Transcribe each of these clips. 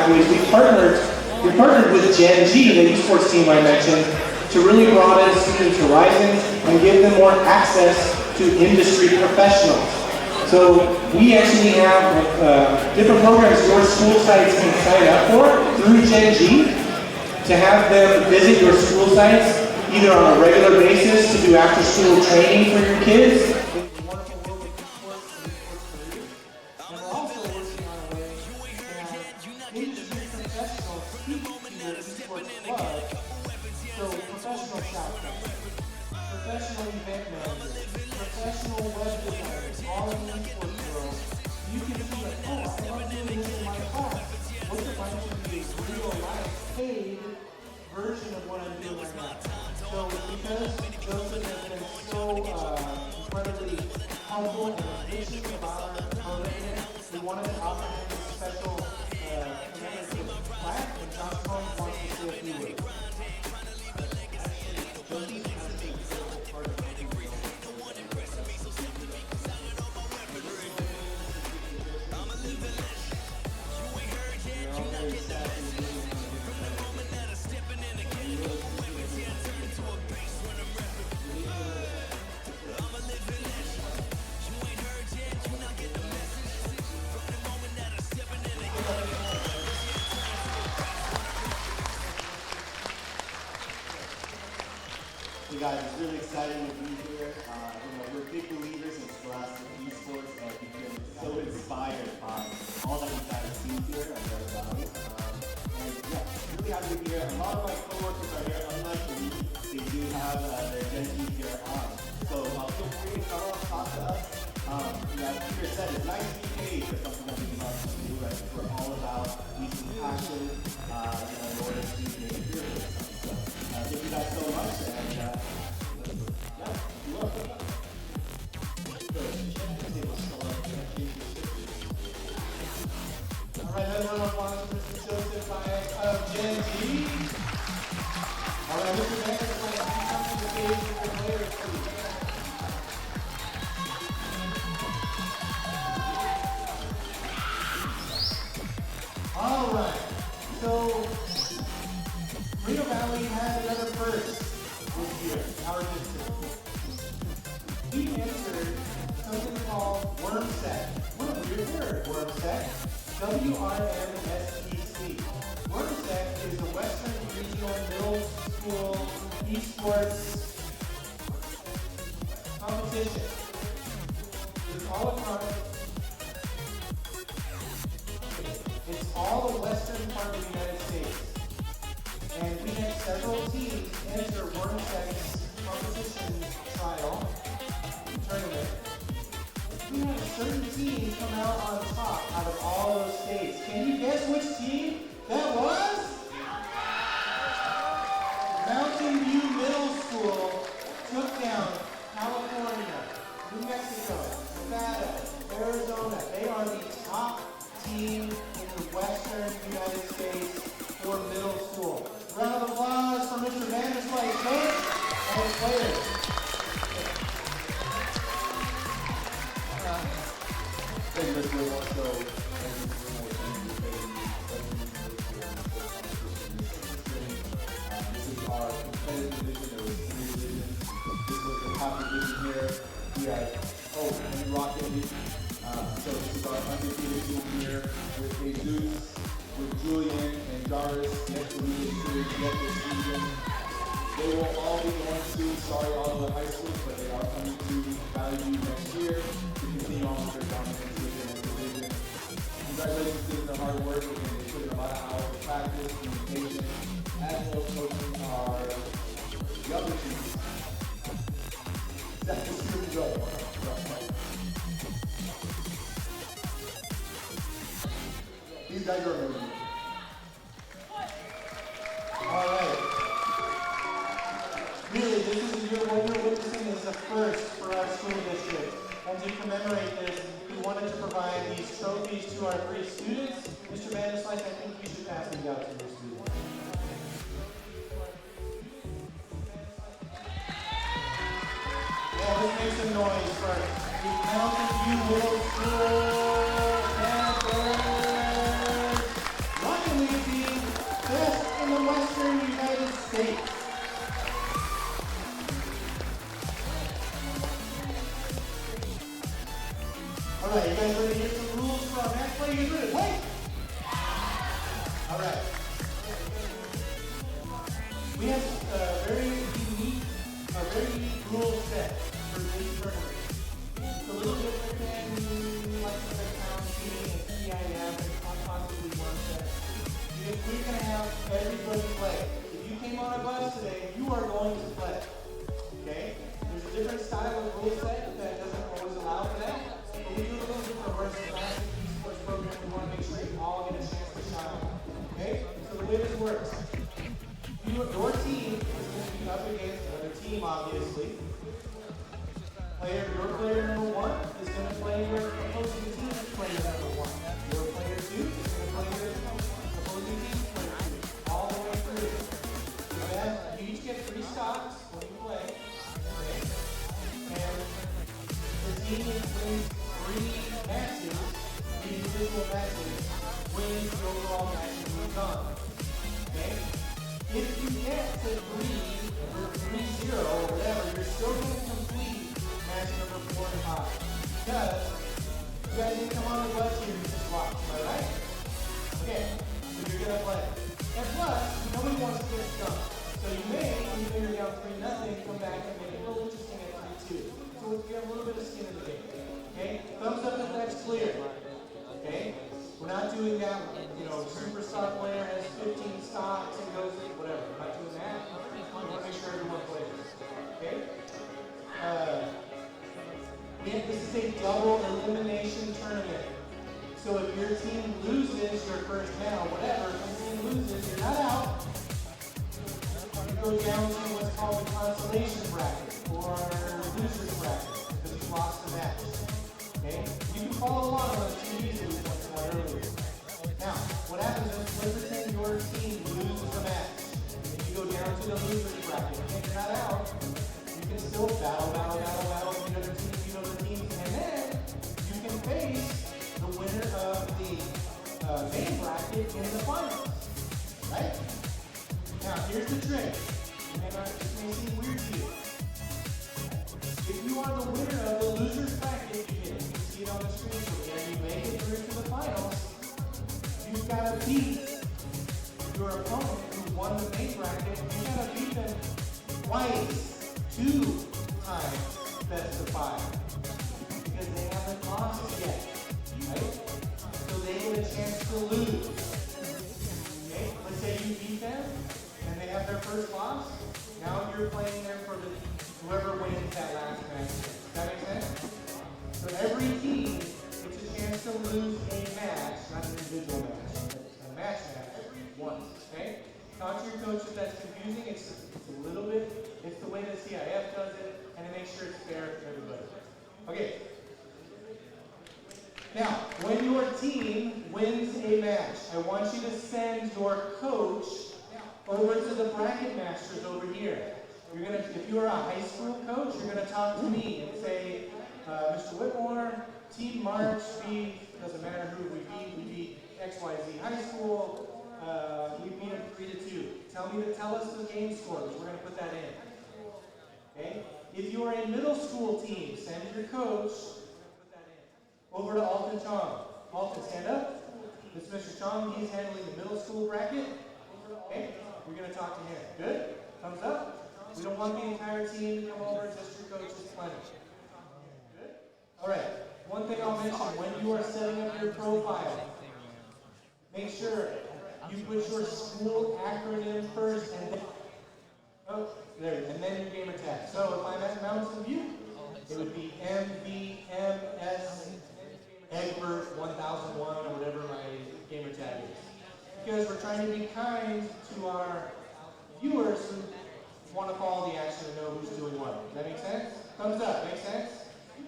pathways, we partnered with Gen G, the esports team I mentioned, to really broaden students' horizons and give them more access to industry professionals. So we actually have different programs your school sites can sign up for through Gen G to have them visit your school sites either on a regular basis to do after-school training for your kids. Professional shop professional event managers, professional web designers, all in the esports world. You can see like, oh, I love doing this in my class. What if I can be a real life paid version of what I'm doing right now? So because Joseph has been so incredibly humble and patient about our program, we wanted to offer him a special commemorative plaque, and Josh Holmes wants to say a few words. Hey guys, it's really exciting to be here. We're big believers in scholastic esports, and we've been so inspired by all that you guys see here at Red Valley. And yeah, really happy to be here. A lot of my coworkers are here, unlike me. They do have their Gen G gear on. So feel free to come up, talk to us. As Peter said, it's nice to be paid for something that we love to do. Right? We're all about using passion in order to make a career with something. So thank you guys so much. And Alright, another round of applause for Mr. Joseph of Gen G. Alright, Mr. Banks is going to come to the stage with the players, please. Alright, so Rio Valley had another first this year, our district. We entered something called WormSec. What a weird word, WormSec. WRMSEC. WormSec is the Western Regional Middle School Esports competition. It's all the western part of the United States. And we had several teams enter WormSec's competition trial tournament. We had a certain team come out on top out of all those states. Can you guess which team that was? Mountain View Middle School took down California, New Mexico, Nevada, Arizona. They are the top team in the western United States for middle school. Round of applause for Mr. Vanderslice, coach, and his players. Thank you, Mr. Also, this is our competitive division. There was 3 divisions. This was the top division here. We had and Rocket League. So this is our undefeated team here with Jesus, with Julian and Doris, yet to lead the series yet this season. They will all be going to, sorry, all the high schools, but they are coming to Valley View next year to continue on with their dominance within the division. Congratulations to their hard work, and they put in a lot of hours of practice, communication, as well as coaching the other teams. That's just really good. These guys are amazing. All right. Really, this is what you're witnessing is a first for our school district. And to commemorate this, we wanted to provide these trophies to our 3 students. Mr. Vanderslice, I think you should pass these out to your students. Yeah, let's make some noise for the Mountain View Middle School Panthers. Rocket League. States. All right, you guys ready to hear some rules for our match play? You guys ready? Wait! All right. We have a very unique rule set for this tournament. It's a little different than like the counting and CIF and possibly one set. Because we're going to have everybody play. If you came on a bus today, you are going to play. Okay? There's a different style of rule set that doesn't always allow for that. But we do a little different versus the classic esports program. We want to make sure you all get a chance to shine. Okay? So the way this works. Your team is going to be up against another team, obviously. Your player number 1 is going to play your opposing team's player number 1. Your player 2 is going to play your opposing team's player 2. All the way through. You each get 3 stocks when you play. Okay? And the team wins 3 matches, 3 individual matches, wins the overall match and moves on. Okay? If you get to 3 or 3-0 or whatever, you're still going to complete match number 4 and 5. Because you guys didn't come on the bus here and just watch, am I right? Okay, so you're going to play. And plus, nobody wants to get stumped. So you may, when you're down 3-0, come back and make it a little interesting at 3-2. So you have a little bit of skin in the game. Okay? Thumbs up if that's clear. Okay? We're not doing that, superstar player has 15 stocks and goes, whatever. We're not doing that. We want to make sure everyone plays. Okay? This is a double elimination tournament. So if your team loses your first now, whatever, if your team loses, you're not out. You go down to what's called the consolation bracket or loser's bracket because you lost the match. Okay? You can follow along on the TVs that we pointed out earlier. Now, what happens is, let's pretend your team loses the match. And you go down to the loser's bracket. And you're not out. You can still battle with the other team, and then you can face the winner of the main bracket in the finals. Right? Now, here's the trick. This may seem weird to you. If you are the winner of the loser's bracket, you can see it on the screen for me, and you make it through to the finals, you've got to beat your opponent who won the main bracket. You've got to beat them twice, 2 times best of 5. Because they haven't lost yet. Right? So they get a chance to lose. Okay? Let's say you beat them and they have their first loss. Now you're playing them for whoever wins that last match. Does that make sense? So every team gets a chance to lose a match, not an individual match, but a match once. Okay? Talk to your coach if that's confusing. It's a little bit, it's the way the CIF does it, and to make sure it's fair for everybody. Okay. Now, when your team wins a match, I want you to send your coach over to the bracket masters over here. If you're a high school coach, you're going to talk to me and say, Mr. Whitmore, Team March doesn't matter who we beat XYZ High School, we beat them 3-2. Tell us the game scores. We're going to put that in. Okay? If you are a middle school team, send your coach over to Alton Chong. Alton, stand up. This is Mr. Chong. He's handling the middle school bracket. Okay? We're going to talk to him. Good? Thumbs up. We don't want the entire team to come over. Just your coach is plenty. Good? All right. One thing I'll mention. When you are setting up your profile, make sure you put your school acronym first and then and then your gamer tag. So if I'm at Mountain View, it would be MVMS Egbert 1001 or whatever my gamer tag is. Because we're trying to be kind to our viewers who want to follow the action and know who's doing what. Does that make sense? Thumbs up. Make sense?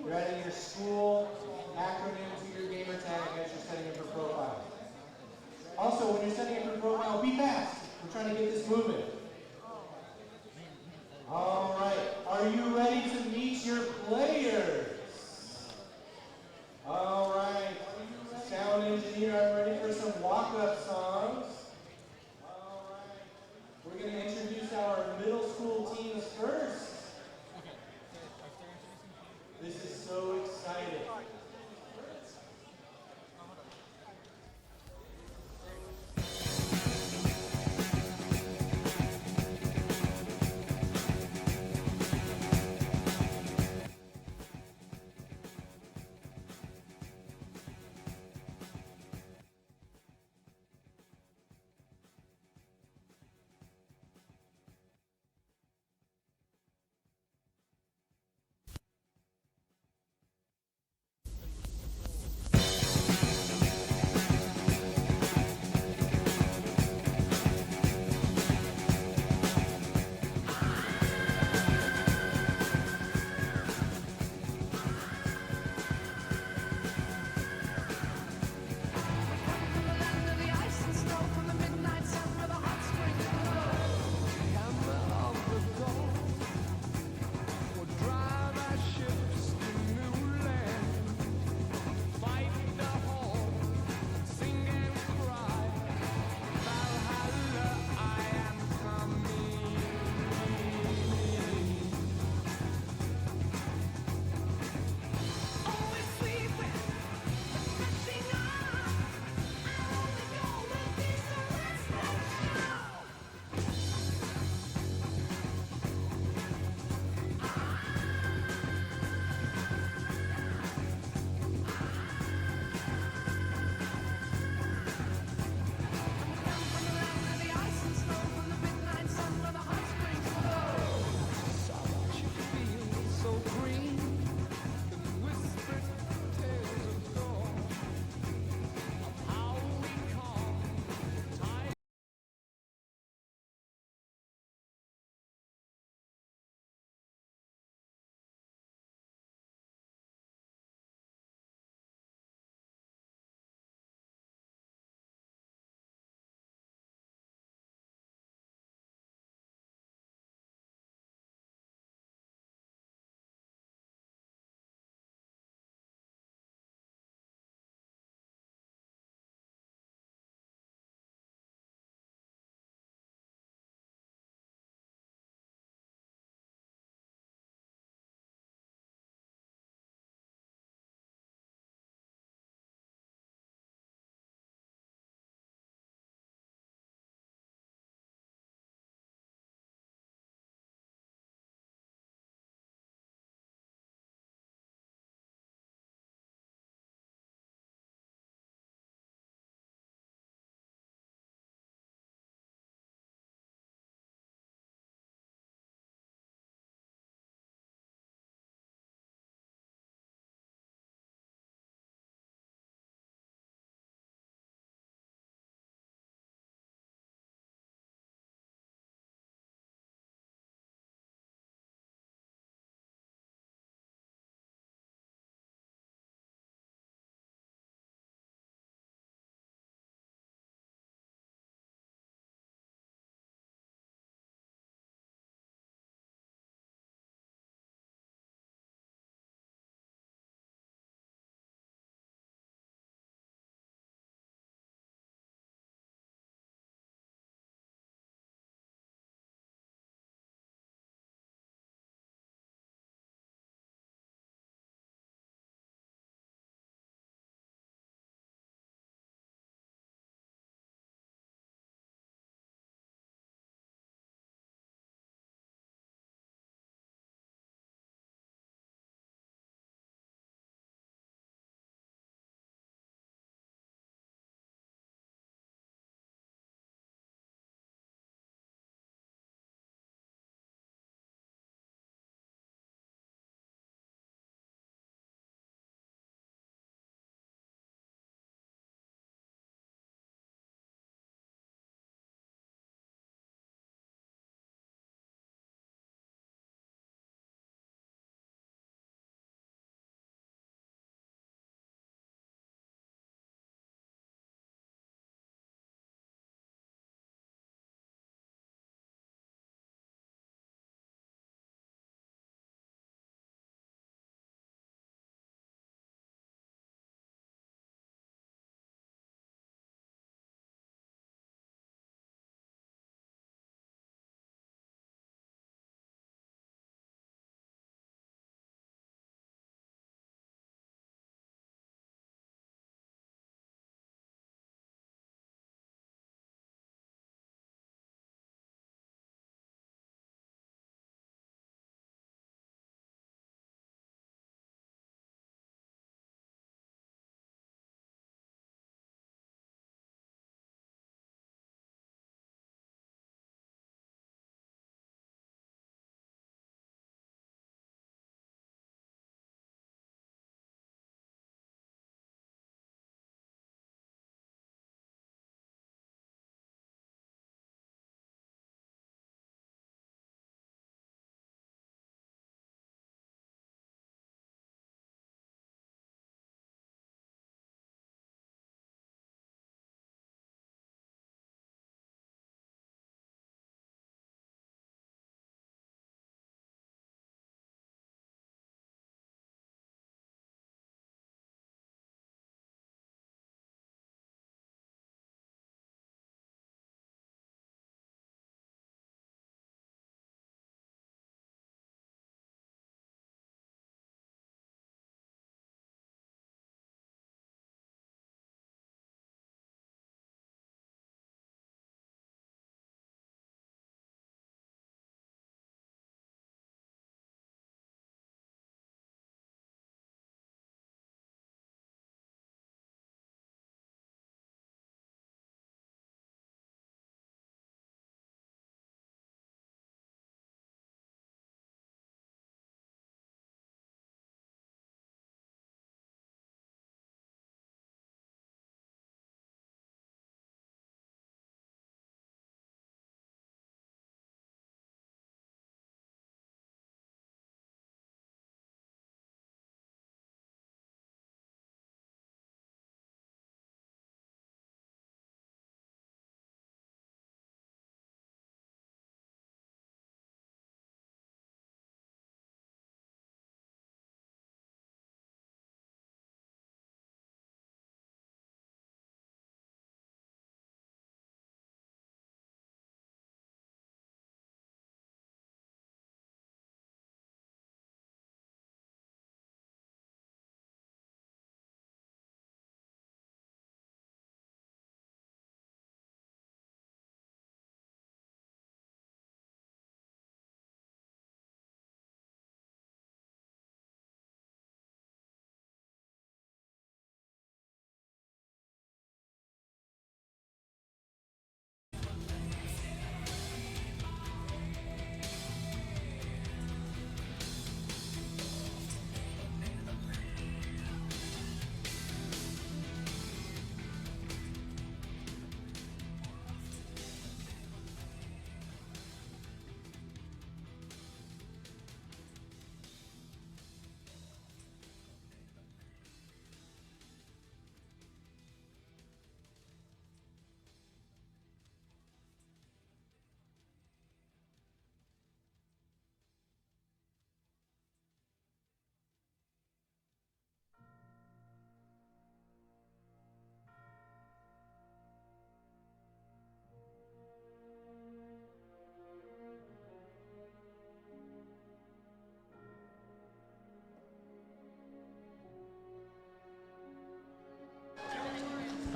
You're adding your school acronym to your gamer tag as you're setting up your profile. Also, when you're setting up your profile, be fast. We're trying to get this moving. All right. Are you ready to meet your players? All right. Sound engineer, I'm ready for some walk-up songs. All right. We're going to introduce our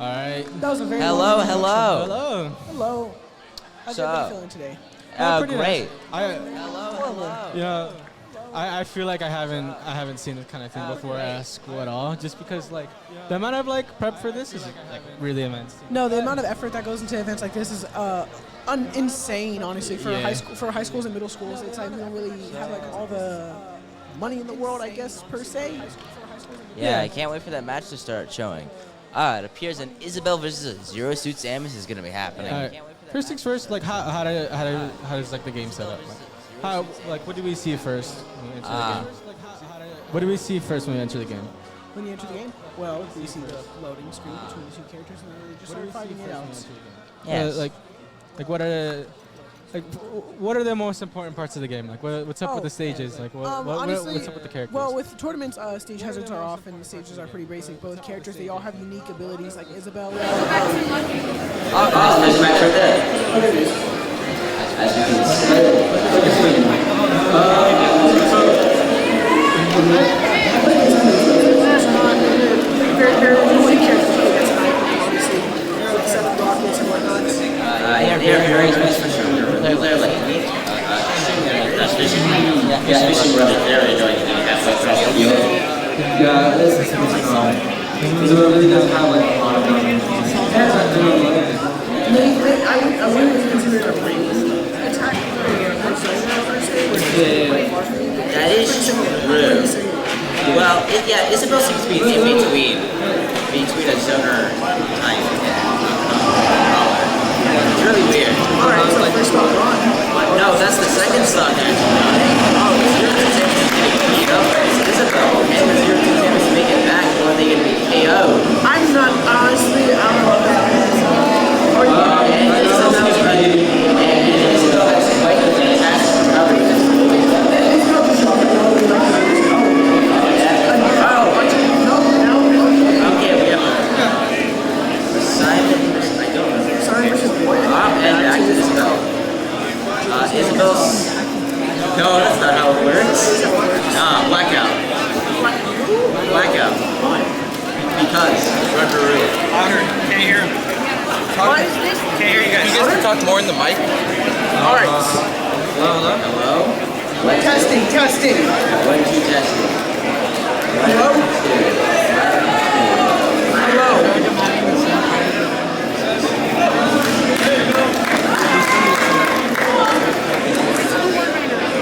right. That was a very Hello, long hello. Hello. Hello. How's So- everybody feeling today? Pretty Great. nice. Hello, hello. You know, I feel like I haven't seen this kind of thing before at school at all. Just because like the amount of like prep for this is like really immense. No, the amount of effort that goes into events like this is insane. Honestly, for high schools and middle schools, it's like we don't really have like all the money in the world, I guess, per se. Yeah, I can't wait for that match to start showing. It appears an Isabel versus Zero Suit Samus is gonna be happening. All right. First things first, like how does like the game set up? Like what do we see first when we enter the game? What do we see first when we enter the game? When you enter the game, well, you see the loading screen between the two characters, and then you just start fighting it out. Yes. What are the most important parts of the game? Like what's up with the stages? Like Honestly, what's up with the characters? Well, with tournaments, stage hazards are off, and the stages are pretty basic. Both characters, they all have unique abilities. Like Isabel. There's a match right there. As you can they're very nice for sure. They're like that's fishing. Yeah, fishing run is very enjoying it. Yeah, this is so it really does have like a lot of I wouldn't consider it a break. Attack. That is true. Well, Isabel seems to be in between a zoner type. It's really weird. Alright, so first stop on. No, that's the second stock actually. You know, it's Isabel and the 0-2 Samus make it back, or are they going to be KO'd? I'm not, honestly, I don't know what that is. And Isabel's ready. And Isabel has to fight with the attacks from cover. Okay, we have Simon versus, I don't know. Sorry, versus boy. And back to Isabel. Isabel's. No, that's not how it works. Blackout. Blackout. Because. Referee. Honor, can't hear him. What is this? Can't hear you guys. You guys can talk more in the mic. Alright. Hello? Testing. 1, 2 testing. Hello?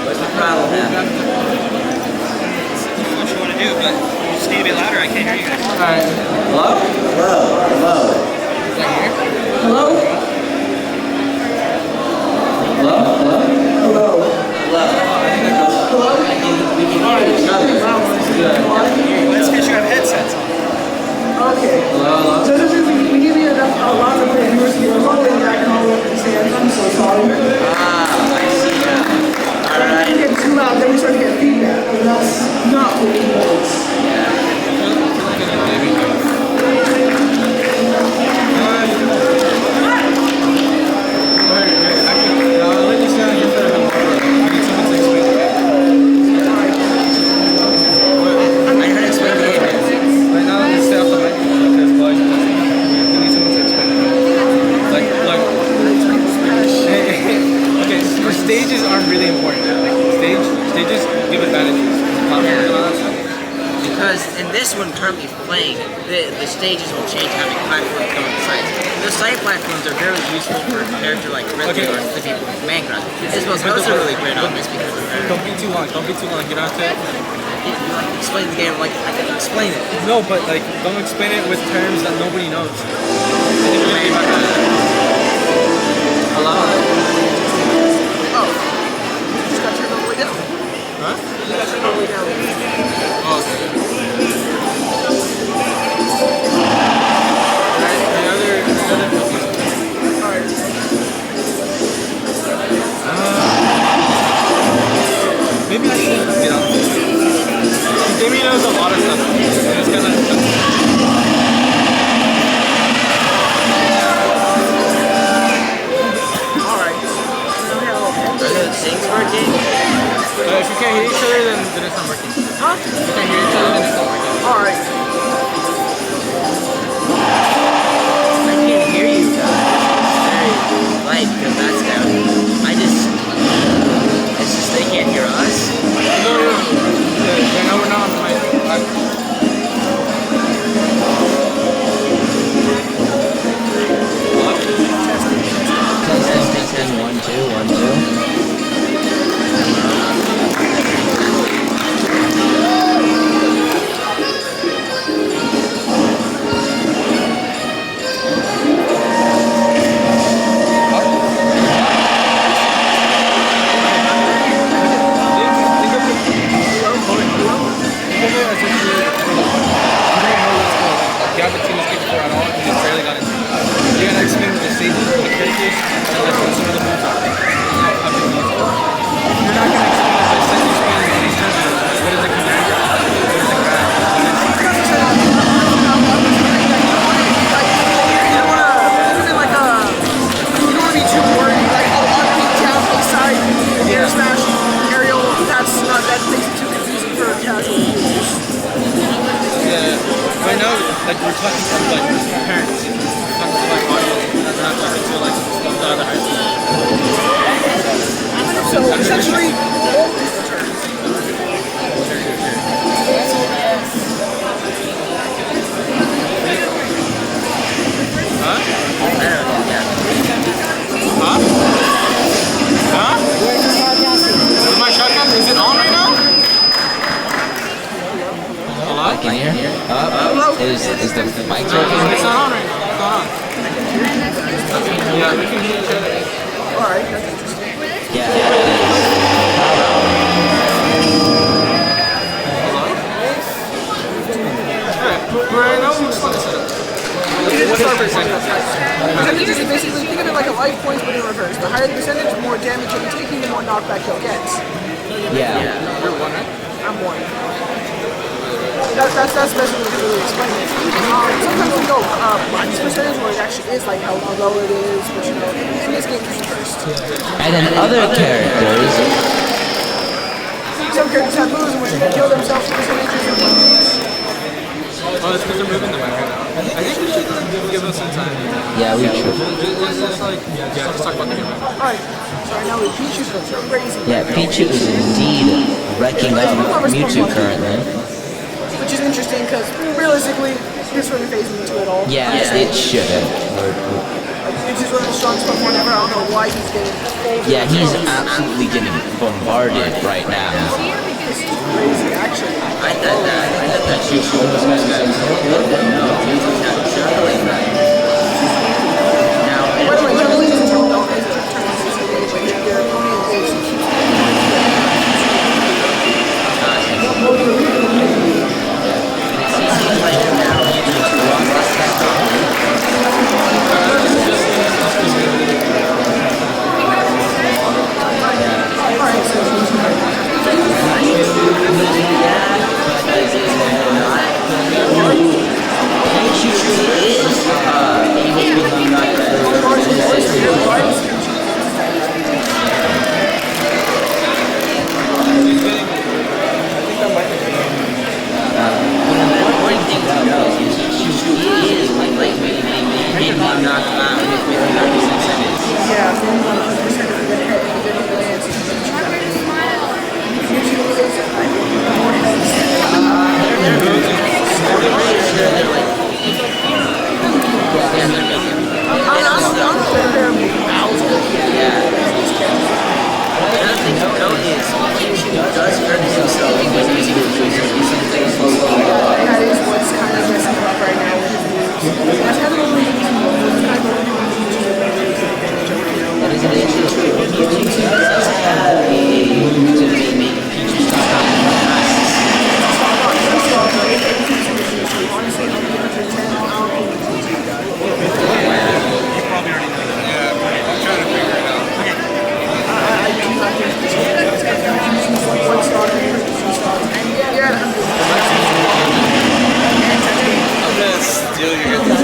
What's the problem now? What you want to do, but you just need to be louder. I can't hear you guys. Alright. Hello? Is that here? Hello? We can hear each other. That's because you have headsets on. Okay. So this is, we give you a lot of viewers here. All the way back and all the way up the stands. I'm so sorry. I see now. Alright. If you get too loud, then we start to get feedback. And that's not what we want. I heard explain the game. Right now, let's stay off the mic because boys, we need someone to explain it. Like, look. Okay, so stages aren't really important. Like, stages give advantages. Because in this one currently playing, the stages will change having platforms go on the sides. The side platforms are very useful for a character like Ridley or the people with Minecraft. As well as those are really great on this because of that. Don't be too long. You don't have to. Explain the game like I can explain it. No, but like, don't explain it with terms that nobody knows. Hello? Oh. You just got turned all the way down. Huh? You got turned all the way down. Oh, okay. Any other Alright. maybe I should get on this. Jamie knows a lot of stuff. It's kind of Alright. Are the things working? if you can't hear each other, then it's not working. Huh? If you can't hear each other, then it's not working. Alright. light because that's down. It's just they can't hear us. No. Right now we're not on the mic. Testing, 1, 2, 1, 2. Right now, like we're talking to like parents, talking to like audience, and not talking to like the other high school. So essentially, Is my shotgun? Is it on right now? Hello? I can hear. Is the mic working? It's not on right now. It's not on. Yeah, we can hear each other. alright, that's interesting. Yeah. Right now, we're just Percentage is basically, think of it like a life point but in reverse. The higher the percentage, the more damage you're taking, the more knockback you'll get. Yeah. You're one, right? I'm one. That's basically what really explain it. Sometimes we go minus percentage where it actually is like how low it is, but you know, in this game it's first. And then other characters. Some characters have moves in which they kill themselves with percentages. Oh, it's because they're moving the mic right now. I think we should give us some time. Yeah, we should. Just like, just talk about the game. Alright, so right now with Pichu goes crazy. Yeah, Pichu is indeed wrecking up Mewtwo currently. Which is interesting because realistically, this wouldn't phase me into it all. Yeah, it shouldn't. It's just one of the strongest Pokemon ever. I don't know why he's getting. Yeah, he's absolutely getting bombarded right now. This is crazy, actually. I thought that she was almost guys. No, now, By the way, generally, it's a turn down. It's a turn down. Your opponent is. That is what's kind of messing up right now with his moves. That's kind of what we need to know. It's kind of what we need to do. That is an issue. Mewtwo does have a move to make Pichu stop having tasks. Honestly, I'm going to 10. I don't think it's easy, guys. I'm trying to figure it out. I do not think it's easy. One star, two stars, and yeah, I'm gonna steal your good.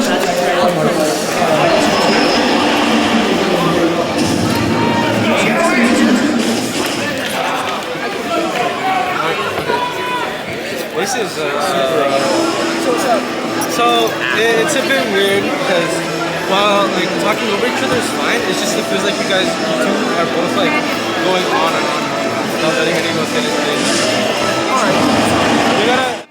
This is so what's up? so it's a bit weird because While like talking over each other is fine, it's just it feels like you guys two are both like going on and on and on without letting anyone else get it. Alright. We gotta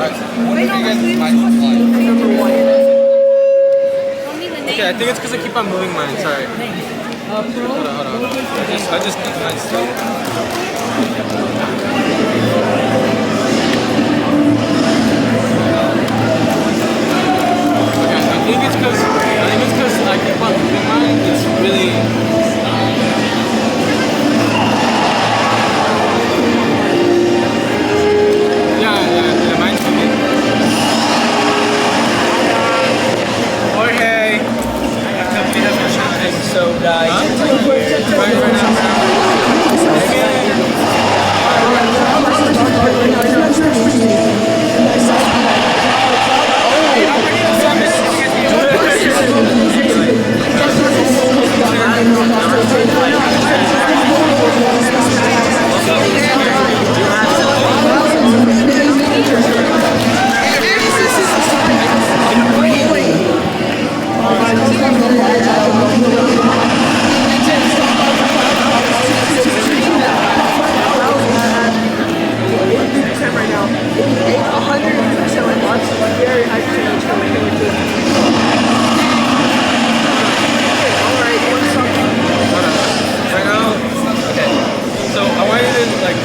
one of you guys might fly. Okay, I think it's because I keep on moving mine, sorry. Hold on. I just keep mine slow. Okay, I think it's because I keep on moving mine, it's really... Yeah, mine's moving. Jorge! So nice. Right now, okay. So I want you to like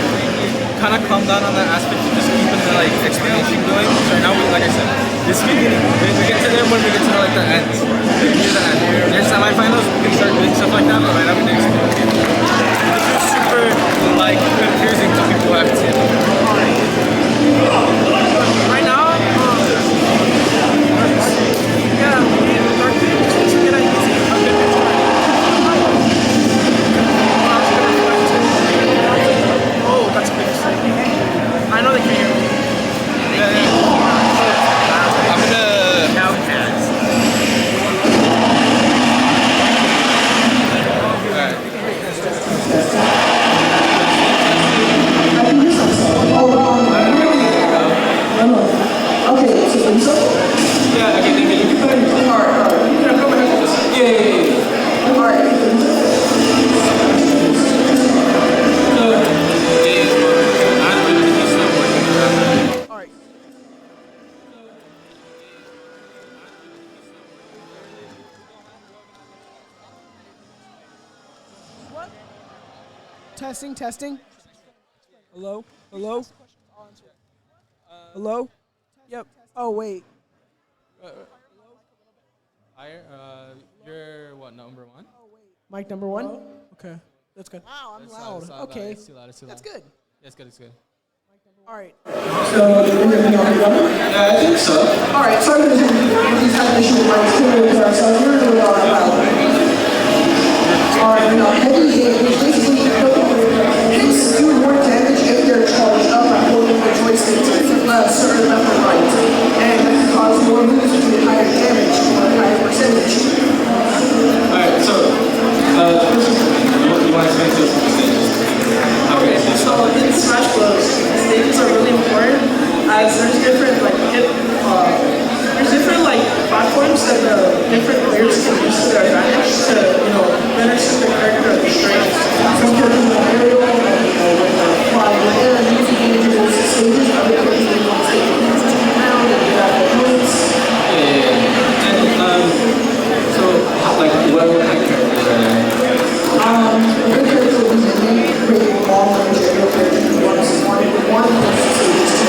kind of calm down on that aspect of just keeping the like explanation going. So right now, like I said, this beginning, we get to there when we get to like the end. Near the end. There's semifinals, we can start doing stuff like that, but right now we can explain. This is super like confusing to people who haven't seen it. Right now, oh, that's a big mistake. I know they can hear me. I'm gonna Outcast. Testing. Hello? Hello? Yep. Oh, wait. Higher. You're what, number one? Mic number one? Okay. That's good. Wow, I'm It's loud. it's Okay. It's too loud. It's too loud. That's good. Yeah, it's good. It's good. All right. Yeah, I think so. All right. Sorry for these kind of issues with my experience. So we're doing all right. Heavy which basically hits do more damage if they're charged up by holding the joystick to left, certain left or right. And that can cause more moves to do higher damage or higher percentage. Alright, so, you want to explain to us the stages? Okay, so in Smash Bros, stages are really important as there's different there's different platforms that the different players can use to their advantage to, better suit their character strengths. Some characters are aerial, with the flying in the air, and using dangerous stages, other characters want to take around and get out of opponents. Yeah. And, so, what kind of characters are there? Your character will be any pretty long range aerial character you want to support it with one stages to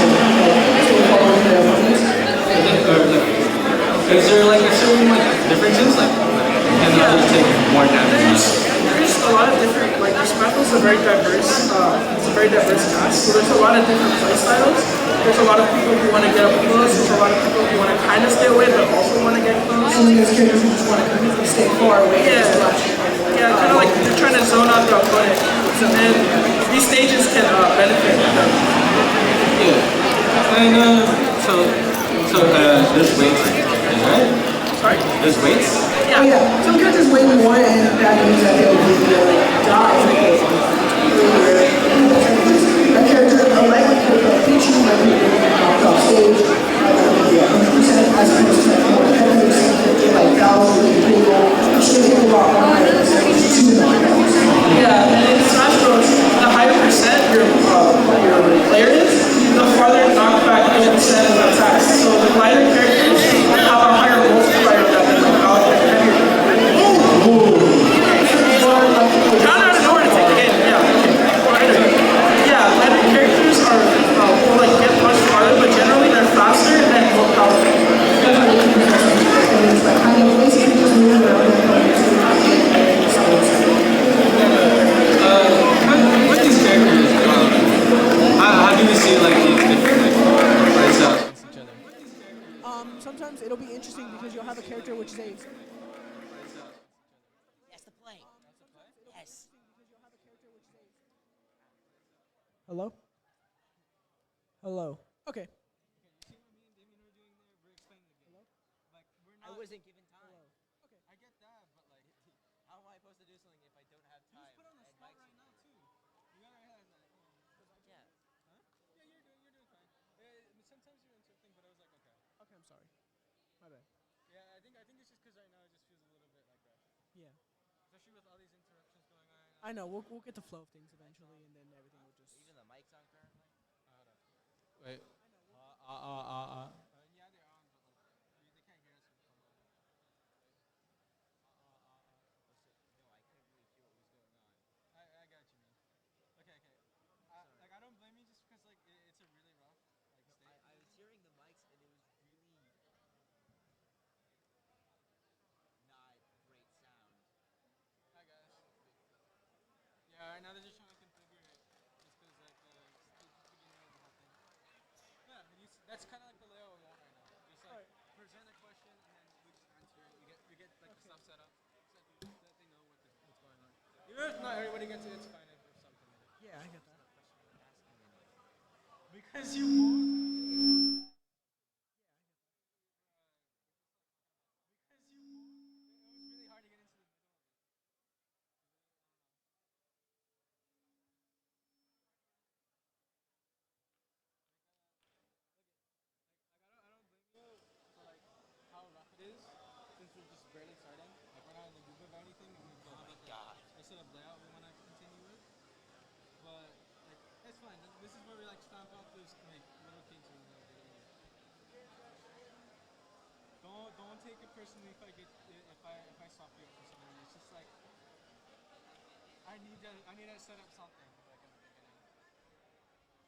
follow their opponents. Is there a certain differences? Can others take more damage? There's a lot of different, like, the Smash Bros. Is a very diverse, it's a very diverse cast, so there's a lot of different play styles. There's a lot of people who want to get up close, there's a lot of people who want to kind of stay away, but also want to get close. And there's characters who just want to completely stay far away. Yeah, kind of like they're trying to zone out their opponent. So then these stages can benefit them. Yeah. And there's weights, right? Sorry? There's weights? Yeah. Oh, yeah. Some characters weigh more, and that means that they'll die. A character, a lightweight character like Peach, might be knocked off stage, maybe 100%, as opposed to a more heavily character like Bowser, which they take a lot more higher percentage to the knockouts. Yeah, and in Smash Bros, the higher percent your player is, the farther knockback percent of attacks. So the lighter characters have a higher multiplier of that than the heavier. Kind of out of nowhere to take the game, yeah, lighter characters are will like get much farther, but generally they're faster and more powerful. Basically just moving around. With these characters, how do we see like these different play styles against each other? Sometimes it'll be interesting because you'll have a character which is a That's the play. Yes. hello? Hello. Okay. I wasn't given time. Okay. I get that, but like, how am I supposed to do something if I don't have time? Just put on the spot right now too. You gotta realize that. Yeah. Huh? Yeah, you're doing fine. Sometimes you're interrupting, but I was like, okay. Okay, I'm sorry. My bad. Yeah, I think it's just because right now it just feels a little bit like that. Yeah. Especially with all these interruptions going on. I know. We'll get the flow of things eventually, and then everything will just. Even the mic's on currently. Hold on. Wait. Yeah, they're on, but like they can't hear us from the. No, I couldn't really hear what was going on. I got what you mean. Okay. Like I don't blame you just because like it's a really rough like state. I was hearing the mics and it was really not great sound. I guess. Yeah, right now they're just trying to configure it just because like just the beginning of the whole thing. Yeah, that's kind of like the layout we want right now. Just like present a question and then we just answer it. We get like the stuff set up so that they know what's going on. Even if not everybody gets it, it's fine if something. Yeah, I get that. Because you won't. It was really hard to get into the middle of it. I don't blame you for like how rough it is since we're just barely starting. Like we're not in the group of anything. And we've got like a set of layout we want to continue with. But like it's fine. This is where we like stamp out those like little kinks we know. Don't take it personally if I stop you for something. It's just like I need to set up something like in the beginning.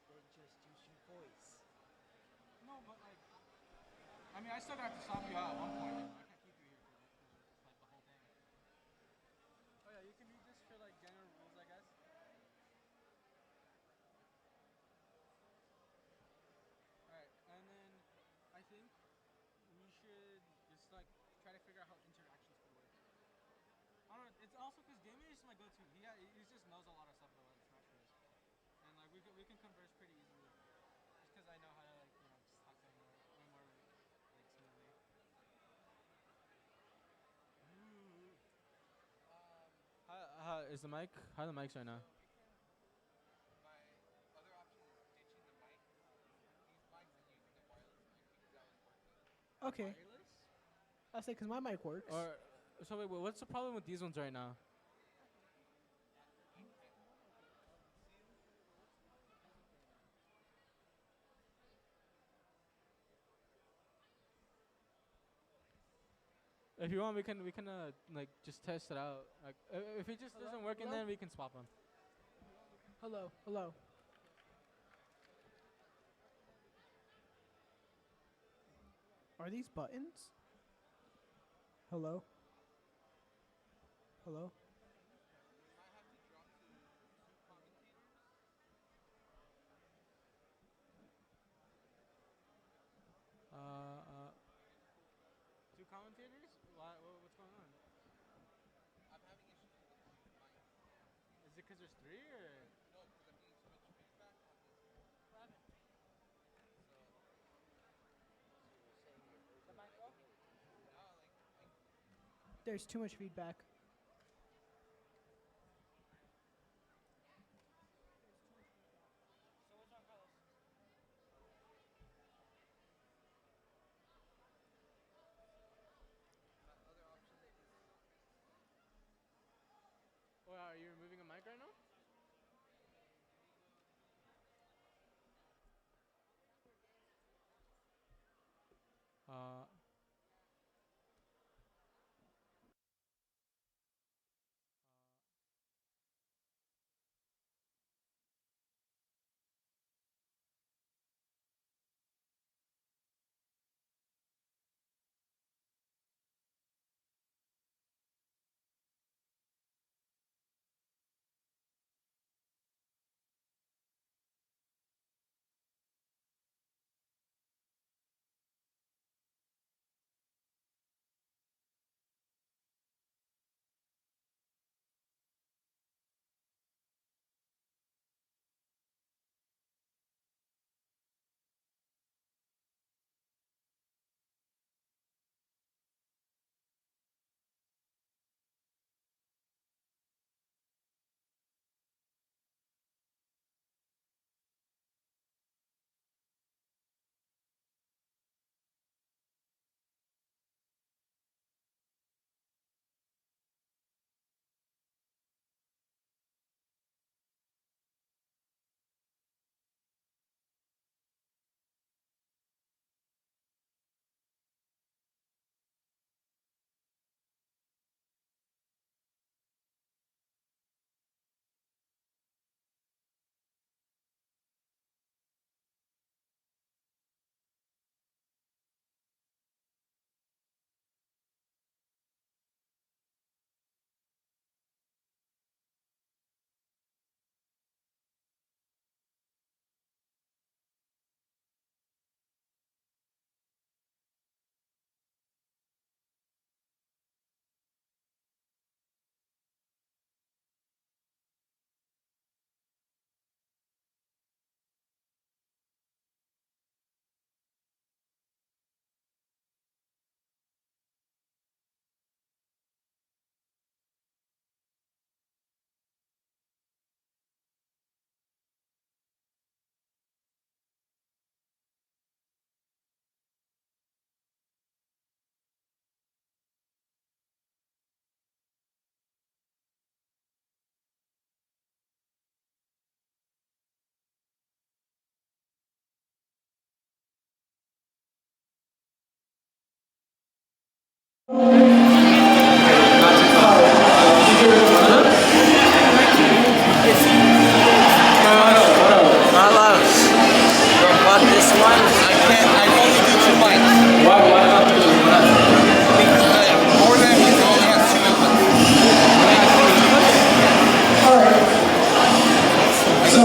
Then just use your voice. No, but like I mean I still got to stop you out at one point. You know? I can't keep you here for like the whole thing. Oh yeah, you can read this for like general rules, I guess. Alright, and then I think we should just like try to figure out how interactions could work. I don't know. It's also because Damien is my go-to. He just knows a lot of stuff about Smash Bros. And like we can converse pretty easily. Just because I know how to like just talk to him way more like smoothly. How is the mic? How are the mics right now? My other option is ditching the mic, these mics, and using the wireless mic because that was working. Okay. Wireless? I'll say because my mic works. Or so wait, what's the problem with these ones right now? If you want, we can like just test it out. Like if it just doesn't work, and then we can swap them. Hello. Hello. Are these buttons? Hello. Hello. commentators? What's going on? I'm having issues with my mic. Is it because there's three or? No, because I'm getting too much feedback on this. There's too much feedback. Oh, are you removing a mic right now? Uh. Carlos, but this one, I can only do 2 mics. Why not do that? Because more than he only has 2 inputs. Alright. So,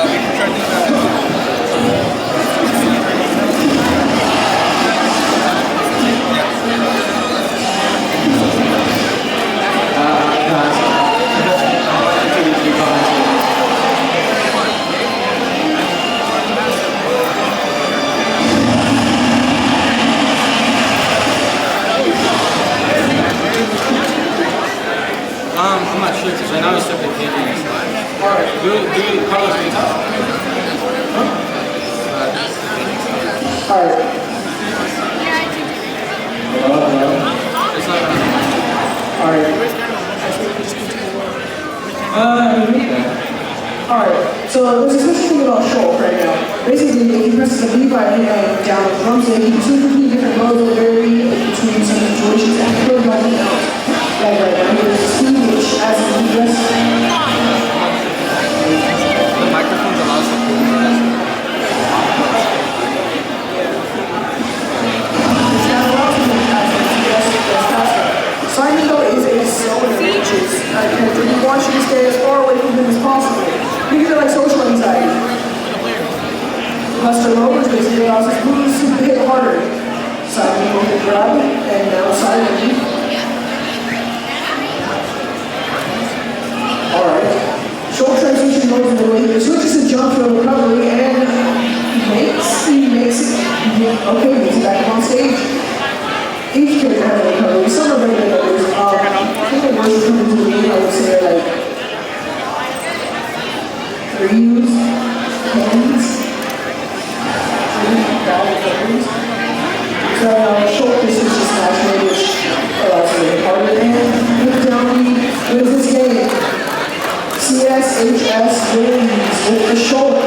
We can try to do that. I'm not sure because right now it's stuck in Canadian. Alright, do Carlos, can you talk? alright. It's not. Alright. Alright, so there's a special thing about Shulk right now. Basically, if he presses the B button down the drum set, he can choose between different modes that vary between some situations and code by the out. Like right now, there's speed, which as an egress. The microphones allow us to pull Simon though is a slow inches. He wants you to stay as far away from him as possible. Because of like social anxiety. press them over, because they also moves to hit harder. Side knee over grab, and now side knee. Alright. Short transition goes in the way. He switches to jump for recovery, and he makes it. Okay, he's back on stage. Each character has a recovery. Some are better than others. I think the worst recovery to me, I would say, like, threes, tens, bad recoveries. So, short distance is naturally, which allows you to hit harder. And with down knee, with this game, CSHS wins with the shoulder.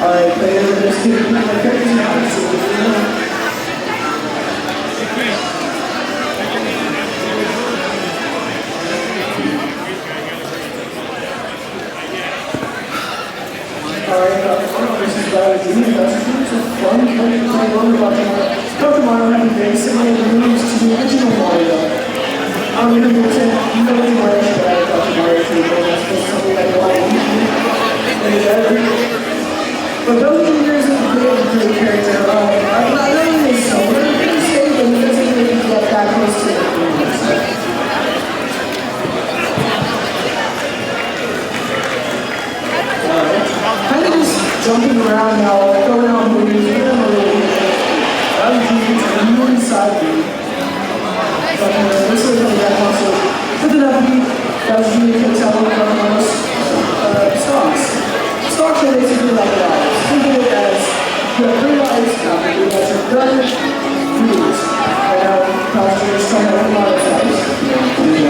Alright, players are just keeping my characters now. Alright, this is bad. It's a fun game. Dr. Mario had a very similar moves to the original Mario. I don't even pretend you know the Mario should have Dr. Mario to the game. That's just something that you want to do. But those juniors is a great character. I'm not really so we're going to say that he doesn't really get that close to the juniors. Kind of just jumping around now, going out movies, getting them a little bit. That was juniors, and you inside me. But this was coming back also. With an upbeat, that was junior can tell from most stocks. Stocks are basically like that. Think of it as you have 3 lives, you guys are done, moves. Right now, Pastor is trying to have a lot of times.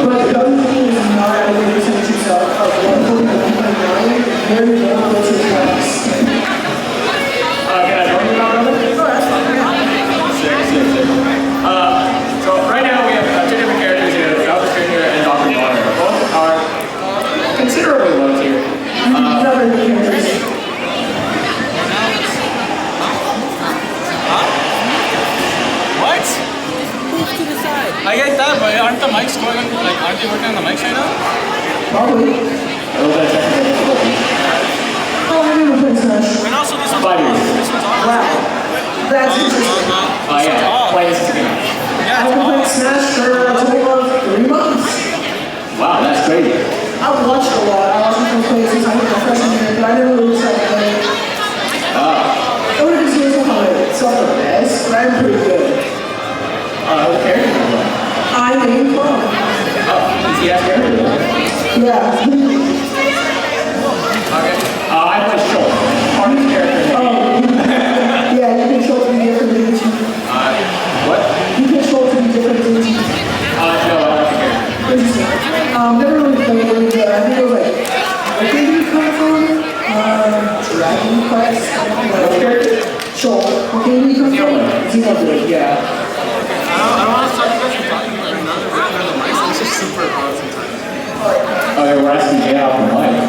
But the other thing is not a way to teach yourself of 149, very well to your class. Can I talk about another? Oh, that's fine. So right now we have 2 different characters here, Bowser Jr. and Dr. Mario. Both are considerably low tier. Another new characters. What? Move to the side. I get that, but aren't the mics going on? Like, aren't they working on the mics right now? Probably. Oh, I never played Smash. And also this one's 5 years. This one's off. Wow. That's interesting. Oh yeah, play this again. I've been playing Smash for a total of 3 months. Wow, that's crazy. I've watched a lot. I watched people play since I was a freshman year, but I never really started playing. I wouldn't consider myself the best, but I'm pretty good. What character do you play? I'm a clone. Oh, is he as character? Yeah. Okay. I play Shoal. Hardest character. Yeah, you can show to be different things. What? You can show to be different things. No, I like the character. Interesting. Never really played it, but I think it was like, where did you come from? Dragon Quest? What character? Sure. Okay, where do you come from? Xenoblade, yeah. I don't want to start you guys from talking like another version of the mics. It's just super hard sometimes. Oh, they were asking me out from life.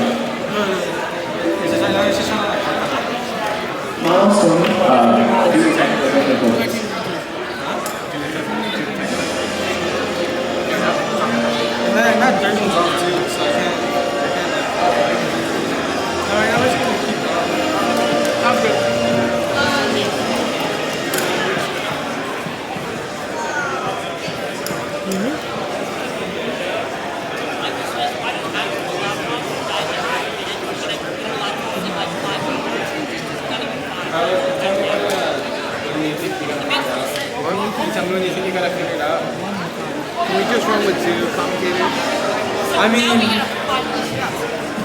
It's just trying to like. Milestone. Doing technical difficulties. And then that third one's off too, so I can't. Alright, I'm just gonna keep going. I'm good. Tell me when you think you got it figured out. Can we just run with 2 complicated? I mean,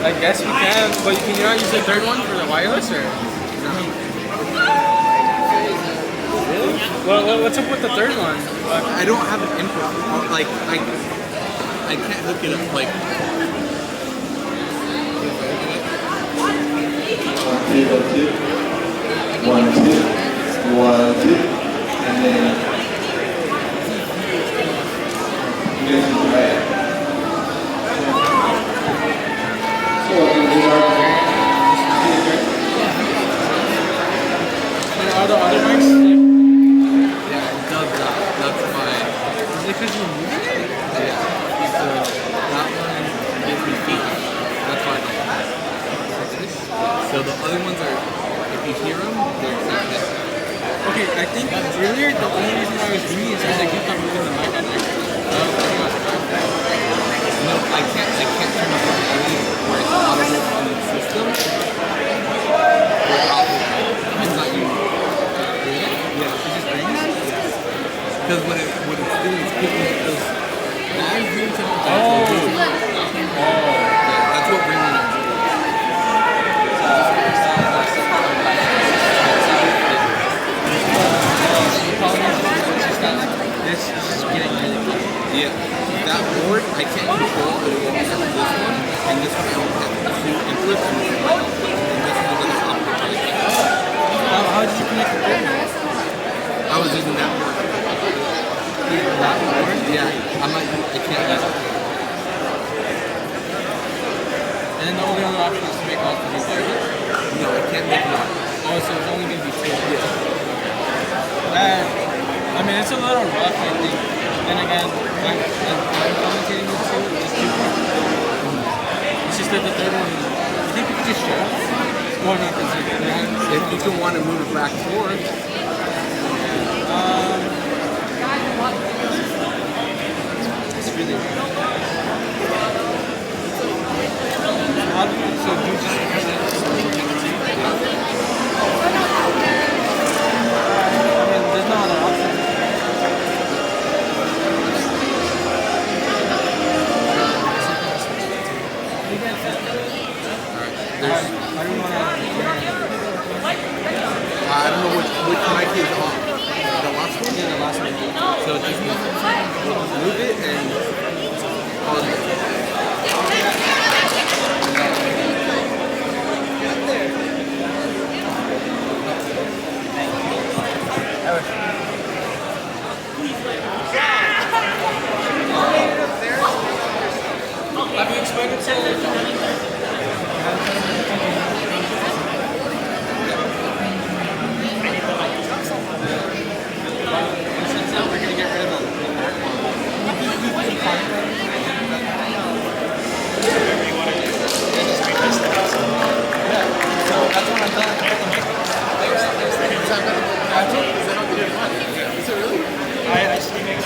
I guess we can, but can you not use the third one for the wireless or? No. Really? Well, what's up with the third one? I don't have an input. Like, I can't hook it up. Like, 1, 2, 1, 2, and then. Right. Are the other mics? yeah, that's fine. because you're moving it? Yeah. So that one gives me feedback. That's why I don't like it. So the other ones are, if you hear them, they're okay. Okay, I think earlier the only reason I was doing it is because I kept on moving the mic. No, I can't turn up the volume where it's audible on the system. It's not you. Yeah, it just rings. Because what it's doing is picking up those live ringtones. Yeah, that's what ringing is. This is getting really good. Yeah, that board I can't control. It will have this one, and this one I will have two inputs, and this one another output. How did you connect the board? I was using that board. That board? Yeah, I can't use it. And then the only other option is to make all three there? No, I can't make one. Oh, so it's only going to be two? Yeah. I mean, it's a little rough, I think. Then again, I'm commentating with two, it's two. It's just that the third one, I think we could just show it. Or not, because if you can want to move it back forth. It's really weird. So do you just there's no other option. I don't know which mic is on. The last one? Yeah, the last one. So just move it and pause it. Have you explained it to we're going to get rid of them. So that's what I'm done. I just make it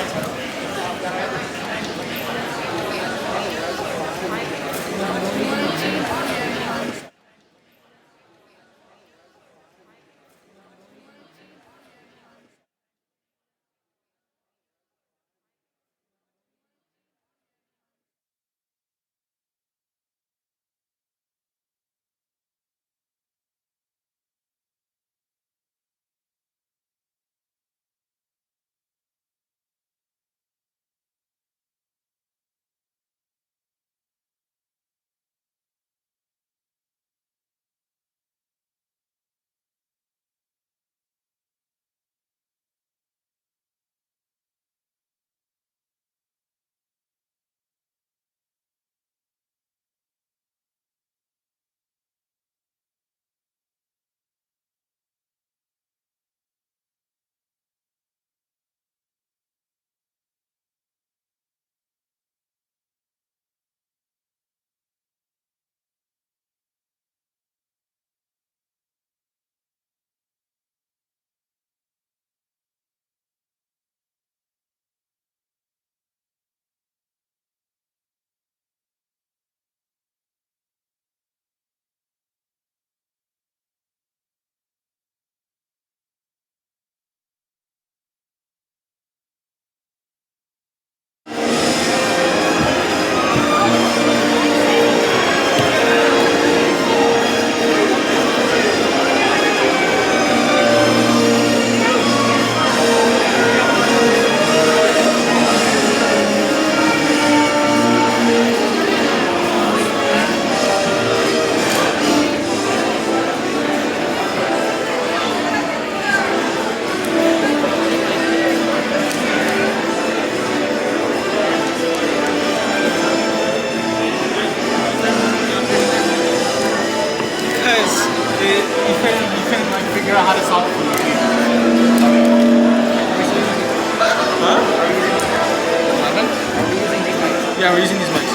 Yeah, we're using these mics.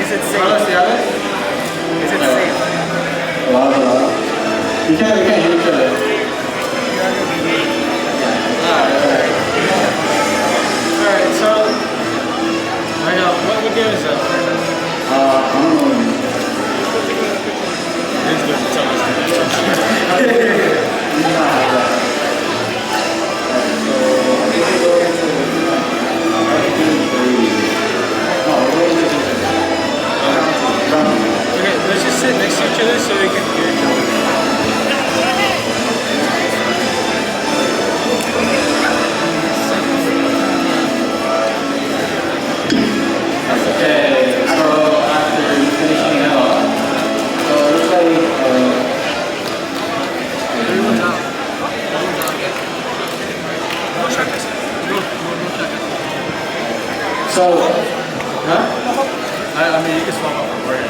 Is it safe? Is it safe? You can't hear each other. Alright, so what game is that? I don't know. It's good to tell us. You do not have that. Okay, let's just sit next to each other so we can hear each other. Okay, so after finishing it off, so it looks like Everyone's out. Everyone's out. so, huh? I mean, you can swap up for it. I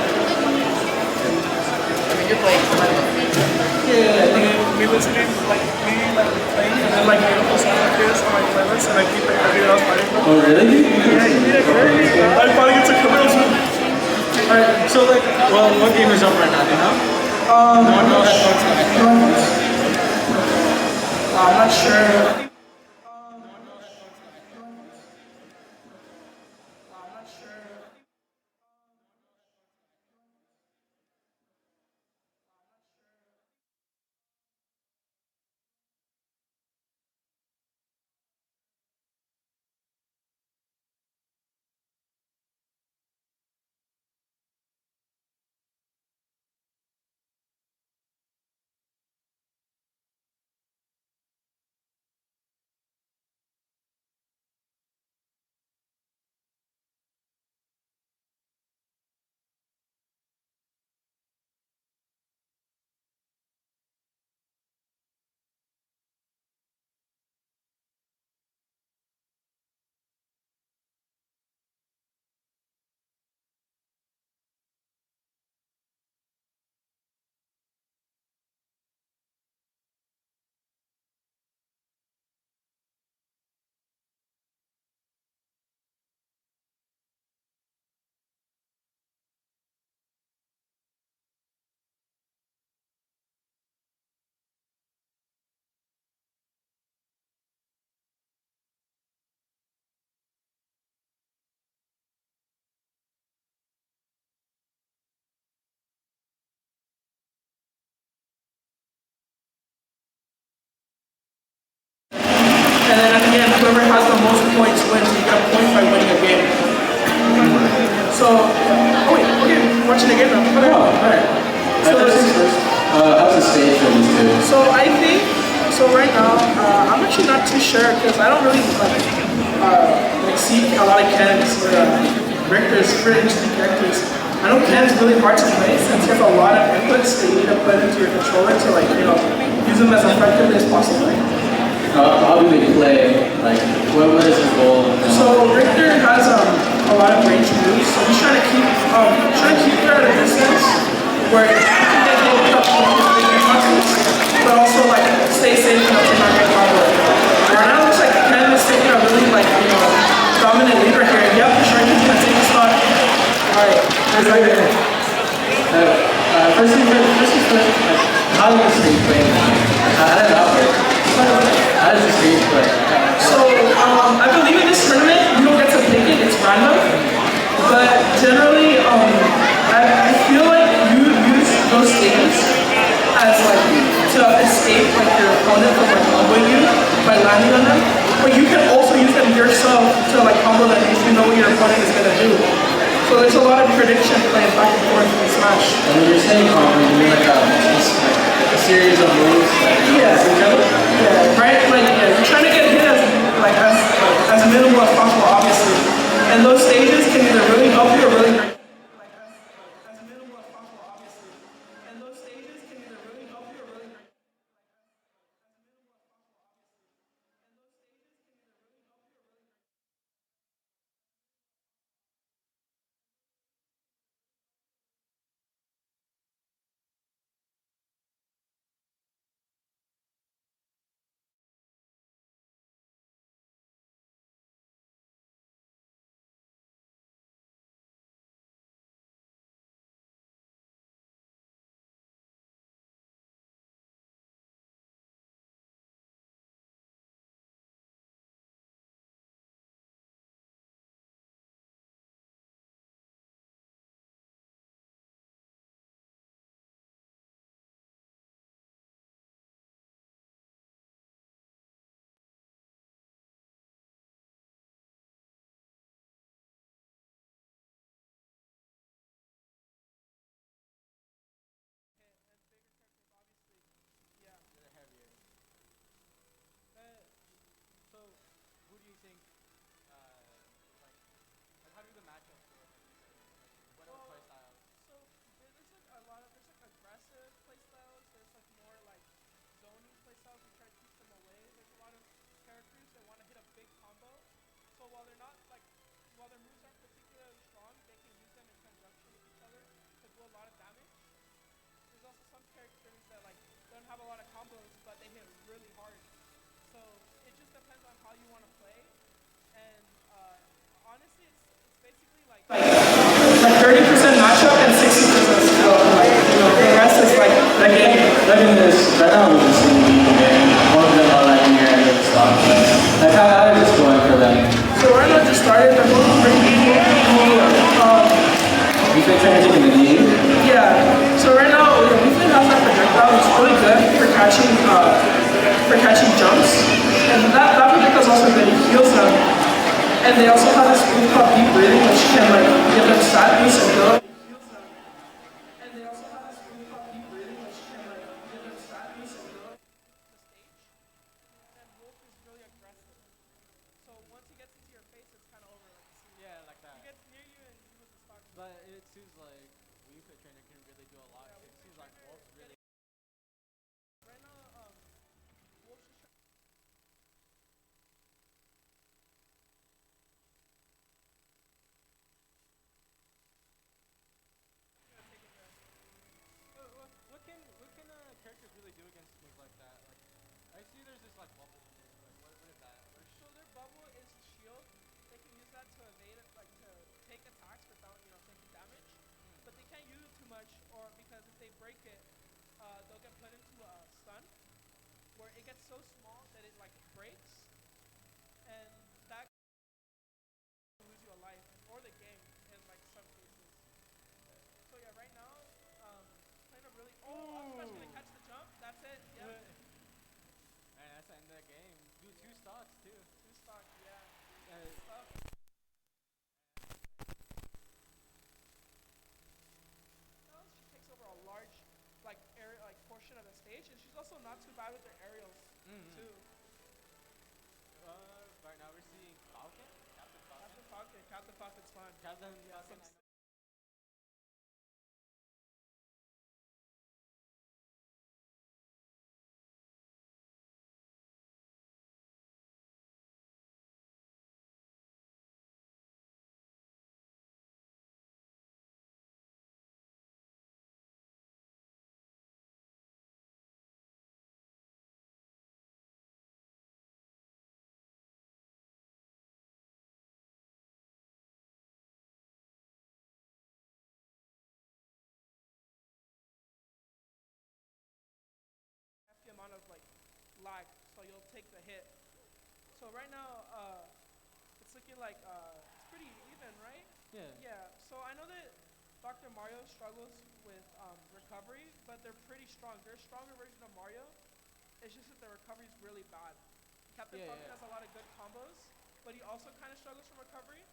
mean, you're playing. Yeah, I think Me listening, like me playing, and then like beautiful sound like this on my playlist, and I keep like everything else playing. Oh, really? Yeah, you need it. I probably get to commercials. Alright, so like, well, what game is up right now, do you know? No headphones connected. I'm not sure. And then at the end, whoever has the most points wins. You get a point by winning a game. So, oh wait, okay, watching the game now. Okay. Oh, alright. So How's the stage for these two? So I think, so right now, I'm actually not too sure because I don't really like see a lot of Ken's or Richter's pretty interesting characters. I know Ken's really hard to play since he has a lot of inputs that you need to put into your controller to like, use them as effectively as possible. How do they play? Like, what is his goal? So Richter has a lot of range moves, so he's trying to keep her at a distance where he can get hit up but also like stay safe enough to not get caught. Right now it looks like Ken is taking a really dominant leader here. Yep, Sharky's gonna take the spot. Alright, there's like first thing first, how does the stage play? How does that work? How does the stage play? So, I believe in this tournament, you don't get to pick it, it's random. But generally, I feel like you use those stages as to escape your opponent from comboing you by landing on them. But you can also use them yourself to combo them if you know what your opponent is gonna do. So there's a lot of prediction playing back and forth in Smash. And when you're saying combo, you mean like a series of moves? Yeah, right? You're trying to get hit as minimal as possible, obviously. And those stages can either really help you or really hurt you. you think, like how do the matchups go against each other? Like, what are the play styles? So there's like a lot of there's like aggressive playstyles. There's like more like zoning playstyles. We try to keep them away. There's a lot of characters that want to hit a big combo. So while they're not like while their moves aren't particularly strong, they can use them in conjunction with each other to do a lot of damage. There's also some characters that like don't have a lot of combos, but they hit really hard. So it just depends on how you want to play. And honestly, it's basically like 30% matchup and 60% skill. Like, the rest is like the game. Living this, right now we're just in the game. One of them are like near end of the stock. Like how is this going for them? So right now just started, they're both pretty equal. You've been trying to take the lead? Yeah. So right now, Weefling has that projectile. It's really good for catching jumps. And that projectile is also good. It heals them. And they also have this move called deep breathing, which can like give them stat boost and go. And they also have this move called deep breathing, which can like give them stat boost and go. The stage. And Wolf is really aggressive. So once he gets into your face, it's kind of over. Like you see. Yeah, like that. He gets near you and you lose the stock. But it seems like Wii Fit Trainer can really do a lot. Yeah, It seems like Wolf's really. Right now, Wolf's just trying. What can characters really do against moves like that? Like, I see there's this like bubble move. Like, what is that? So their bubble is shield. They can use that to evade it, like to take attacks without taking damage. But they can't use it too much, or because if they break it, they'll get put into a stun, where it gets so small that it like breaks, and that can lose you a life or the game in like some cases. So yeah, right now, playing a really up smash gonna catch the jump. That's it. Yep. Man, that's the end of the game. Do two stocks too. Two stock. Yeah. It's Tough. She takes over a large area, portion of the stage, and she's also not too bad with her aerials too. Right now we're seeing Falcon, Captain Falcon's fun. Captain Yeah, Falcon. The amount of lag, so you'll take the hit. So right now, it's looking like it's pretty even, right? Yeah. Yeah. So I know that Dr. Mario struggles with recovery, but they're pretty strong. They're a stronger version of Mario. It's just that their recovery is really bad. Captain Falcon has a lot of good combos, but he also kind of struggles from recovery.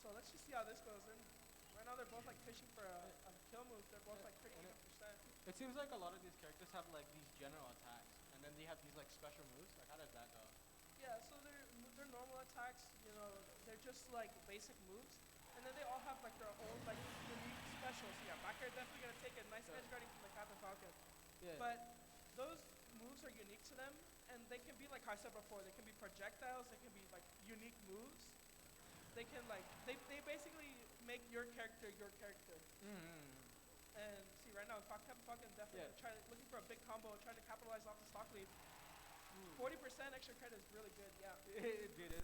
So let's just see how this goes. Right now they're both fishing for a kill move. They're both pretty even percent. It seems like a lot of these characters have these general attacks, and then they have these special moves. Like, how does that go? Yeah, so their normal attacks, they're just basic moves, and then they all have their own unique specials. Yeah, back air definitely gonna take a nice edge guarding from the Captain Falcon. Yeah. But those moves are unique to them, and they can be like I said before. They can be projectiles. They can be unique moves. They can they basically make your character your character. And see right now, Captain Falcon definitely looking for a big combo, trying to capitalize off the stock lead. 40% extra credit is really good. Yeah. Dude,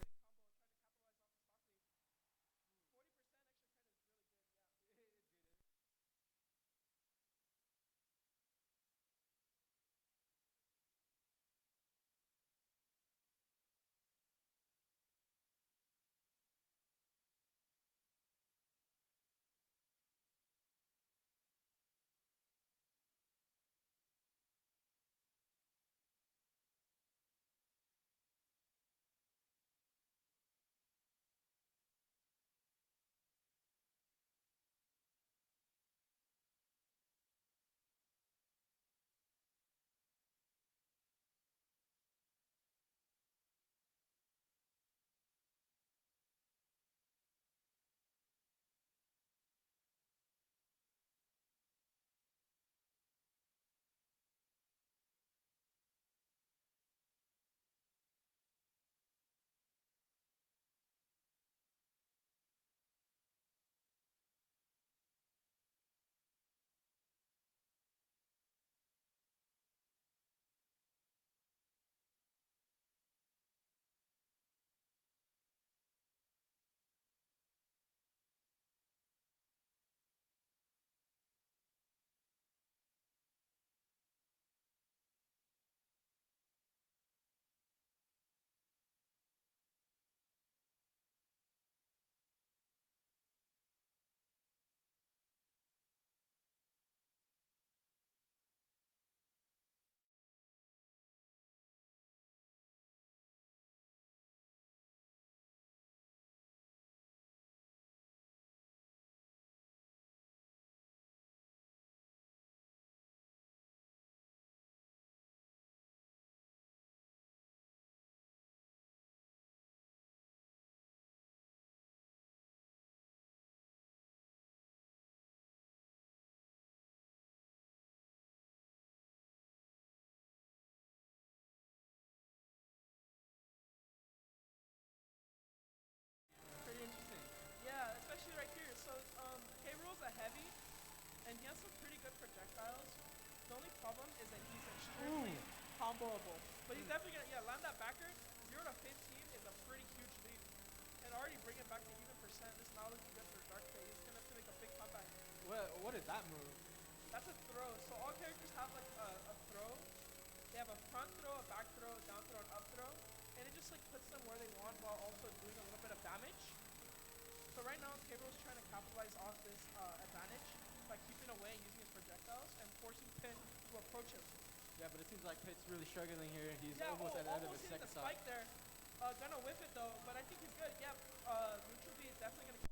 he has some pretty good projectiles. The only problem is that he's extremely comboable. But he's definitely gonna land that backer. 0 to 15 is a pretty huge lead. And already bring it back to even percent. This now looking good for Dark Fate. He's gonna make a big comeback. What is that move? That's a throw. So all characters have like a throw. They have a front throw, a back throw, a down throw, an up throw. And it just like puts them where they want while also doing a little bit of damage. So right now, Cabro's trying to capitalize off this advantage by keeping away and using his projectiles and forcing Pit to approach him. Yeah, but it seems like Pit's really struggling here. He's Yeah, almost at the end of his hitting second the stock. spike there. Gonna whiff it though, but I think he's good. Yeah, neutral B is definitely gonna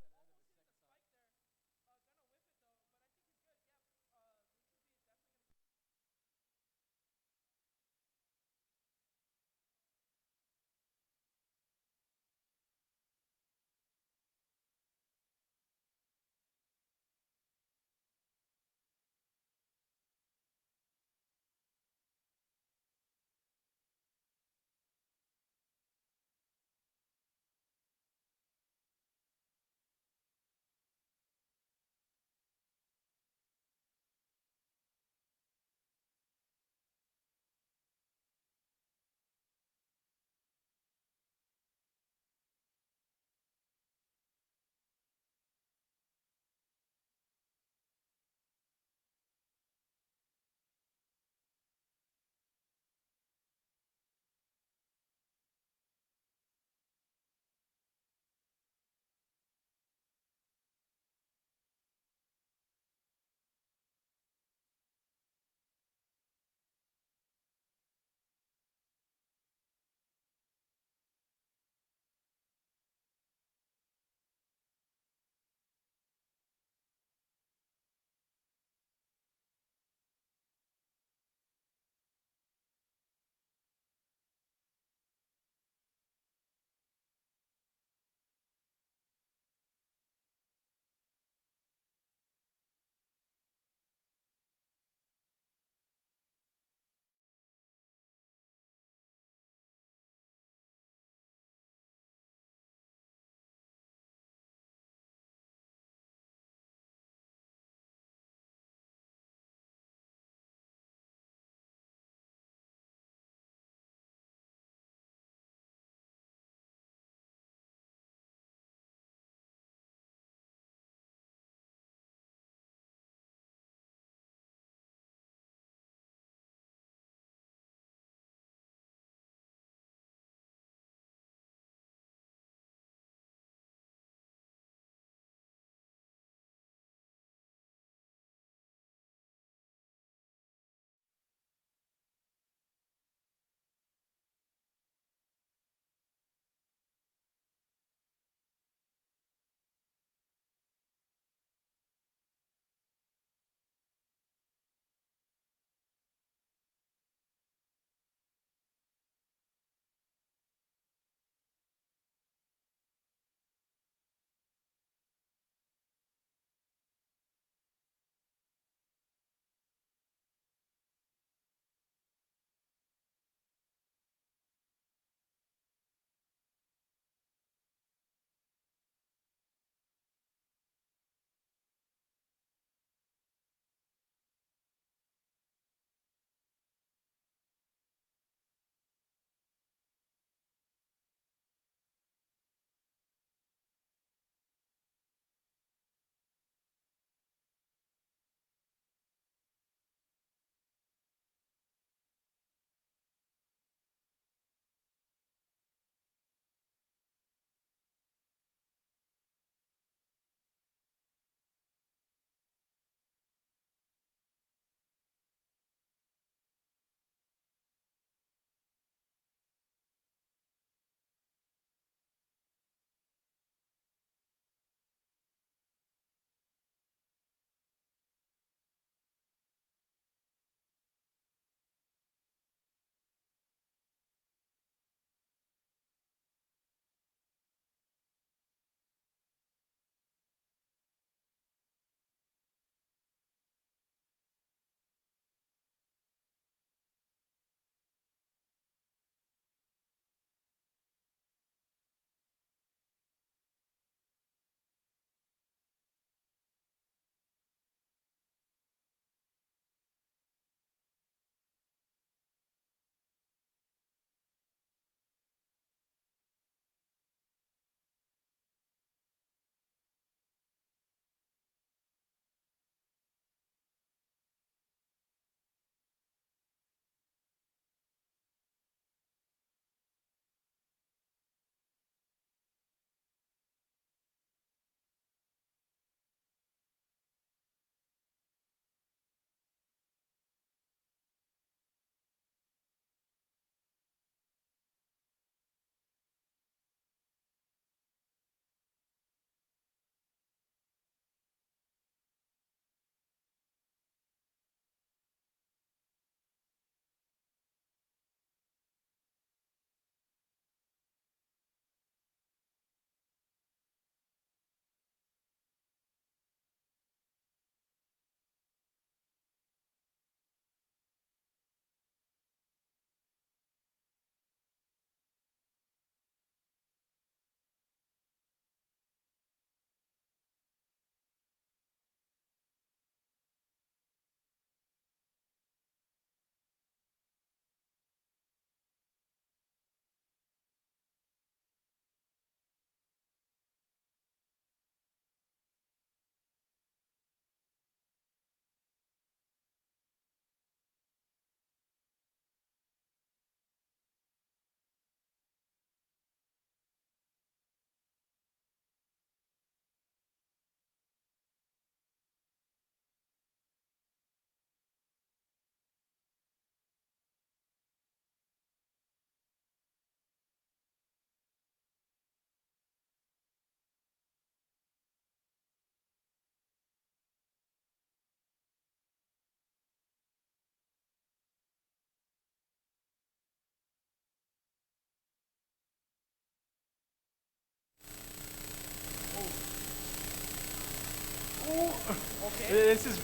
This is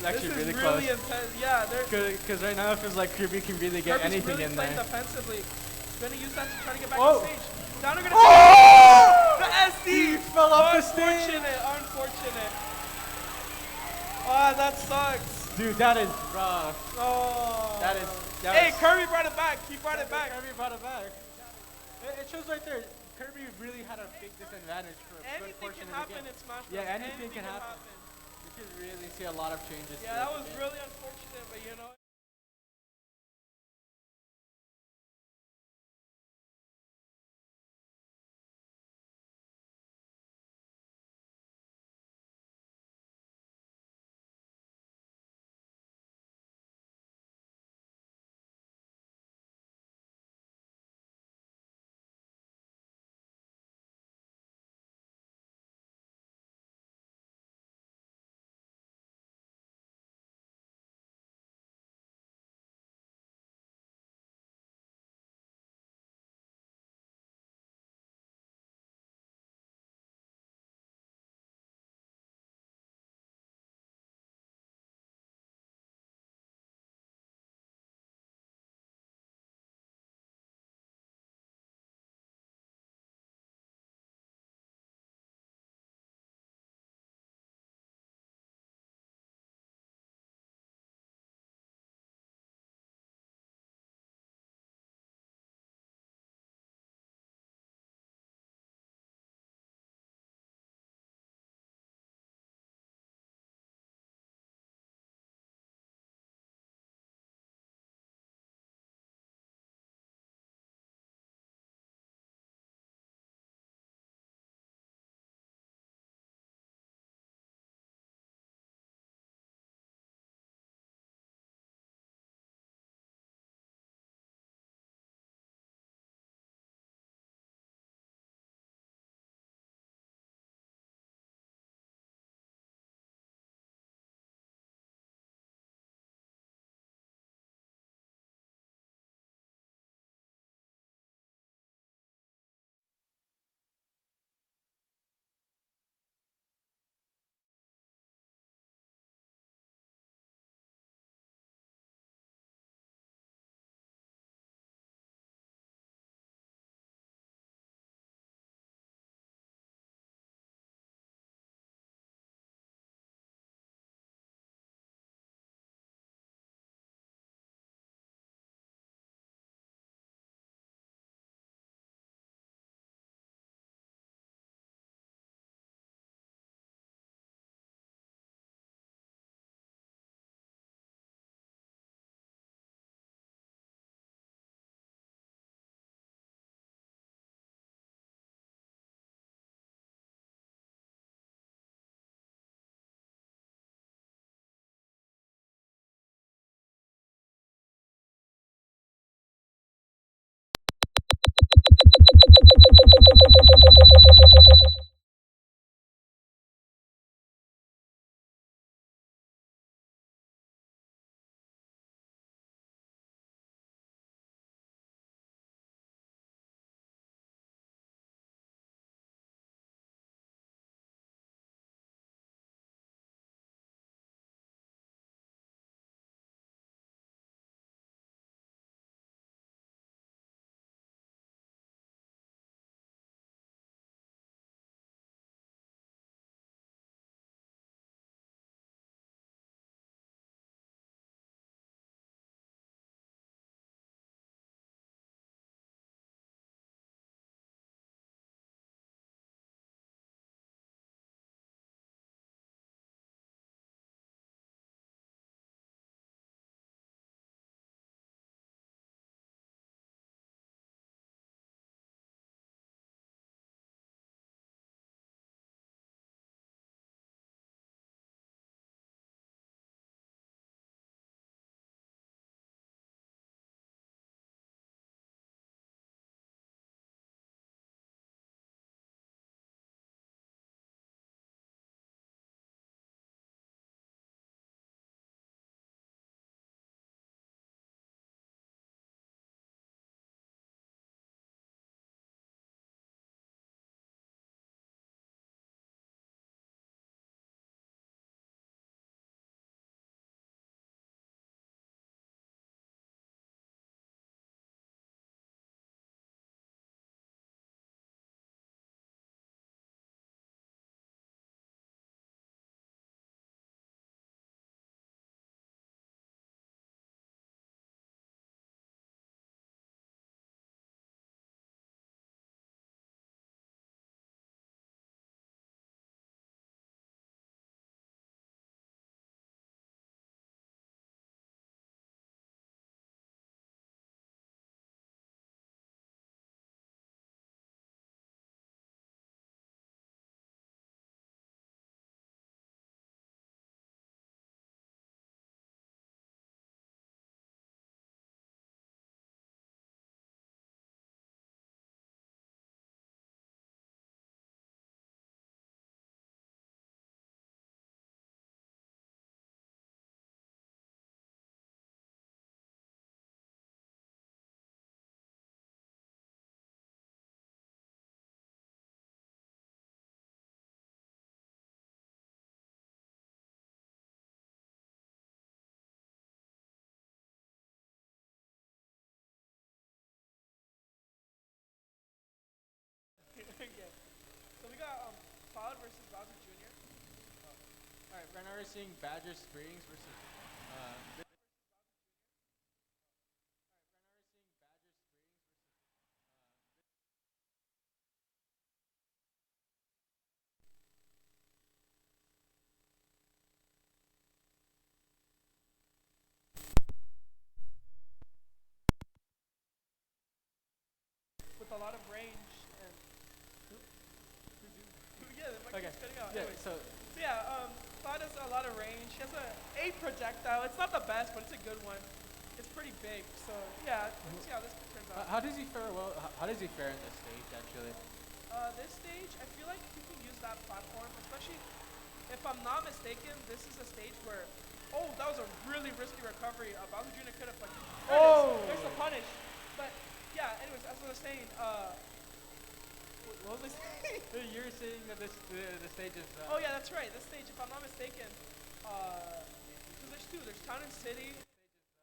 actually This is really really close. intense. Yeah, they're Because right now it feels like Kirby can really get Kirby's anything really in playing there. defensively. Gonna use that to try to get back Oh. on stage. Downer gonna Oh! the SD! He fell off the stage. Unfortunate. Oh, that sucks. Dude, that is rough. Oh. Hey, Kirby brought it back. He brought it back. Kirby brought it back. It shows right there. Kirby really had a big disadvantage for a good Anything portion can of the happen game. in Smash Bros. Yeah, anything can happen. You could really see a lot of changes. Yeah, that was really unfortunate, but you know. Cloud versus Bowser Jr. All right, right now we're seeing Badger Springs versus. With a lot of range and yeah, the mic Okay. keeps cutting out. Yeah. Anyways. So So yeah, Cloud has a lot of range. He has a projectile. It's not the best, but it's a good one. It's pretty big. So yeah, let's see how this turns out. how does he fare? Well, how does he fare in this stage actually? This stage, I feel like he can use that platform, especially if I'm not mistaken. This is a stage where, oh, that was a really risky recovery. Bowser Jr. could have punished. There's the punish. But yeah, anyways, as I was saying, what was I saying? You're saying that the stage is. Oh yeah, that's right. This stage, if I'm not mistaken, because there's two. There's Town and City. Oh yeah, that's right. This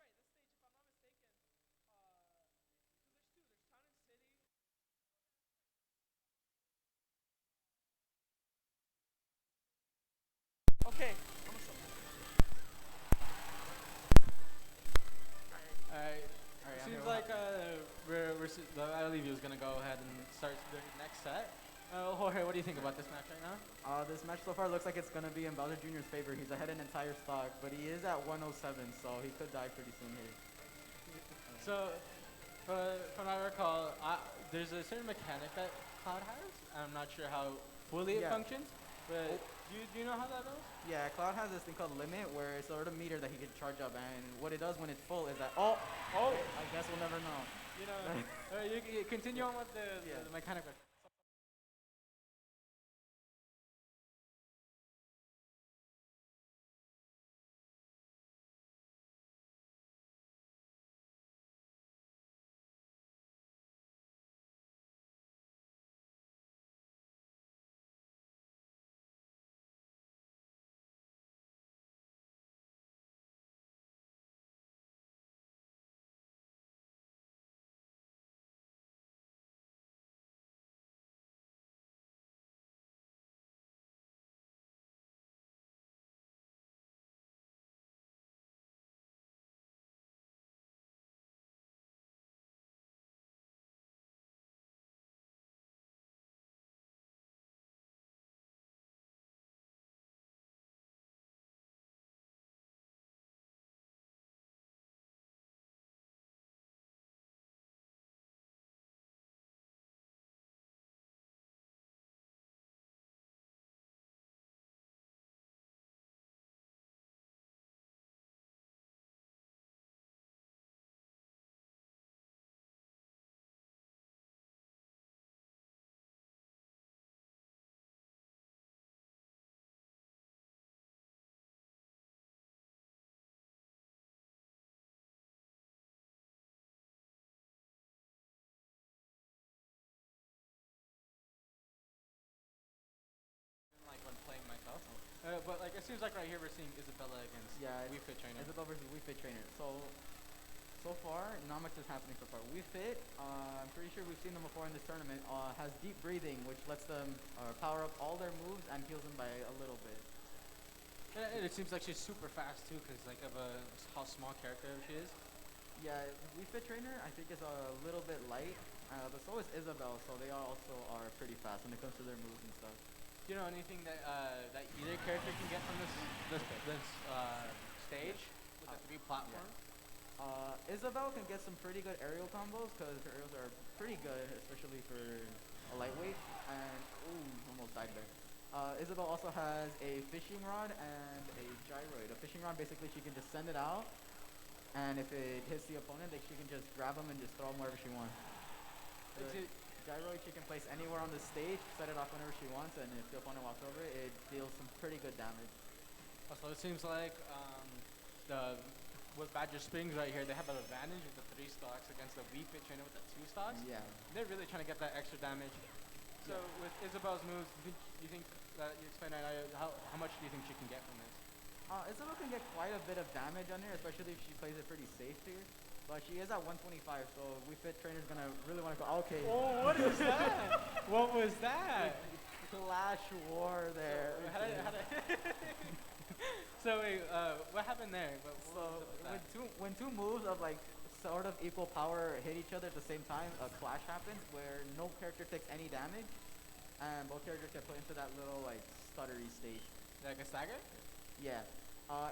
stage, if I'm not mistaken, because there's two. There's Town and City. Okay. Alright. Seems like I believe he was gonna go ahead and start the next set. Jorge, what do you think about this match right now? This match so far looks like it's going to be in Bowser Jr.'s favor. He's ahead in entire stock, but he is at 107, so he could die pretty soon here. So, from what I recall, there's a certain mechanic that Cloud has. I'm not sure how fully it functions, but do you know how that goes? Yeah, Cloud has this thing called Limit, where it's a sort of meter that he can charge up, and what it does when it's full is that, I guess we'll never know. You know, you continue on with the mechanic. Like when playing myself. But like it seems like right here we're seeing Isabella against Wii Fit Trainer. Isabella versus Wii Fit Trainer. So far, not much is happening so far. Wii Fit, I'm pretty sure we've seen them before in this tournament, has deep breathing, which lets them power up all their moves and heals them by a little bit. Yeah, it seems like she's super fast too, because like of how small character she is. Yeah, Wii Fit Trainer I think is a little bit light, but so is Isabel, so they also are pretty fast when it comes to their moves and stuff. Do you know anything that that either character can get from this stage with the three platforms? Isabel can get some pretty good aerial combos because her aerials are pretty good, especially for a lightweight. And almost died there. Isabel also has a fishing rod and a gyroid. A fishing rod, basically, she can just send it out, and if it hits the opponent, she can just grab them and just throw them wherever she wants. The gyroid she can place anywhere on the stage, set it off whenever she wants, and if the opponent walks over it, it deals some pretty good damage. So it seems like with Badger Springs right here, they have an advantage with the 3 stocks against the Wii Fit Trainer with the 2 stocks. Yeah. They're really trying to get that extra damage. So with Isabel's moves, you think that you explain right now, how much do you think she can get from this? Isabel can get quite a bit of damage on her, especially if she plays it pretty safe here. But she is at 125, so Wii Fit Trainer's gonna really want to go. Okay. Oh, what is that? What was that? clash war there. So wait, what happened there? So when two moves of like sort of equal power hit each other at the same time, a clash happens where no character takes any damage, and both characters get put into that little like stuttery state. Like a stagger? Yeah.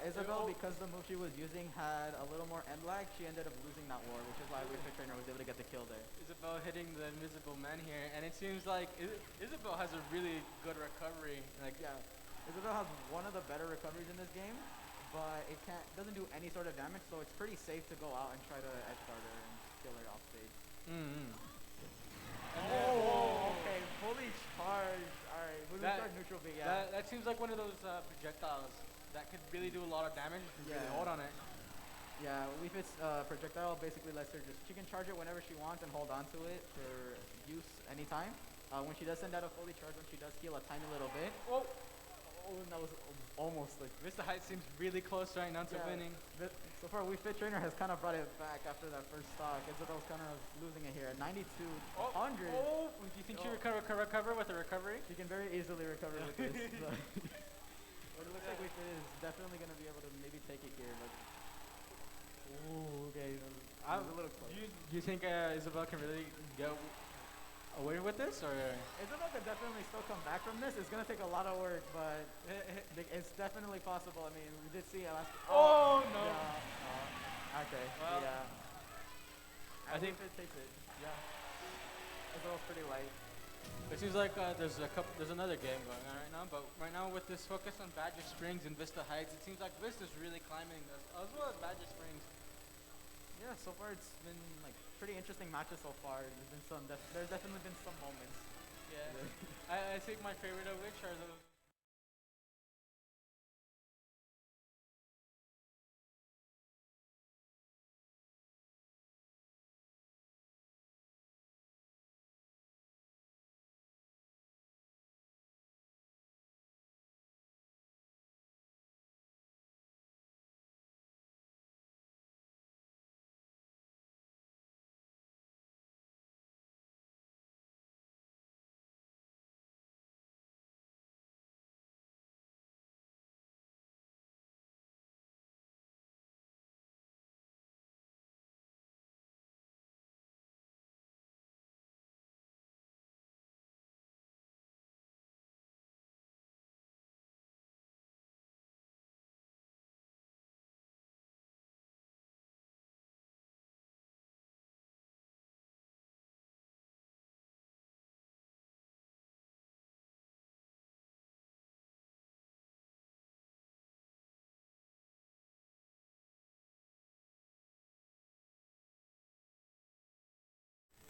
Isabel, because the move she was using had a little more end lag, she ended up losing that war, which is why Wii Fit Trainer was able to get the kill there. Isabel hitting the invisible man here, and it seems like Isabel has a really good recovery. Like, yeah, Isabel has one of the better recoveries in this game, but it doesn't do any sort of damage, so it's pretty safe to go out and try to edge guard her and kill her off stage. Okay, fully charged. Alright, fully charged neutral B, yeah. That seems like one of those projectiles that could really do a lot of damage if you really hold on it. Yeah, Wii Fit's projectile basically lets her she can charge it whenever she wants and hold on to it for use anytime. When she does send out a fully charged one, she does heal a tiny little bit. Oh, that was almost like... Vista Heights seems really close right now to winning. So far, Wii Fit Trainer has kind of brought it back after that first stock. Isabel's kind of losing it here. 92, 100. Oh, do you think she can recover with a recovery? She can very easily recover with this. But it looks like Wii Fit is definitely going to be able to maybe take it here. But okay. I'm a little close. Do you think Isabel can really go away with this, or? Isabel could definitely still come back from this. It's going to take a lot of work, but it's definitely possible. I mean, we did see it last. Oh no! Yeah. Okay. Well, yeah. I think it takes it. Yeah. Isabel's pretty light. It seems like there's another game going on right now, but right now with this focus on Badger Springs and Vista Heights, it seems like Vista's really climbing this, as well as Badger Springs. Yeah, so far it's been like pretty interesting matches so far. There's been there's definitely been some moments. Yeah. I think my favorite of which are those.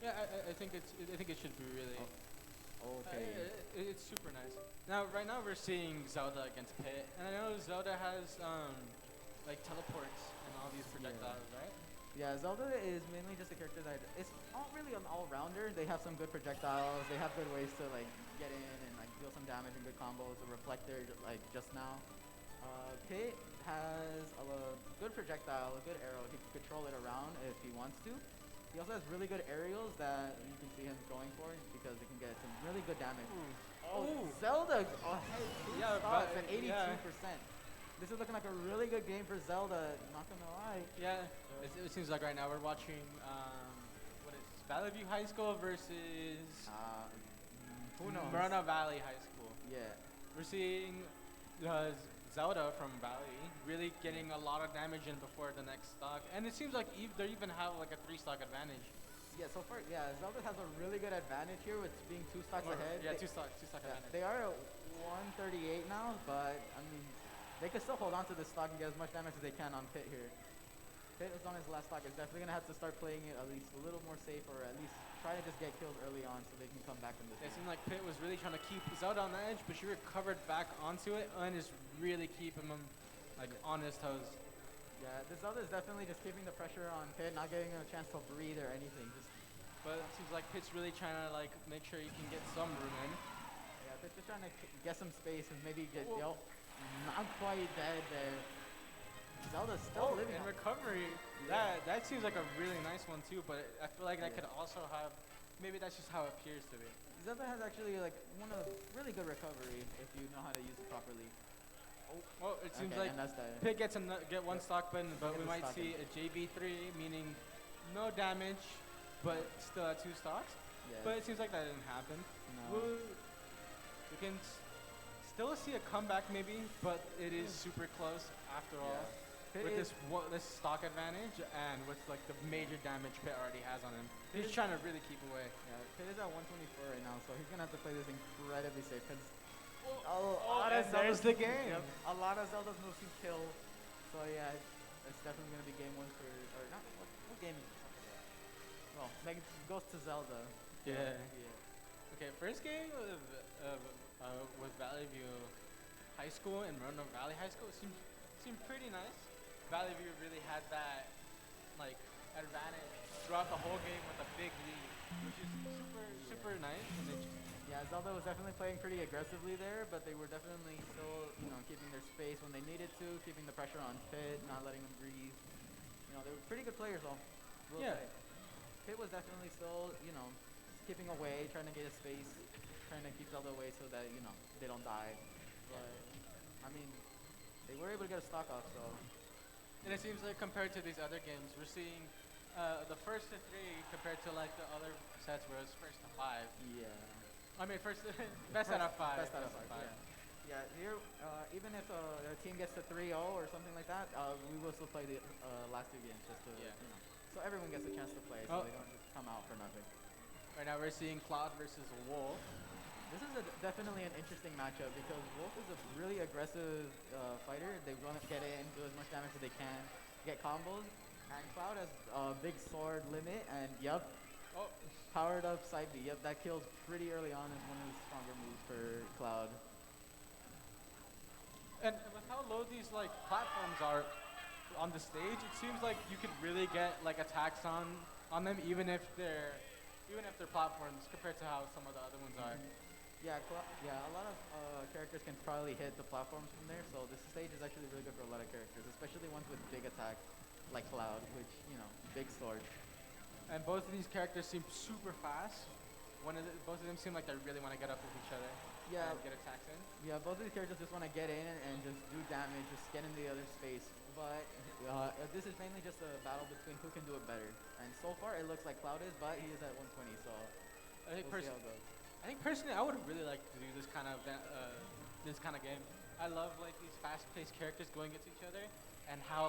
Yeah, I think it should be really. Okay. It's super nice. Now, right now we're seeing Zelda against Pit, and I know Zelda has like teleports and all these projectiles, right? Yeah, Zelda is mainly just a character that it's not really an all-rounder. They have some good projectiles. They have good ways to like get in and like deal some damage and good combos. A reflector like just now. Pit has a good projectile, a good arrow. He can control it around if he wants to. He also has really good aerials that you can see him going for because it can get some really good damage. Zelda! Stocks at 82%. This is looking like a really good game for Zelda, not gonna lie. Yeah, it seems like right now we're watching, what is this, Valley View High School versus who knows? Moreno Valley High School. Yeah. We're seeing Zelda from Valley really getting a lot of damage in before the next stock, and it seems like they even have like a 3-stock advantage. Yeah, so far, Zelda has a really good advantage here with being 2 stocks ahead. Yeah, 2 stock advantage. They are at 138 now, but I mean, they can still hold on to this stock and get as much damage as they can on Pit here. Pit is on his last stock. Is definitely gonna have to start playing it at least a little more safe, or at least try to just get killed early on so they can come back from this. It seemed like Pit was really trying to keep Zelda on the edge, but she recovered back onto it and is really keeping him like on his toes. Yeah, this Zelda is definitely just keeping the pressure on Pit, not getting a chance to breathe or anything. But it seems like Pit's really trying to like make sure you can get some room in. Yeah, Pit's just trying to get some space and maybe get not quite dead there. Zelda's still living. In recovery, that seems like a really nice one too. But I feel like that could also have maybe that's just how it appears to be. Zelda has actually like one of really good recovery if you know how to use it properly. Well, it seems Okay, like and that's the- Pit gets get one stock button, but Get we the might stock see a JB3, meaning no damage, but still at 2 stocks. Yes. But it seems like that didn't happen. No. We can still see a comeback maybe, but it is super close after all. Pit With is- this stock advantage and with like the major damage Pit already has on him. He's trying to really keep away. Yeah, Pit is at 124 right now, so he's gonna have to play this incredibly safe. Cause and there's the game. Yep, a lot of Zelda's moves can kill. So yeah, it's definitely gonna be game 1 for, or not. What game is it? Well, Megan goes to Zelda. Yeah. Yeah. Okay, first game with Valley View High School and Roanoke Valley High School seemed pretty nice. Valley View really had that like advantage throughout the whole game with a big lead, which is super nice. And it Yeah, Zelda was definitely playing pretty aggressively there, but they were definitely still, keeping their space when they needed to, keeping the pressure on Pit, not letting him breathe. They were pretty good players though. Will say. Pit was definitely still, keeping away, trying to get his space, trying to keep Zelda away so that, they don't die. But, I mean, they were able to get a stock off, so. And it seems like compared to these other games, we're seeing the first to 3 compared to like the other sets where it's first to 5. Yeah. I mean, best out of 5. Best out of 5, yeah. Here, even if a team gets to 3-0 or something like that, we will still play the last 2 games just to, so everyone gets a chance to play, so they don't just come out for nothing. Right now we're seeing Cloud versus Wolf. This is definitely an interesting matchup because Wolf is a really aggressive fighter. They want to get in, do as much damage as they can, get combos, and Cloud has a big sword limit, and powered up side B. Yep, that kills pretty early on is one of the stronger moves for Cloud. And with how low these like platforms are on the stage, it seems like you could really get like attacks on them even if they're platforms compared to how some of the other ones are. Yeah, a lot of characters can probably hit the platforms from there, so this stage is actually really good for a lot of characters, especially ones with big attacks like Cloud, which, big sword. And both of these characters seem super fast. Both of them seem like they really want to get up with each other. Yeah. And get attacks in. Yeah, both of these characters just want to get in and just do damage, just get in the other space. But this is mainly just a battle between who can do it better. And so far, it looks like Cloud is, but he is at 120, so we'll see how it goes. I think personally, I would really like to do this kind of game. I love like these fast-paced characters going against each other, and how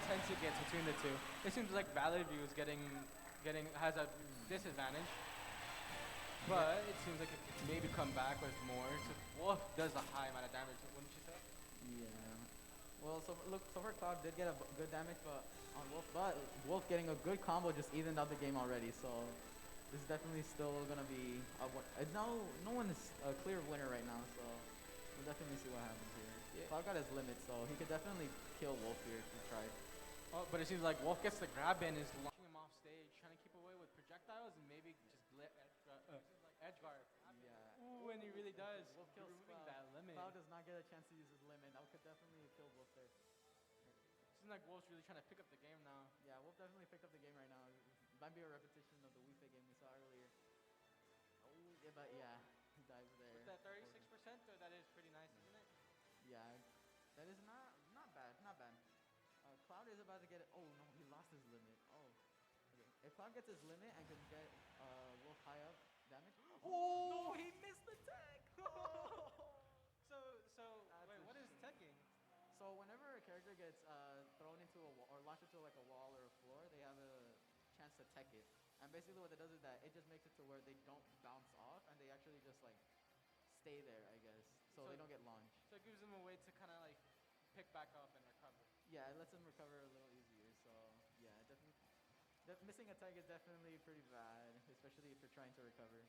tense it gets between the two. It seems like Valley View is has a disadvantage, but it seems like it could maybe come back with more. So Wolf does a high amount of damage, wouldn't you say? Yeah. Well, so far Cloud did get a good damage, but on Wolf, but Wolf getting a good combo just evened out the game already. So this is definitely still gonna be no one is a clear winner right now. So we'll definitely see what happens here. Yeah. Cloud got his limit, so he could definitely kill Wolf here if he tried. Oh, but it seems like Wolf gets the grab in, is launching him off stage, trying to keep away with projectiles and maybe just edge guard. Yeah. Ooh, and he really does. Wolf kills removing Cloud. that limit. Cloud does not get a chance to use his limit. That could definitely kill Wolf there. Seems like Wolf's really trying to pick up the game now. Yeah, Wolf definitely picked up the game right now. It might be a repetition of the Wii Fit game we saw earlier. Oh, yeah, but yeah, he dives there. With that 36%, though, that is pretty nice, isn't it? Yeah, that is not bad, not bad. Cloud is about to get it. Oh no, he lost his limit. Oh, okay. If Cloud gets his limit and can get Wolf high up damage. Oh, no, he missed the tech. Wait, what is teching? So whenever a character gets thrown into a wall or launched into like a wall or a floor, they have a chance to tech it. And basically what it does is that it just makes it to where they don't bounce off and they actually just like stay there, I guess. So they don't get launched. So it gives them a way to kind of like pick back up and recover. Yeah, it lets them recover a little easier. So yeah, definitely. Missing a tag is definitely pretty bad, especially if you're trying to recover.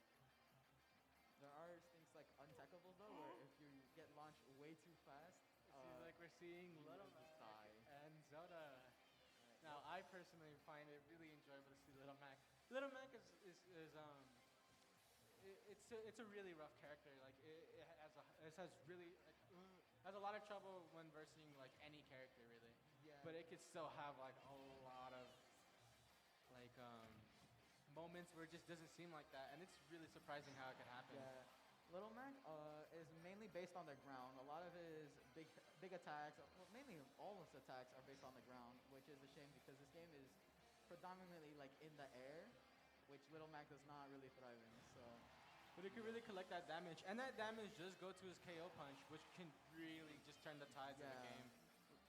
There are things like untackables though, where if you get launched way too fast, it seems like we're seeing Little Mac and Zelda. Now, I personally find it really enjoyable to see Little Mac. Little Mac it's a really rough character. Like it has a lot of trouble when versing like any character really. Yeah. But it could still have like a lot of like moments where it just doesn't seem like that, and it's really surprising how it can happen. Yeah. Little Mac is mainly based on the ground. A lot of his big attacks, well, mainly all of his attacks are based on the ground, which is a shame because this game is predominantly like in the air, which Little Mac does not really thrive in. So, But he can really collect that damage, and that damage does go to his KO punch, which can really just turn the tides of the game.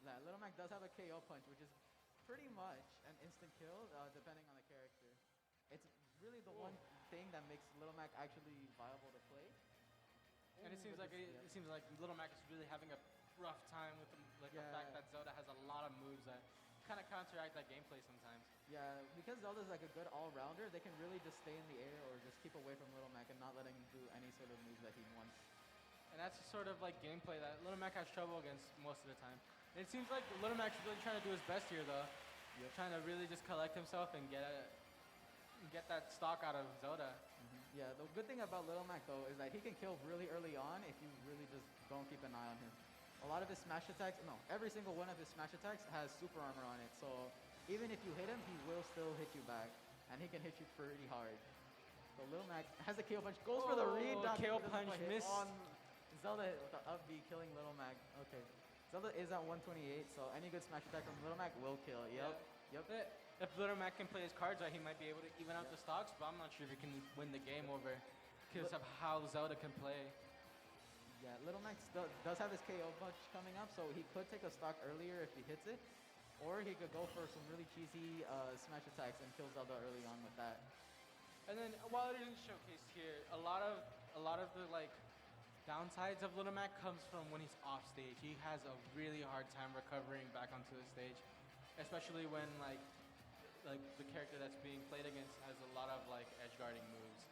Yeah, Little Mac does have a KO punch, which is pretty much an instant kill, depending on the character. It's really the one thing that makes Little Mac actually viable to play. And it seems like Little Mac is really having a rough time with the fact that Zelda has a lot of moves that kind of counteract that gameplay sometimes. Yeah, because Zelda's like a good all-rounder, they can really just stay in the air or just keep away from Little Mac and not letting him do any sort of moves that he wants. And that's sort of like gameplay that Little Mac has trouble against most of the time. And it seems like Little Mac's really trying to do his best here though. Trying to really just collect himself and get that stock out of Zelda. Yeah, the good thing about Little Mac though is that he can kill really early on if you really just don't keep an eye on him. A lot of his smash attacks, every single one of his smash attacks has super armor on it. So even if you hit him, he will still hit you back. And he can hit you pretty hard. So Little Mac has a KO punch, goes for the read. KO punch miss. On Zelda with the up B killing Little Mac. Okay. Zelda is at 128, so any good smash attack from Little Mac will kill. Yep. If Little Mac can play his cards right, he might be able to even out the stocks, but I'm not sure if he can win the game over because of how Zelda can play. Yeah, Little Mac does have his KO punch coming up, so he could take a stock earlier if he hits it, or he could go for some really cheesy smash attacks and kill Zelda early on with that. And then while it isn't showcased here, a lot of the like downsides of Little Mac comes from when he's off stage. He has a really hard time recovering back onto the stage, especially when like the character that's being played against has a lot of like edge guarding moves.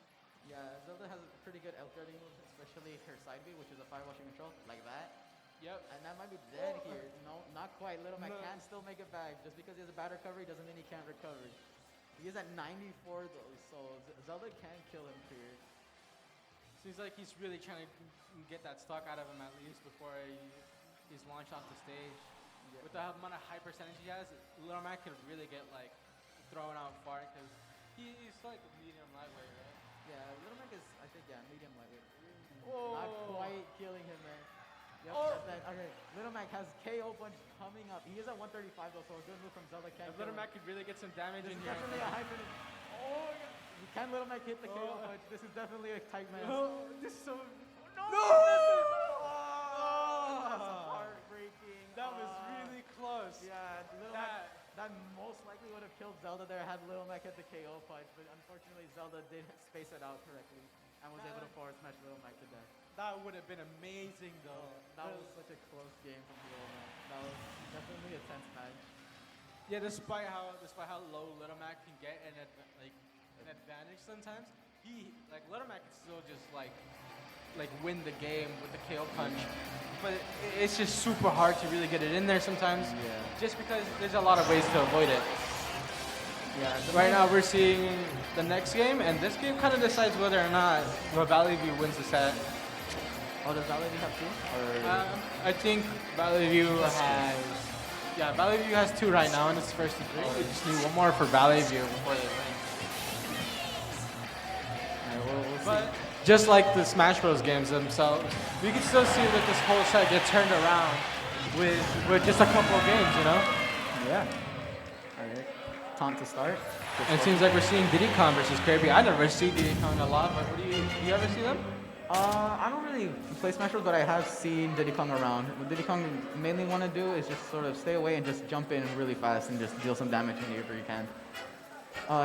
Yeah, Zelda has pretty good edge guarding moves, especially her side B, which is a 5-washing control, like that. Yep. And that might be dead here. No, not quite. Little Mac can still make it back. Just because he has a bad recovery doesn't mean he can't recover. He is at 94 though, so Zelda can kill him here. Seems like he's really trying to get that stock out of him at least before he's launched off the stage. Yeah. With the amount of high percentage he has, Little Mac could really get like thrown out far because he's like medium lightweight, right? Yeah, Little Mac is, I think, medium lightweight. Not quite killing him there. Yep, okay, Little Mac has KO punch coming up. He is at 135 though, so a good move from Zelda can kill Little Mac could really get some damage in here. Definitely a high finish. Can Little Mac hit the KO punch? This is definitely a tight match. This is so... No! That's heartbreaking. That was really close. Yeah, Little Mac, that most likely would have killed Zelda there had Little Mac hit the KO punch, but unfortunately Zelda did space it out correctly and was able to forward smash Little Mac to death. That would have been amazing though. That was such a close game from Little Mac. That was definitely a tense match. Yeah, despite how low Little Mac can get an advantage sometimes, Little Mac can still just like win the game with the KO punch. But it's just super hard to really get it in there sometimes. Yeah. Just because there's a lot of ways to avoid it. Yeah. Right now we're seeing the next game, and this game kind of decides whether or not Valley View wins the set. Oh, does Valley View have two? I think Valley View has... Yeah, Valley View has two right now in its first to three. We just need one more for Valley View before they win. We'll but just like the Smash Bros. Games themselves, we can still see that this whole set get turned around with just a couple of games, you know? Yeah. Alright. Time to start. And it seems like we're seeing Diddy Kong versus Kirby. I never see Diddy Kong a lot, but do you ever see them? I don't really play Smash Bros, but I have seen Diddy Kong around. What Diddy Kong mainly want to do is just sort of stay away and just jump in really fast and just deal some damage whenever he can.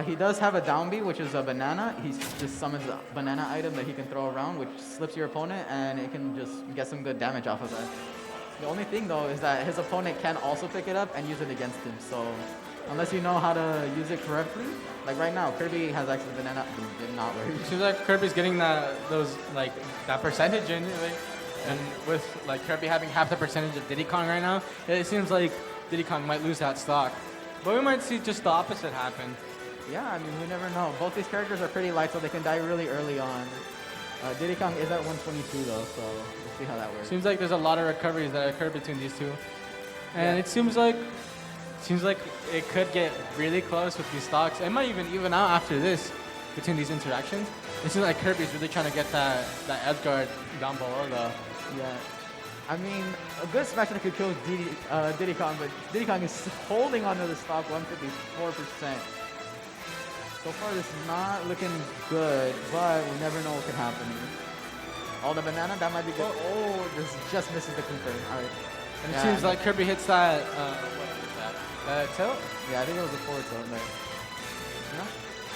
He does have a down B, which is a banana. He just summons a banana item that he can throw around, which slips your opponent, and it can just get some good damage off of that. The only thing, though, is that his opponent can also pick it up and use it against him. So unless you know how to use it correctly, like right now, Kirby has access to banana. Did not work. It seems like Kirby's getting that percentage in, and with like Kirby having half the percentage of Diddy Kong right now, it seems like Diddy Kong might lose that stock. But we might see just the opposite happen. Yeah, I mean, we never know. Both these characters are pretty light, so they can die really early on. Diddy Kong is at 122 though, so we'll see how that works. Seems like there's a lot of recoveries that occur between these two, and it seems like Seems like it could get really close with these stocks. It might even out after this between these interactions. It seems like Kirby's really trying to get that edge guard down below though. Yeah. I mean, a good smash that could kill Diddy Kong, but Diddy Kong is holding onto the stock 154%. So far, this is not looking good, but we never know what could happen here. Oh, the banana, that might be good. Oh, this just misses the confirm. All right. And it seems like Kirby hits that, what is that? Tilt? Yeah, I think it was a forward tilt there. No?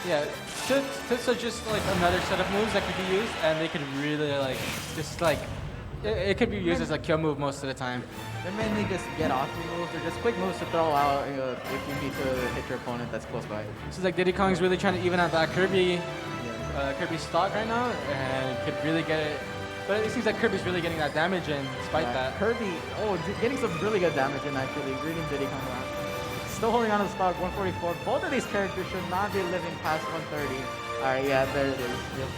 Yeah, tilts are just like another set of moves that could be used, and they could really like, just like, it could be used as a kill move most of the time. They're mainly just get off moves, or just quick moves to throw out if you need to hit your opponent that's close by. This is like Diddy Kong's really trying to even out that Kirby stock right now, and could really get it. But it seems like Kirby's really getting that damage in despite that. Kirby, getting some really good damage in actually, reading Diddy Kong around. Still holding on to the stock, 144. Both of these characters should not be living past 130. Alright, yeah, there it is. Yep.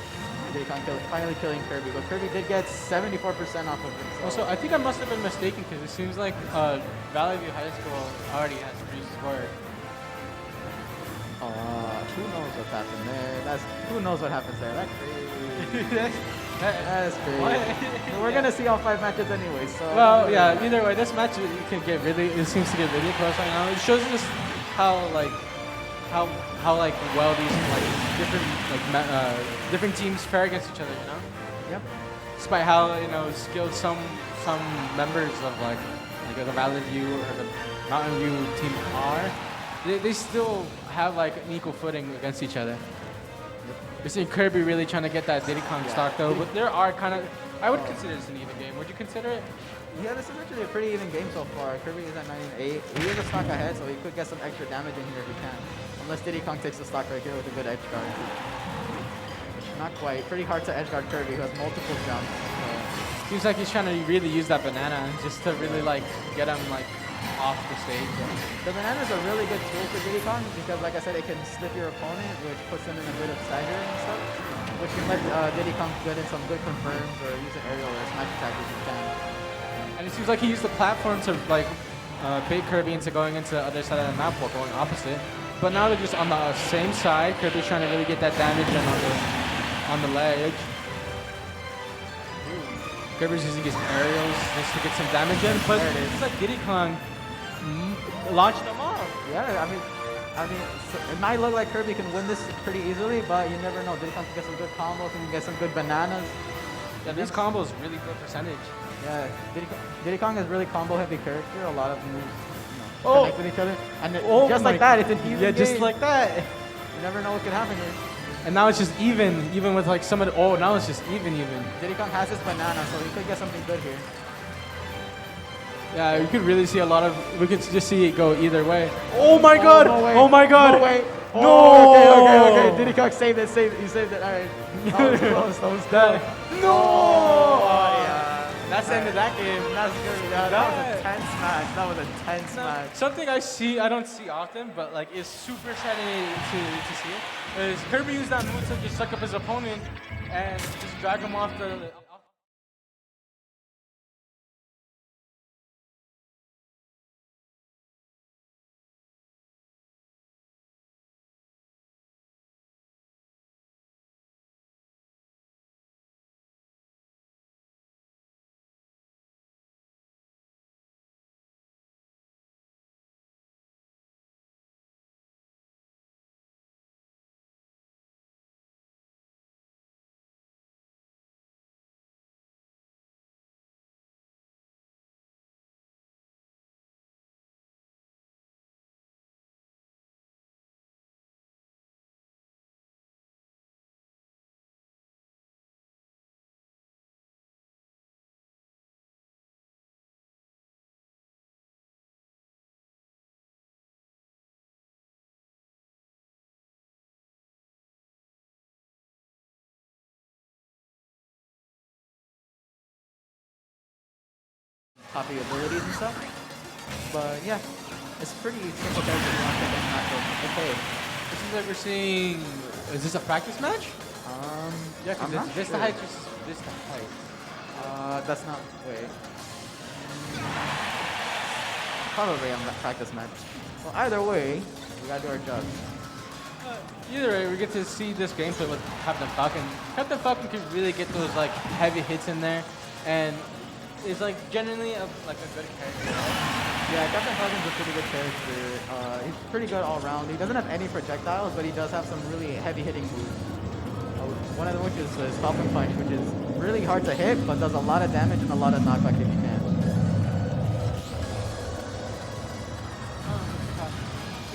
Diddy Kong finally killing Kirby, but Kirby did get 74% off of him. Also, I think I must have been mistaken because it seems like Valley View High School already has rescored. Who knows what happened there? Who knows what happens there? That's crazy. That's crazy. We're gonna see all 5 matches anyway. So. Well, yeah. Either way, this match it seems to get really close right now. It shows us how well these different teams fare against each other. You know. Yep. Despite how skilled some members of like the Valley View or the Mountain View team are, they still have like an equal footing against each other. We're seeing Kirby really trying to get that Diddy Kong stock though, but there are I would consider this an even game. Would you consider it? Yeah, this is actually a pretty even game so far. Kirby is at 98. He is a stock ahead, so he could get some extra damage in here if he can. Unless Diddy Kong takes the stock right here with a good edge guard. Not quite. Pretty hard to edge guard Kirby, who has multiple jumps. Seems like he's trying to really use that banana just to really like get him like off the stage. The banana is a really good tool for Diddy Kong because, like I said, it can slip your opponent, which puts them in a bit of stagger and stuff, which can let Diddy Kong get in some good confirms or use an aerial or a smash attack if you can. And it seems like he used the platform to like bait Kirby into going into the other side of the map while going opposite. But now they're just on the same side. Kirby's trying to really get that damage in on the ledge. Kirby's using his aerials just to get some damage in, but it's like Diddy Kong launched them off. Yeah, I mean, so it might look like Kirby can win this pretty easily, but you never know. Diddy Kong can get some good combos, and get some good bananas. Yeah, these combos really good percentage. Yeah, Diddy Kong is really combo-heavy character. A lot of moves, connect with each other, and just like that, it's an even game. Just like that. You never know what could happen here. And now it's just even with like some of the, now it's just even. Diddy Kong has his banana, so he could get something good here. Yeah, you could really see a lot of, we could just see it go either way. Oh my god! No way. Oh my god! No way! No! Okay. Diddy Kong saved it, he saved it. Alright. That was close, that was close. No! Oh, yeah. That's the end of that game. That's good. Yeah, that was a tense match. That was a tense match. Something I don't see often, but like is super exciting to see it, is Kirby used that move to just suck up his opponent and just drag him off the... Copy abilities and stuff. But yeah, it's pretty simple character to launch against matchup. Okay. It seems like we're seeing, is this a practice match? Yeah, because this the height, this the height. That's not, wait. Probably a practice match. Well, either way, we gotta do our job. Either way, we get to see this gameplay with Captain Falcon. Captain Falcon can really get those like heavy hits in there, and is like genuinely like a good character. Yeah, Captain Falcon's a pretty good character. He's pretty good all around. He doesn't have any projectiles, but he does have some really heavy hitting moves. One of them which is his Falcon Punch, which is really hard to hit, but does a lot of damage and a lot of knockback if you can.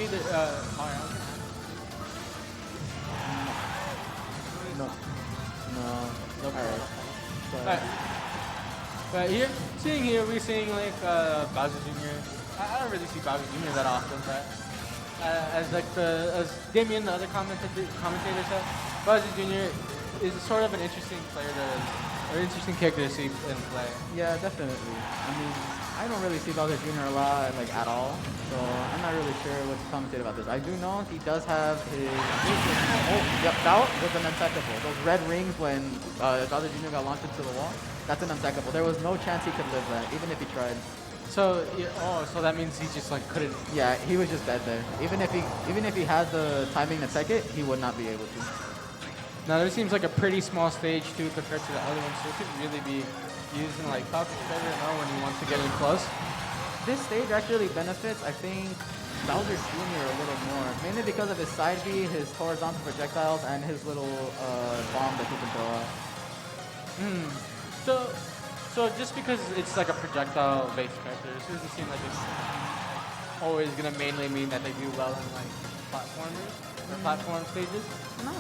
Either Mario. No. Alright. But here, we're seeing like Bowser Jr. I don't really see Bowser Jr. that often, but as Damien, the other commentator said, Bowser Jr. is sort of an interesting interesting character to see in play. Yeah, definitely. I mean, I don't really see Bowser Jr. a lot, like at all, so I'm not really sure what to commentate about this. I do know he does have his. Yep, that was an untechable. Those red rings when Bowser Jr. got launched into the wall. That's an untechable. There was no chance he could live that, even if he tried. So, so that means he just like couldn't. Yeah, he was just dead there. Even if he had the timing to tech it, he would not be able to. Now this seems like a pretty small stage too compared to the other ones, so it could really be using like Falcon's favorite now when he wants to get in close. This stage actually benefits, I think, Bowser Jr. a little more, mainly because of his side B, his horizontal projectiles, and his little bomb that he can throw out. So just because it's like a projectile-based character, this doesn't seem like it's always gonna mainly mean that they do well in like platformers or platform stages. Not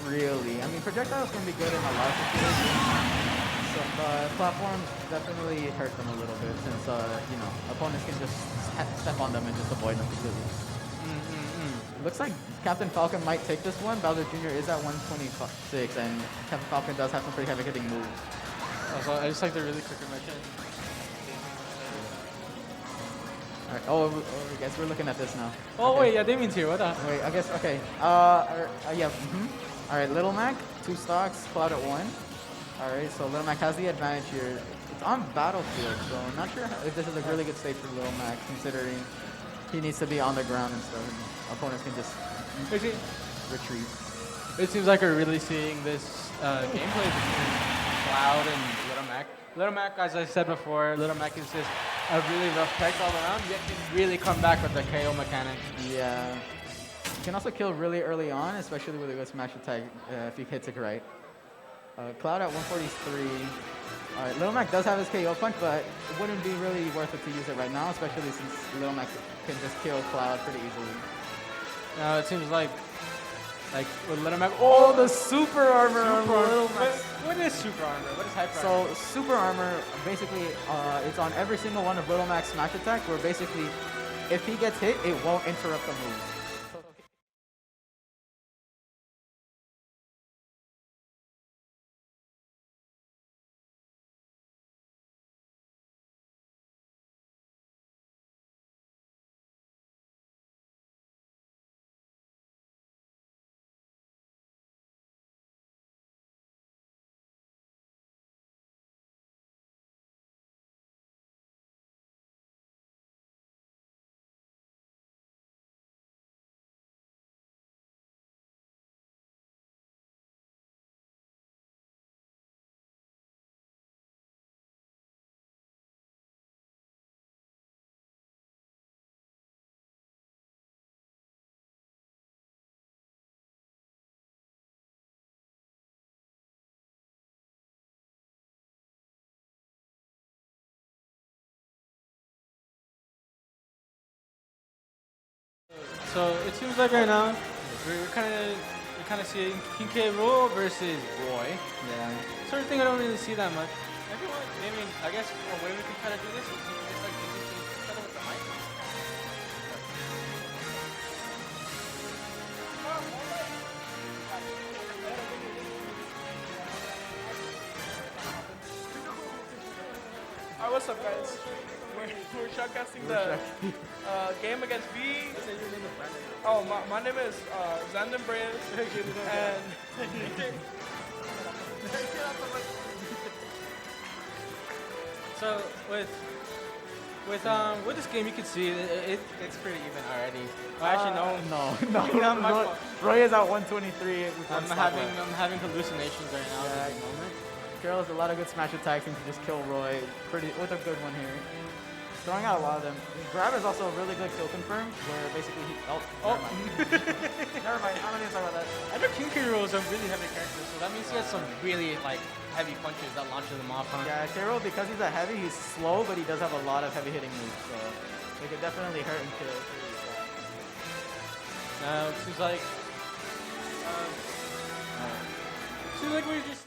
really. I mean, projectiles can be good in a lot of situations. So platforms definitely hurt them a little bit since opponents can just step on them and just avoid them completely. Looks like Captain Falcon might take this one. Bowser Jr. is at 126, and Captain Falcon does have some pretty heavy hitting moves. Also, I just like the really quick mission. Alright, I guess we're looking at this now. Oh okay. Wait, yeah, Damien's here, what up? Wait, I guess, okay. Alright, Little Mac, 2 stocks, Cloud at 1. Alright, so Little Mac has the advantage here. It's on Battlefield, so I'm not sure if this is a really good stage for Little Mac, considering he needs to be on the ground and stuff. And opponents can just retreat. It seems like we're really seeing this gameplay between Cloud and Little Mac. Little Mac, as I said before, Little Mac is just a really rough tech all around, yet can really come back with the KO mechanic. Yeah. You can also kill really early on, especially with a good smash attack if he hits it right. Cloud at 143. Alright, Little Mac does have his KO punch, but it wouldn't be really worth it to use it right now, especially since Little Mac can just kill Cloud pretty easily. Now it seems like with Little Mac, oh, the super armor on Little Mac. What is super armor? What is hyper armor? So super armor, basically, it's on every single one of Little Mac's smash attack, where basically, if he gets hit, it won't interrupt the move. So it seems like right now we're kind of seeing King K. Rool versus Roy. Yeah. Sort of thing I don't really see that much. I guess a way we can kind of do this is just like kind of with the mic. Alright, what's up, guys? We're shotcasting the game against V. Oh, my name is Zandon Breyes, and so with With this game, you can see it's pretty even already. Well, actually, No, Not my fault. Roy is at 123 with one I'm stock having left. I'm having hallucinations right now Yeah. at the moment. Carol has a lot of good smash attacks and can just kill Roy with a good one here. Throwing out a lot of them. Grab is also a really good kill confirm, where basically he. Oh. Never mind. Never mind. I'm not gonna talk about that. I know King K. Rool is a really heavy character, so that means he has some really like heavy punches that launches him off. Huh? Yeah, K-Rool, because he's a heavy, he's slow, but he does have a lot of heavy hitting moves, so they could definitely hurt and kill. Seems like we're just seeing.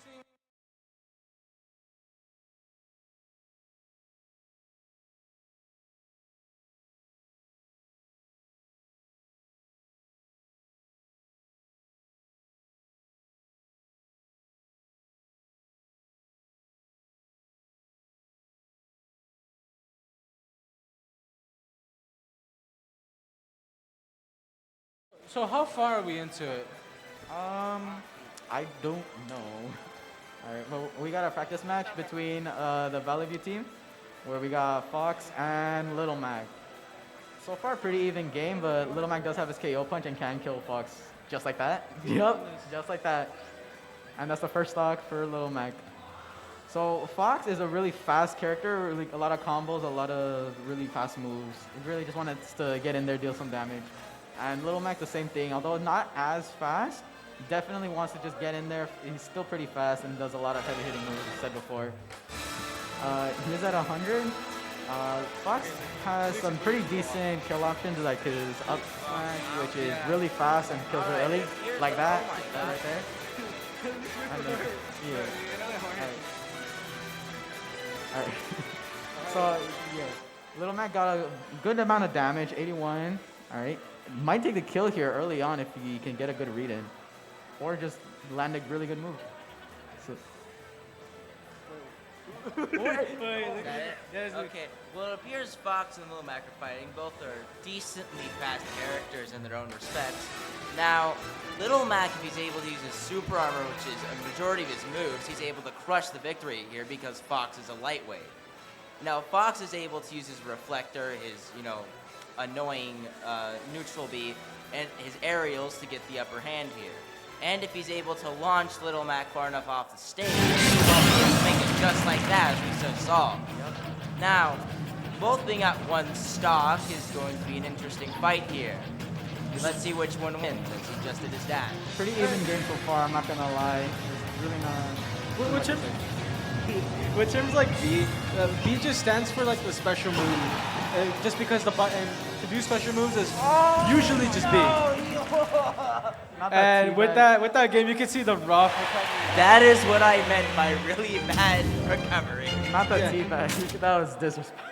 So how far are we into it? I don't know. Alright, well, we got a practice match between the Valley View team, where we got Fox and Little Mac. So far, pretty even game, but Little Mac does have his KO punch and can kill Fox just like that. Yep, just like that. And that's the first stock for Little Mac. So Fox is a really fast character, really, a lot of combos, a lot of really fast moves. He really just wants to get in there, deal some damage. And Little Mac the same thing, although not as fast, definitely wants to just get in there. He's still pretty fast and does a lot of heavy hitting moves, as I said before. He's at 100. Fox has some pretty decent kill options, like his up smash, which is really fast and kills her early, like that, that right there. And then, yeah. Alright. So, yeah. Little Mac got a good amount of damage, 81. Alright. Might take the kill here early on if he can get a good read in. Or just land a really good move. So, Okay, well it appears Fox and Little Mac are fighting. Both are decently fast characters in their own respects. Now, Little Mac, if he's able to use his super armor, which is a majority of his moves, he's able to crush the victory here because Fox is a lightweight. Now, Fox is able to use his reflector, his, annoying neutral B, and his aerials to get the upper hand here. And if he's able to launch Little Mac far enough off the stage, he'll make it just like that, as we just saw. Now, both being at one stock is going to be an interesting fight here. Let's see which one wins, as he just did his dash. pretty even game so far, I'm not gonna lie. It's really not. With terms like B, B just stands for like the special move. Just because the button to do special moves is usually just B. And with that game, you can see the rough recovery. That is what I meant by really bad recovery. Not the teabag. That was disrespectful.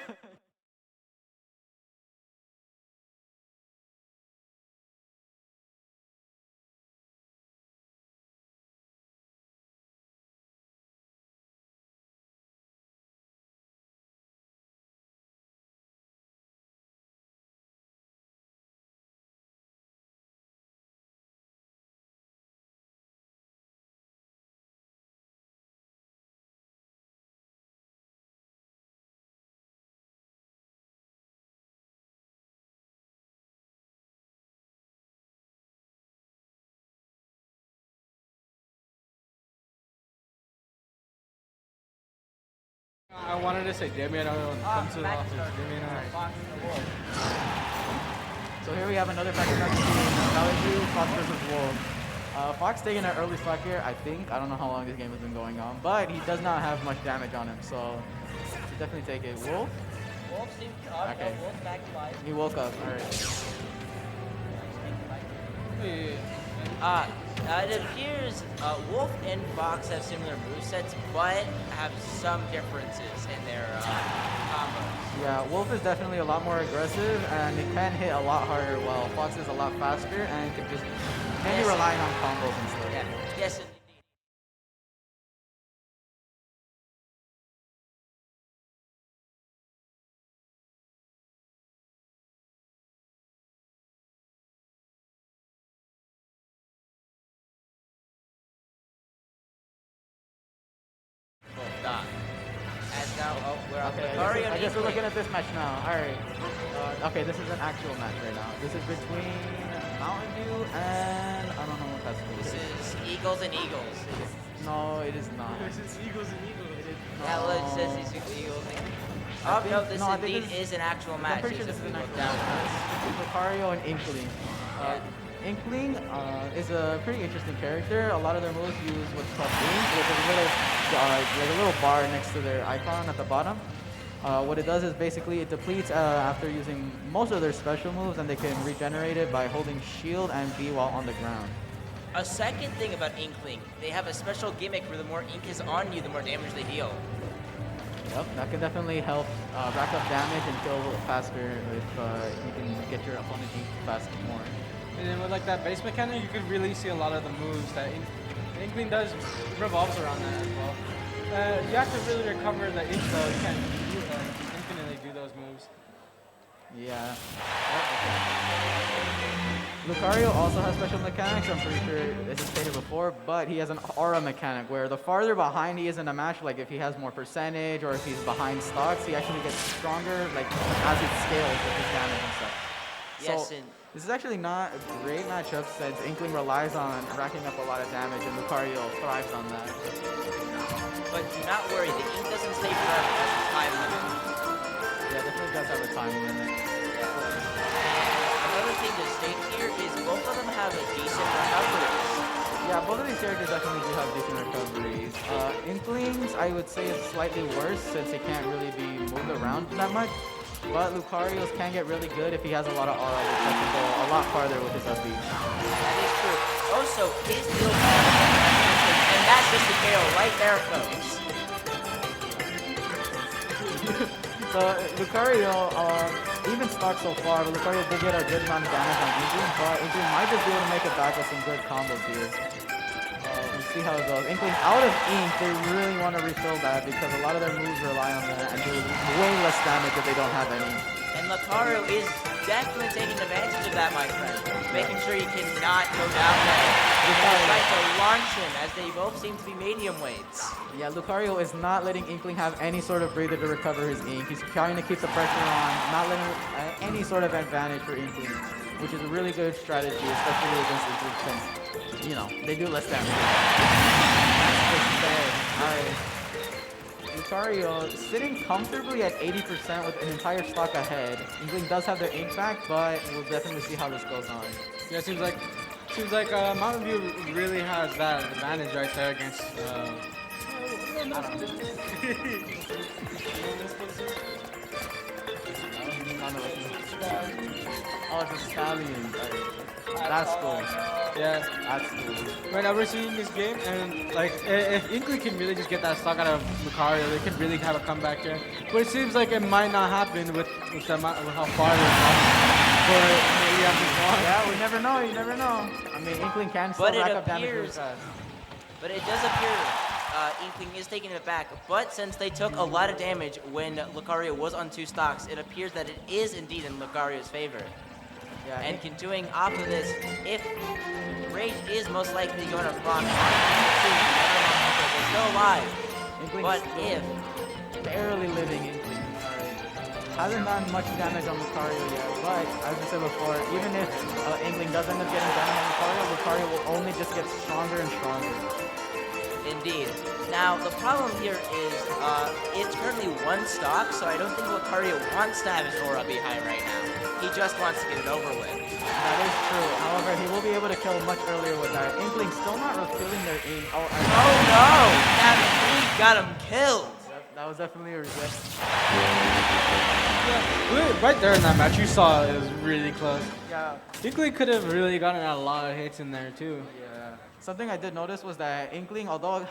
I wanted to say Damien come to the office. Damien So here we have another practice match between Valley View, Fox versus Wolf. Fox taking an early stock here, I think. I don't know how long this game has been going on, but he does not have much damage on him, so should definitely take it. Wolf? Wolf seemed up. Okay. Wolf back to life. He woke up. Alright. It appears Wolf and Fox have similar movesets, but have some differences in their combos. Yeah, Wolf is definitely a lot more aggressive and it can hit a lot harder, while Fox is a lot faster and can just mainly relying on combos and stuff. Yeah. Yes, indeed. Both die. As now, we're on the Kari on I guess we're looking at this match now. All right. Okay, this is an actual match right now. This is between Mountain Dew and I don't know what that's called. This is Eagles and Eagles. No, it is not. This is Eagles and Eagles. Yeah, well, it says these Eagles. Oh, no, this indeed is an actual match. I'm pretty sure this is an actual match. Lucario and Inkling. Inkling is a pretty interesting character. A lot of their moves use what's called beams, which is like a little bar next to their icon at the bottom. What it does is basically it depletes after using most of their special moves, and they can regenerate it by holding shield and B while on the ground. A second thing about Inkling, they have a special gimmick where the more ink is on you, the more damage they deal. Yep, that can definitely help rack up damage and kill faster if you can get your opponent ink fast more. And then with like that base mechanic, you can really see a lot of the moves that Inkling does revolves around that as well. You have to really recover the ink though. You can't infinitely do those moves. Yeah. Lucario also has special mechanics, I'm pretty sure this is stated before, but he has an aura mechanic where the farther behind he is in a match, like if he has more percentage or if he's behind stocks, he actually gets stronger like as it scales with his damage and stuff. Yes, So, and this is actually not a great matchup since Inkling relies on racking up a lot of damage and Lucario thrives on that. but do not worry, the ink doesn't stay forever. That's the time limit. Yeah, definitely does have a time limit. Another thing to state here is both of them have a decent recoveries. Yeah, both of these characters definitely do have decent recoveries. Inklings, I would say, is slightly worse since he can't really be moved around that much. But Lucario's can get really good if he has a lot of aura, which can go a lot farther with his up B. That is true. Also, his deal and that's just a KO right there, folks. So Lucario, even stuck so far, but Lucario did get a good amount of damage on Inkling, but Inkling might just be able to make it back with some good combos here. We'll see how it goes. Inkling out of ink, they really want to refill that because a lot of their moves rely on that and do way less damage if they don't have any. And Lucario is definitely taking advantage of that, my friend. Making sure he cannot go down there. He's trying to launch him as they both seem to be medium weights. Yeah, Lucario is not letting Inkling have any sort of breather to recover his ink. He's trying to keep the pressure on, not letting any sort of advantage for Inkling, which is a really good strategy, especially against Inkling since, you know, they do less damage. That's fair. Alright. Lucario sitting comfortably at 80% with an entire stock ahead. Inkling does have their ink back, but we'll definitely see how this goes on. Yeah, it seems like Mountain View really has that advantage right there against. I don't know. Oh, it's a stallion. That's cool. Yeah, that's cool. Right now we're seeing this game, and like if Inkling can really just get that stock out of Lucario, they could really have a comeback here. But it seems like it might not happen with how far they've come. Yeah, we never know. You never know. I mean, Inkling can still rack up damage really fast. But it does appear Inkling is taking it back. But since they took a lot of damage when Lucario was on 2 stocks, it appears that it is indeed in Lucario's favor. Yeah, and continuing off of this, if Rage is most likely going to rock on they're still alive. But if barely living Inkling. Hasn't done much damage on Lucario yet, but as I said before, even if Inkling does end up getting damage on Lucario, Lucario will only just get stronger and stronger. Indeed. Now, the problem here is it's currently 1 stock, so I don't think Lucario wants to have his aura be high right now. He just wants to get it over with. That is true. However, he will be able to kill much earlier with that. Inkling still not refilling their ink. Oh no! That ink got him killed! That was definitely a regret. Yeah, right there in that match, you saw it was really close. Yeah. Inkling could have really gotten a lot of hits in there too. Yeah. Something I did notice was that Inkling, although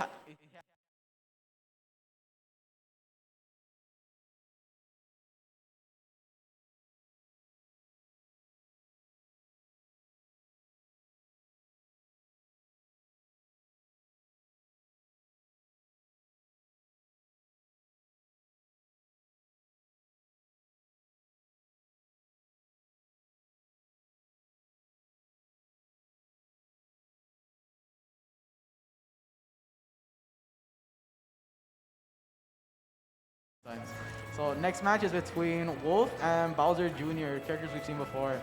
So next match is between Wolf and Bowser Jr., characters we've seen before.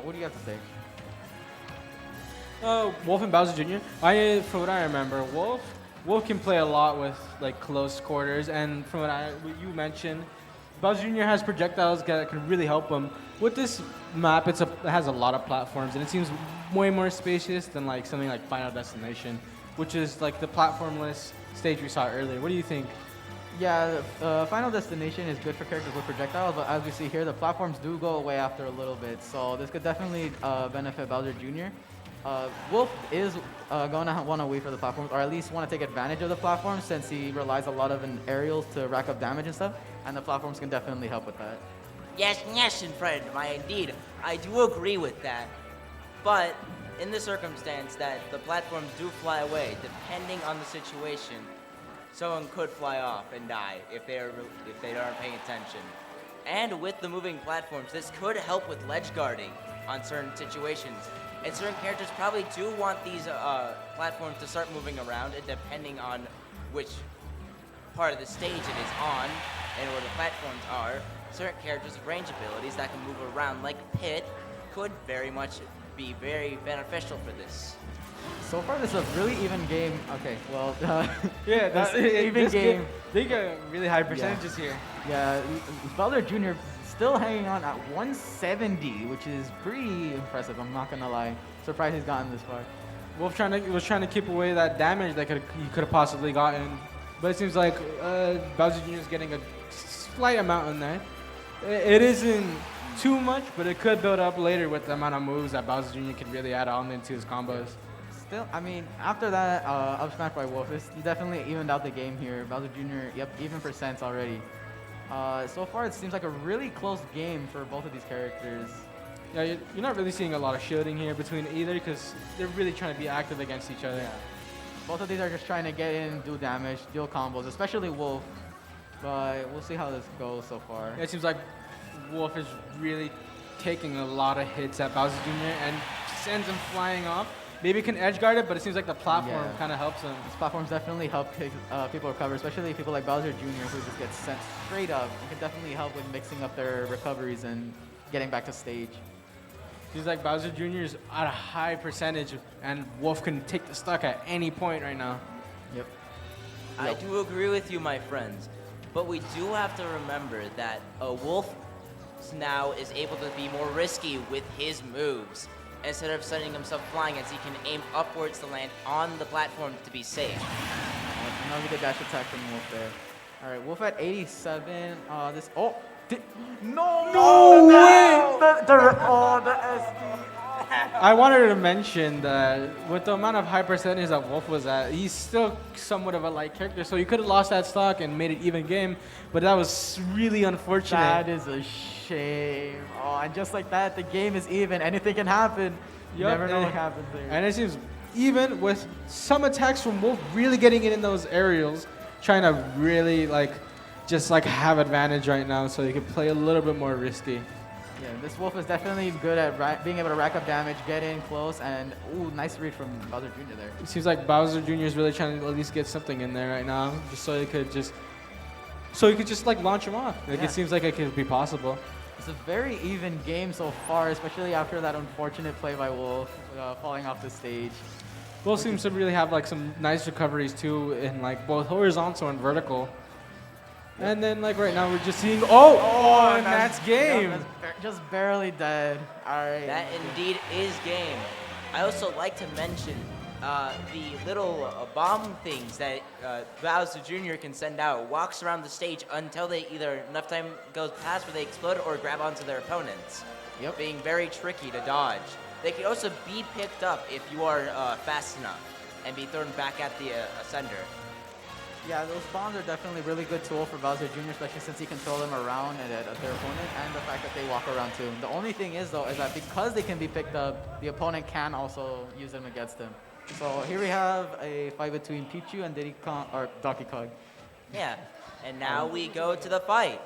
What do you have to say? Wolf and Bowser Jr. From what I remember, Wolf can play a lot with like close quarters, and from what you mentioned, Bowser Jr. has projectiles that can really help him. With this map, it has a lot of platforms, and it seems way more spacious than like something like Final Destination, which is like the platformless stage we saw earlier. What do you think? Yeah, Final Destination is good for characters with projectiles, but as we see here, the platforms do go away after a little bit, so this could definitely benefit Bowser Jr. Wolf is going to want to wait for the platforms, or at least want to take advantage of the platforms since he relies a lot on aerials to rack up damage and stuff, and the platforms can definitely help with that. Yes, friend, indeed. I do agree with that. But in the circumstance that the platforms do fly away, depending on the situation, someone could fly off and die if they aren't paying attention. And with the moving platforms, this could help with ledge guarding on certain situations. And certain characters probably do want these platforms to start moving around, and depending on which part of the stage it is on and where the platforms are, certain characters with range abilities that can move around like Pit could very much be very beneficial for this. So far, this is a really even game. Okay, well, Yeah, even game. They got really high percentages here. Yeah, Bowser Jr. still hanging on at 170, which is pretty impressive. I'm not gonna lie. Surprised he's gotten this far. Wolf was trying to keep away that damage that he could have possibly gotten, but it seems like Bowser Jr. is getting a slight amount in there. It isn't too much, but it could build up later with the amount of moves that Bowser Jr. can really add on into his combos. Still, I mean, after that up smash by Wolf, it's definitely evened out the game here. Bowser Jr., yep, even percents already. So far, it seems like a really close game for both of these characters. Yeah, you're not really seeing a lot of shielding here between either because they're really trying to be active against each other. Yeah. Both of these are just trying to get in, do damage, deal combos, especially Wolf. But we'll see how this goes so far. It seems like Wolf is really taking a lot of hits at Bowser Jr. and sends him flying off. Maybe he can edge guard it, but it seems like the platform kind of helps him. These platforms definitely help people recover, especially people like Bowser Jr. who just gets sent straight up. It can definitely help with mixing up their recoveries and getting back to stage. Seems like Bowser Jr. is at a high percentage, and Wolf can take the stock at any point right now. Yep. I do agree with you, my friends, but we do have to remember that Wolf now is able to be more risky with his moves, instead of sending himself flying, as he can aim upwards to land on the platform to be safe. Now we get dash attack from Wolf there. All right, Wolf at 87. No way! The SD. I wanted to mention that with the amount of high percentage that Wolf was at, he's still somewhat of a light character, so he could have lost that stock and made it even game, but that was really unfortunate. That is a shame. Oh, and just like that, the game is even. Anything can happen. You never know what happens there. And it seems even with some attacks from Wolf really getting in those aerials, trying to really just have advantage right now, so he can play a little bit more risky. Yeah, this Wolf is definitely good at being able to rack up damage, get in close, and ooh, nice read from Bowser Jr. there. It seems like Bowser Jr. is really trying to at least get something in there right now, just so he could just launch him off. It seems like it could be possible. It's a very even game so far, especially after that unfortunate play by Wolf, falling off the stage. Wolf seems to really have some nice recoveries too in both horizontal and vertical. And then right now we're just seeing and that's game. That's just barely dead. All right. That indeed is game. I also like to mention the little bomb things that Bowser Jr. can send out. Walks around the stage until they either enough time goes past where they explode or grab onto their opponents. Yep. Being very tricky to dodge. They can also be picked up if you are fast enough and be thrown back at the ascender. Yeah, those bombs are definitely a really good tool for Bowser Jr., especially since he can throw them around at their opponent, and the fact that they walk around too. The only thing is, though, is that because they can be picked up, the opponent can also use them against them. So here we have a fight between Pichu and Donkey Kong. Yeah, and now we go to the fight.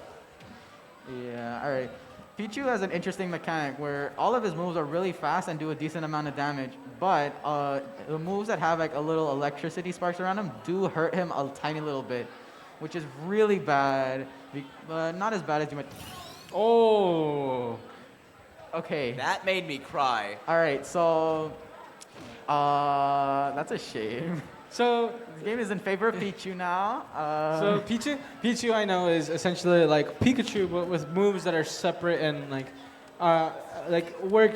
Yeah, all right. Pichu has an interesting mechanic where all of his moves are really fast and do a decent amount of damage, but the moves that have a little electricity sparks around them do hurt him a tiny little bit. which is really bad, but not as bad as you might. Oh. Okay. That made me cry. All right, so that's a shame. So This game is in favor of Pichu now. So Pichu I know is essentially like Pikachu, but with moves that are separate and work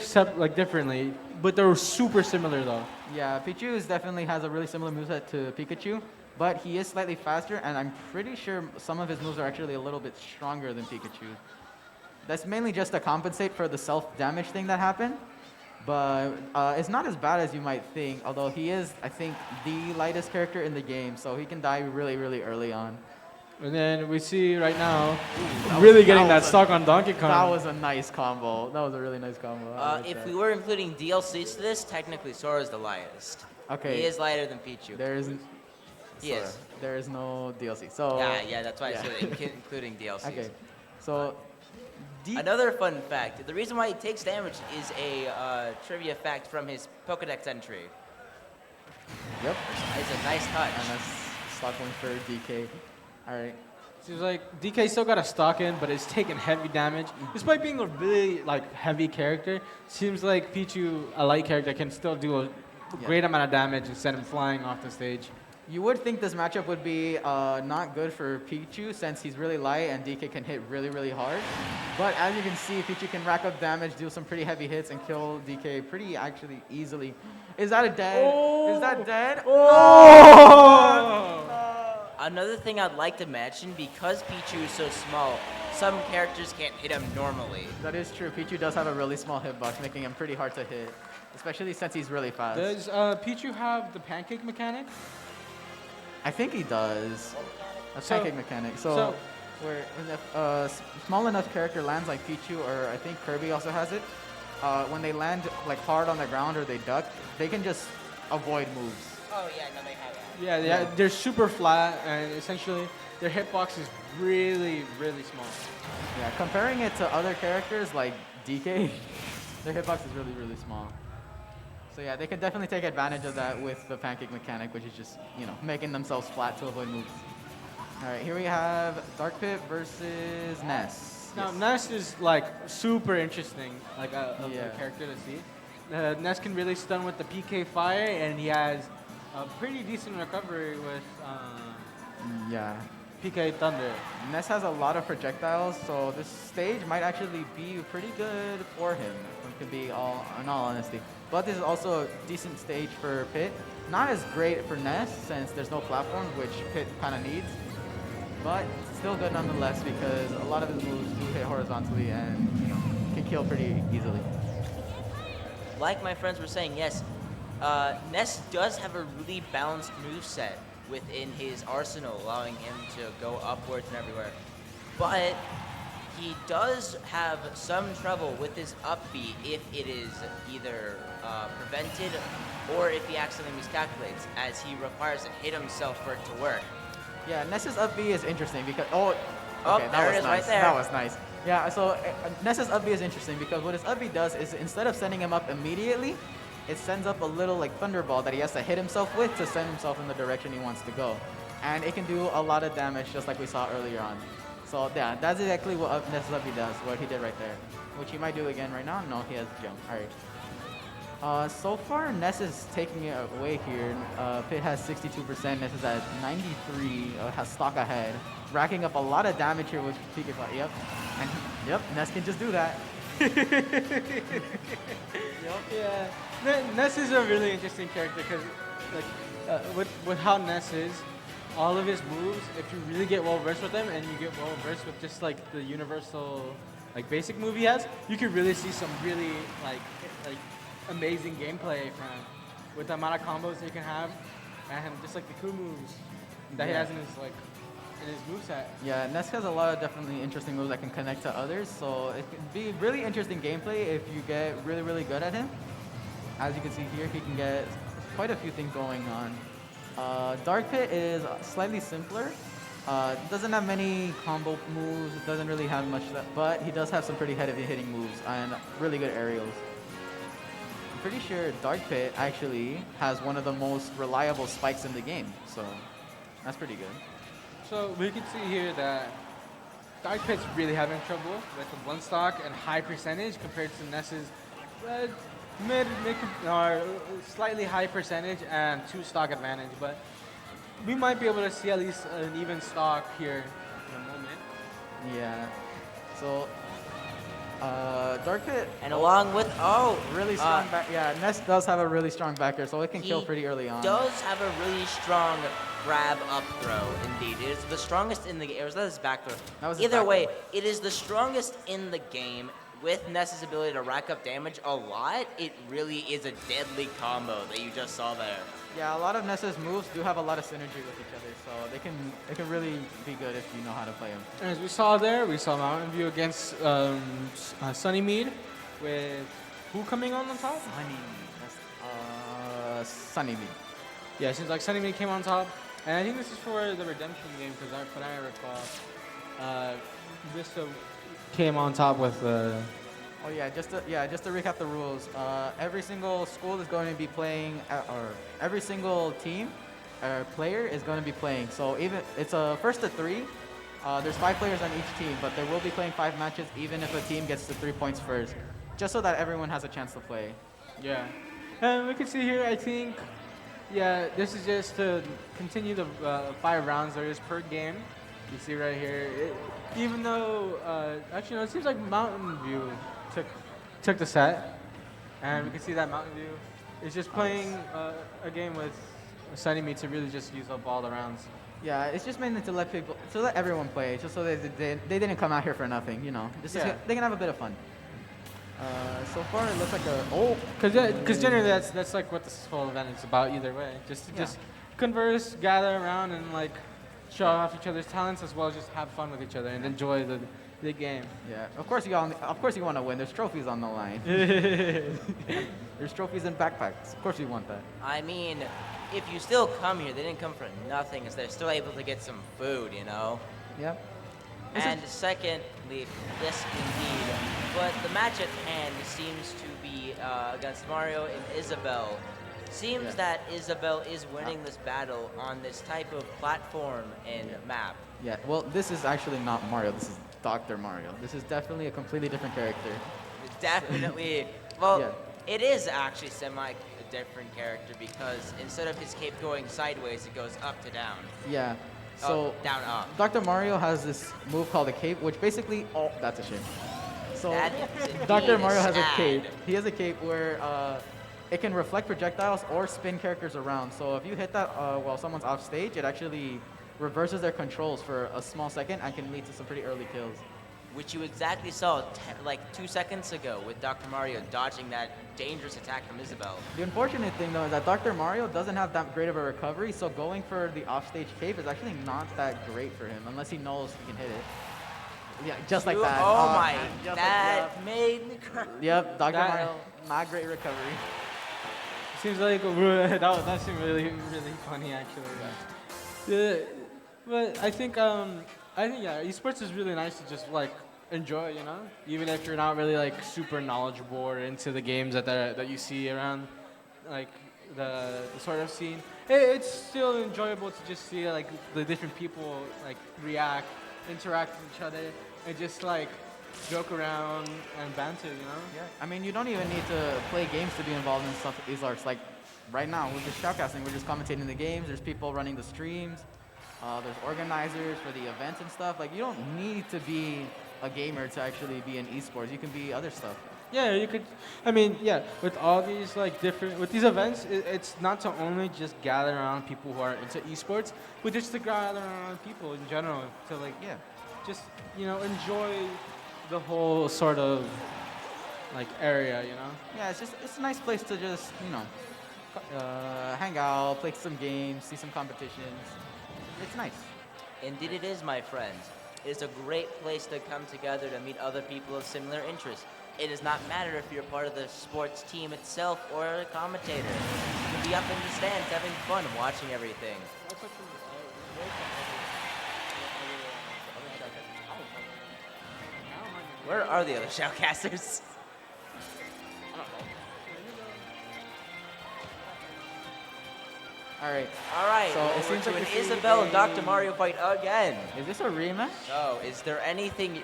differently. But they're super similar though. Yeah, Pichu definitely has a really similar moveset to Pikachu, but he is slightly faster, and I'm pretty sure some of his moves are actually a little bit stronger than Pikachu. That's mainly just to compensate for the self-damage thing that happened. But it's not as bad as you might think, although he is, I think, the lightest character in the game, so he can die really, really early on. And then we see right now, really getting that stock on Donkey Kong. That was a nice combo. That was a really nice combo. If we were including DLCs to this, technically Sora's the lightest. Okay. He is lighter than Pichu. There is. He is. There is no DLC. So. Yeah, that's why I said including DLCs. Okay. So. Another fun fact: the reason why he takes damage is a trivia fact from his Pokedex entry. Yep. It's a nice touch. And that's stock one for DK. All right. Seems like DK still got a stock in, but it's taking heavy damage. Despite being a really heavy character, seems like Pichu, a light character, can still do a great amount of damage and send him flying off the stage. You would think this matchup would be not good for Pichu since he's really light and DK can hit really, really hard. But as you can see, Pichu can rack up damage, do some pretty heavy hits, and kill DK pretty actually easily. Is that a dead? Oh. Is that dead? Oh! Another thing I'd like to mention, because Pichu is so small, some characters can't hit him normally. That is true. Pichu does have a really small hitbox, making him pretty hard to hit, especially since he's really fast. Does Pichu have the pancake mechanic? I think he does. A pancake mechanic. So where if a small enough character lands like Pichu, or I think Kirby also has it, when they land hard on the ground or they duck, they can just avoid moves. Oh yeah, no, they have that. Yeah, they're super flat, and essentially their hitbox is really, really small. Yeah, comparing it to other characters like DK, their hitbox is really, really small. So yeah, they can definitely take advantage of that with the pancake mechanic, which is just, making themselves flat to avoid moves. All right, here we have Dark Pit versus Ness. Now, Ness is super interesting, a character to see. Ness can really stun with the PK Fire, and he has a pretty decent recovery with PK Thunder. Ness has a lot of projectiles, so this stage might actually be pretty good for him, to be in all honesty. But this is also a decent stage for Pit. Not as great for Ness, since there's no platform, which Pit kind of needs. But still good nonetheless, because a lot of his moves do hit horizontally and can kill pretty easily. Like my friends were saying, yes, Ness does have a really balanced moveset within his arsenal, allowing him to go upwards and everywhere. But he does have some trouble with his up B if it is either prevented or if he accidentally miscalculates, as he requires to hit himself for it to work. Yeah, Ness's up B is interesting because There it is, right there. That was nice. Yeah, so Ness's up B is interesting because what his up B does is instead of sending him up immediately, it sends up a little thunderball that he has to hit himself with to send himself in the direction he wants to go. And it can do a lot of damage just like we saw earlier on. So yeah, that's exactly what Ness's up B does, what he did right there. Which he might do again right now. No, he has jump. Alright. So far, Ness is taking it away here. Pit has 62%, Ness is at 93, has stock ahead. Racking up a lot of damage here with PK Fire. Yep. And yep, Ness can just do that. Yeah. Ness is a really interesting character because, with how Ness is, all of his moves, if you really get well versed with them and you get well versed with just the universal basic move he has, you can really see some really amazing gameplay from him with the amount of combos he can have and just the cool moves that he has in his moveset. Yeah, Ness has a lot of definitely interesting moves that can connect to others, so it can be really interesting gameplay if you get really, really good at him. As you can see here, he can get quite a few things going on. Dark Pit is slightly simpler. Doesn't have many combo moves, doesn't really have much, but he does have some pretty heavy hitting moves and really good aerials. I'm pretty sure Dark Pit actually has one of the most reliable spikes in the game, so that's pretty good. So we can see here that Dark Pit's really having trouble with the one stock and high percentage compared to Ness's uh, mid or slightly high percentage and two stock advantage. But we might be able to see at least an even stock here in a moment. Yeah. So, Dark Pit. And along with Really strong back. Yeah, Ness does have a really strong backer, so it can kill pretty early on. Does have a really strong grab up throw. Indeed, it is the strongest in the game. Or was that his back throw? That was his Either back way, throw. it is the strongest in the game. With Ness's ability to rack up damage a lot, it really is a deadly combo that you just saw there. Yeah, a lot of Ness's moves do have a lot of synergy with each other, so they can really be good if you know how to play them. As we saw there, we saw Mountain View against Sunny Mead with who coming on top? Sunny Mead. Yeah, it seems like Sunny Mead came on top. And I think this is for the Redemption game because when I recall, Vista came on top with Oh yeah, just to recap the rules. Every single school is going to be playing, or every single team or player is going to be playing. So even it's a first to three. There's 5 players on each team, but they will be playing 5 matches even if a team gets to 3 points first, just so that everyone has a chance to play. Yeah. And we can see here, I think, yeah, this is just to continue the 5 rounds there is per game. You see right here, even though, actually, no, it seems like Mountain View took the set. And we can see that Mountain View is just playing a game with Sunny Me to really just use up all the rounds. Yeah, it's just mainly to let everyone play, just so they didn't come out here for nothing, you know. They can have a bit of fun. So far it looks like because generally that's like what this whole event is about either way. Just converse, gather around, and like show off each other's talents as well as just have fun with each other and enjoy the game. Yeah, of course you want to win. There's trophies on the line. There's trophies and backpacks. Of course you want that. I mean, if you still come here, they didn't come for nothing, as they're still able to get some food, you know? Yep. And secondly, yes, indeed. But the match at hand seems to be against Mario and Isabel. Seems that Isabel is winning this battle on this type of platform and map. Yeah, well, this is actually not Mario. This is Dr. Mario. This is definitely a completely different character. Definitely. Well, it is actually semi-different character because instead of his cape going sideways, it goes up to down. Yeah. So down up. Dr. Mario has this move called a cape, which basically that's a shame. So Dr. Mario has a cape. He has a cape where it can reflect projectiles or spin characters around. So if you hit that while someone's off stage, it actually reverses their controls for a small second and can lead to some pretty early kills. Which you exactly saw like 2 seconds ago with Dr. Mario dodging that dangerous attack from Isabel. The unfortunate thing though is that Dr. Mario doesn't have that great of a recovery, so going for the offstage cape is actually not that great for him unless he knows he can hit it. Yeah, just like that. Oh my, that made me cry. Yep, Dr. Mario, not great recovery. Seems like that seemed really funny actually. Yeah, but I think esports is really nice to just like enjoy, you know, even if you're not really like super knowledgeable or into the games that you see around like the sort of scene. It's still enjoyable to just see like the different people like react, interact with each other, and just like joke around and banter, you know? Yeah. I mean, you don't even need to play games to be involved in stuff with these arts. Like right now, we're just shoutcasting, we're just commentating the games. There's people running the streams. There's organizers for the events and stuff. Like, you don't need to be a gamer to actually be in esports. You can be other stuff. Yeah, you could. I mean, yeah, with all these like with these events, it's not to only just gather around people who are into esports, but just to gather around people in general to like, just, you know, enjoy the whole sort of like area, you know? Yeah, it's a nice place to just, you know, hang out, play some games, see some competitions. It's nice. Indeed it is, my friends. It is a great place to come together to meet other people of similar interests. It does not matter if you're part of the sports team itself or a commentator. You can be up in the stands having fun watching everything. Where are the other shoutcasters? All right. All right. So well, it seems we're like to we an see Isabelle and a- Dr. Mario fight again. Is this a rematch? So, is there anything?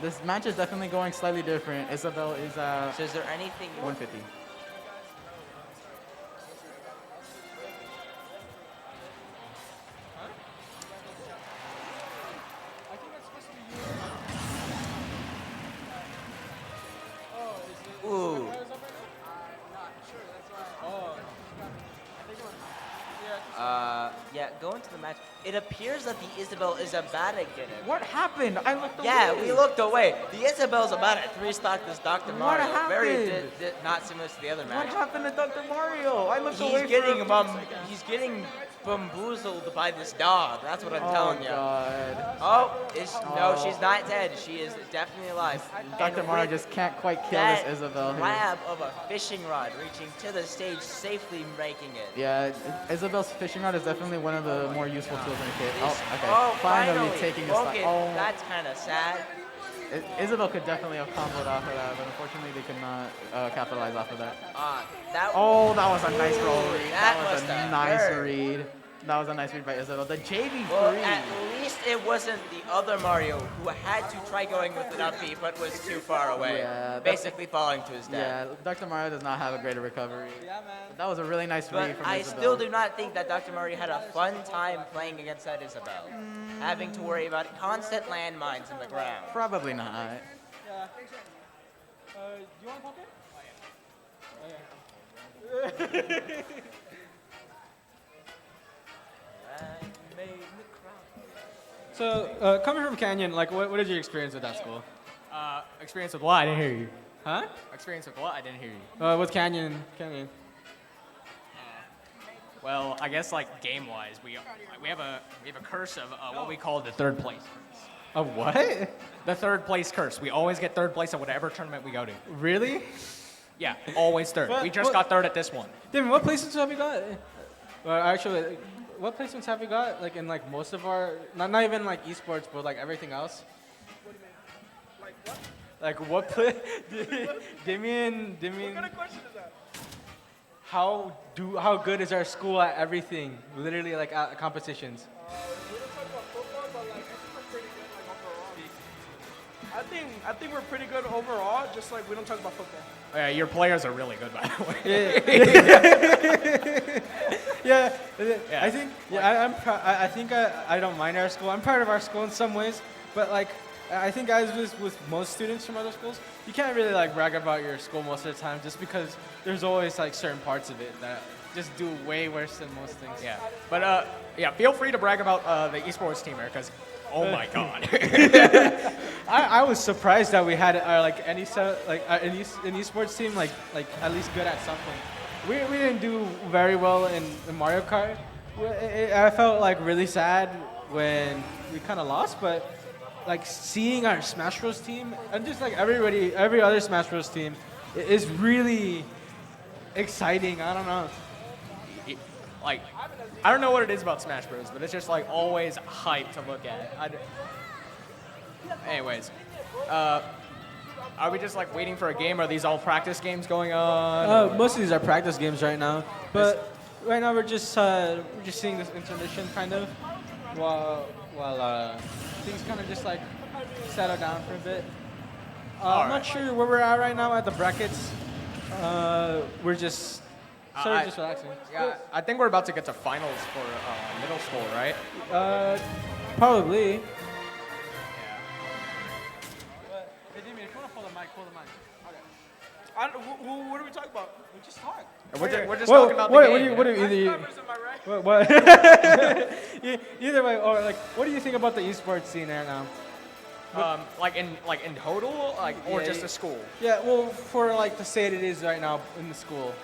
This match is definitely going slightly different. Isabelle is So, is there anything? 150. I think that's supposed to be you. Oh, is it? Ooh. Is it I'm not sure. That's why. Oh. I think it was. Yeah. Yeah, going to the match. It appears that the Isabelle is about to get it. What happened? I looked away. Yeah, we looked away. The Isabelle's about to three-stock this Dr. What Mario. Very happened? not similar to the other What match. happened to Dr. Mario? I looked away He's getting for a few seconds. he's getting bamboozled by this dog. That's what I'm telling you. God. Oh, no, she's not dead. She is definitely alive. Dr. And Mario with just can't quite kill that this Isabelle here. grab of a fishing rod reaching to the stage, safely making it. Yeah, Isabelle's fishing rod is definitely one of the more useful tools in the kit. Oh, okay. Oh, finally taking a broken. stop. Oh, That's kind of sad. Isabelle could definitely have comboed off of that, but unfortunately they could not capitalize off of that. That Oh, that was a nice roll read. That was must a have nice hurt. read. That was a nice read by Isabelle. The JV3. Well, at least it wasn't the other Mario who had to try going with an up B, but was too far away. Yeah, basically falling to his death. Yeah, Dr. Mario does not have a greater recovery. Yeah, man. That was a really nice read But from I Isabelle. still do not think that Dr. Mario had a fun time playing against that Isabelle. Having to worry about constant landmines in the ground. Probably not. Yeah. Do you want to pop it? Oh, yeah. So, coming from Canyon, like, what is your experience with that school? Experience with what? I didn't hear you. Huh? Experience with what? I didn't hear you. With Canyon. Well, I guess like game-wise, we have a curse of what we call the third place curse. A what? The third place curse. We always get third place at whatever tournament we go to. Really? Yeah, always third. What- We just what- got third at this one. Damn, what placements have you got? Well, actually, what placements have you got? Like in like most of our, not even like esports, but like everything else. Like what? Damien. What kind of question is that? How good is our school at everything? Literally like at competitions. We don't talk about football, but like I think we're pretty good like overall. I think we're pretty good overall. Just like we don't talk about football. Oh, yeah, your players are really good, by the way. Yeah. I think I think I don't mind our school. I'm proud of our school in some ways, but like I think as with most students from other schools, you can't really like brag about your school most of the time just because there's always like certain parts of it that just do way worse than most things. Yeah, but yeah, feel free to brag about the esports team here, because oh my god. I was surprised that we had like an esports team like at least good at something. We didn't do very well in Mario Kart. I felt like really sad when we kind of lost, but like seeing our Smash Bros team and just like every other Smash Bros team is really exciting. I don't know. Like, I don't know what it is about Smash Bros, but it's just like always hype to look at. Anyways, are we just like waiting for a game? Are these all practice games going on? Most of these are practice games right now, but right now we're just seeing this intermission kind of while things kind of just like settle down for a bit. I'm not sure where we're at right now at the brackets. We're just sort of just relaxing. Yeah, I think we're about to get to finals for middle school, right? Probably. What are we talking about? We just talked. We're just talking about the game. What do either way, or like, what do you think about the esports scene right now? Like in total, or just the school? Yeah, well, for like the state it is right now in the school.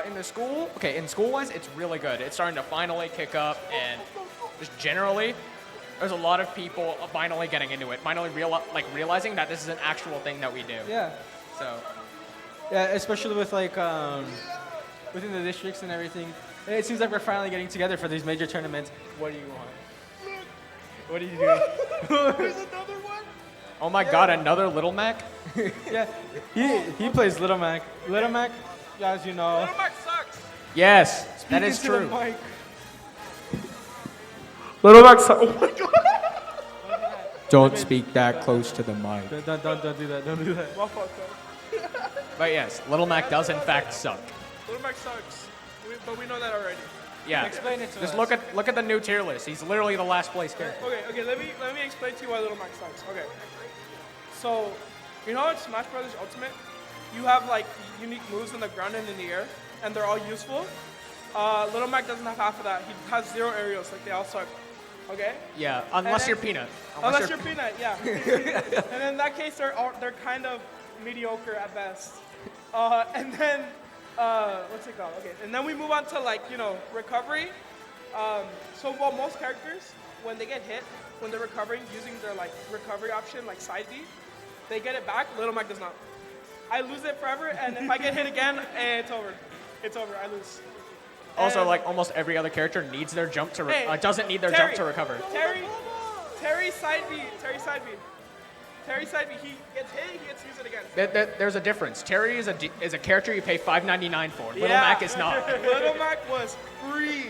In the school, okay, in school-wise, it's really good. It's starting to finally kick up, and just generally, there's a lot of people finally getting into it, finally realizing that this is an actual thing that we do. Yeah. So. Yeah, especially with like within the districts and everything. It seems like we're finally getting together for these major tournaments. What do you want? What are you doing? There's another one? Oh my god, another Little Mac? Yeah, he plays Little Mac. Little Mac, as you know. Little Mac sucks. Yes, That is into the true. mic. Little Mac. Oh my god. Don't speak that close to the mic. Don't do that. Don't do that. My fault, cuz. But yes, Little Mac does in fact suck. Little Mac sucks. But we know that already. Yeah. Explain it to Just us. look at the new tier list. He's literally the last place character. Okay. Let me explain to you why Little Mac sucks. Okay. So, you know in Smash Brothers Ultimate, you have like unique moves in the ground and in the air, and they're all useful. Little Mac doesn't have half of that. He has 0 aerials, like they all suck. Okay? Yeah, unless you're Peanut. Unless you're Peanut, yeah. And in that case, they're kind of mediocre at best. And then, what's it called? Okay, and then we move on to like, recovery. So while most characters, when they get hit, when they're recovering using their like recovery option, like side B, they get it back. Little Mac does not. I lose it forever, and if I get hit again, it's over. It's over. I lose. Also, And- like almost every other character needs their jump to Hey, doesn't need their Terry, jump to recover. Terry side B. Terry side B. He gets hit. He gets to use it again. There's a difference. Terry is a character you pay $5.99 for. Little Mac is not. Little Mac was free.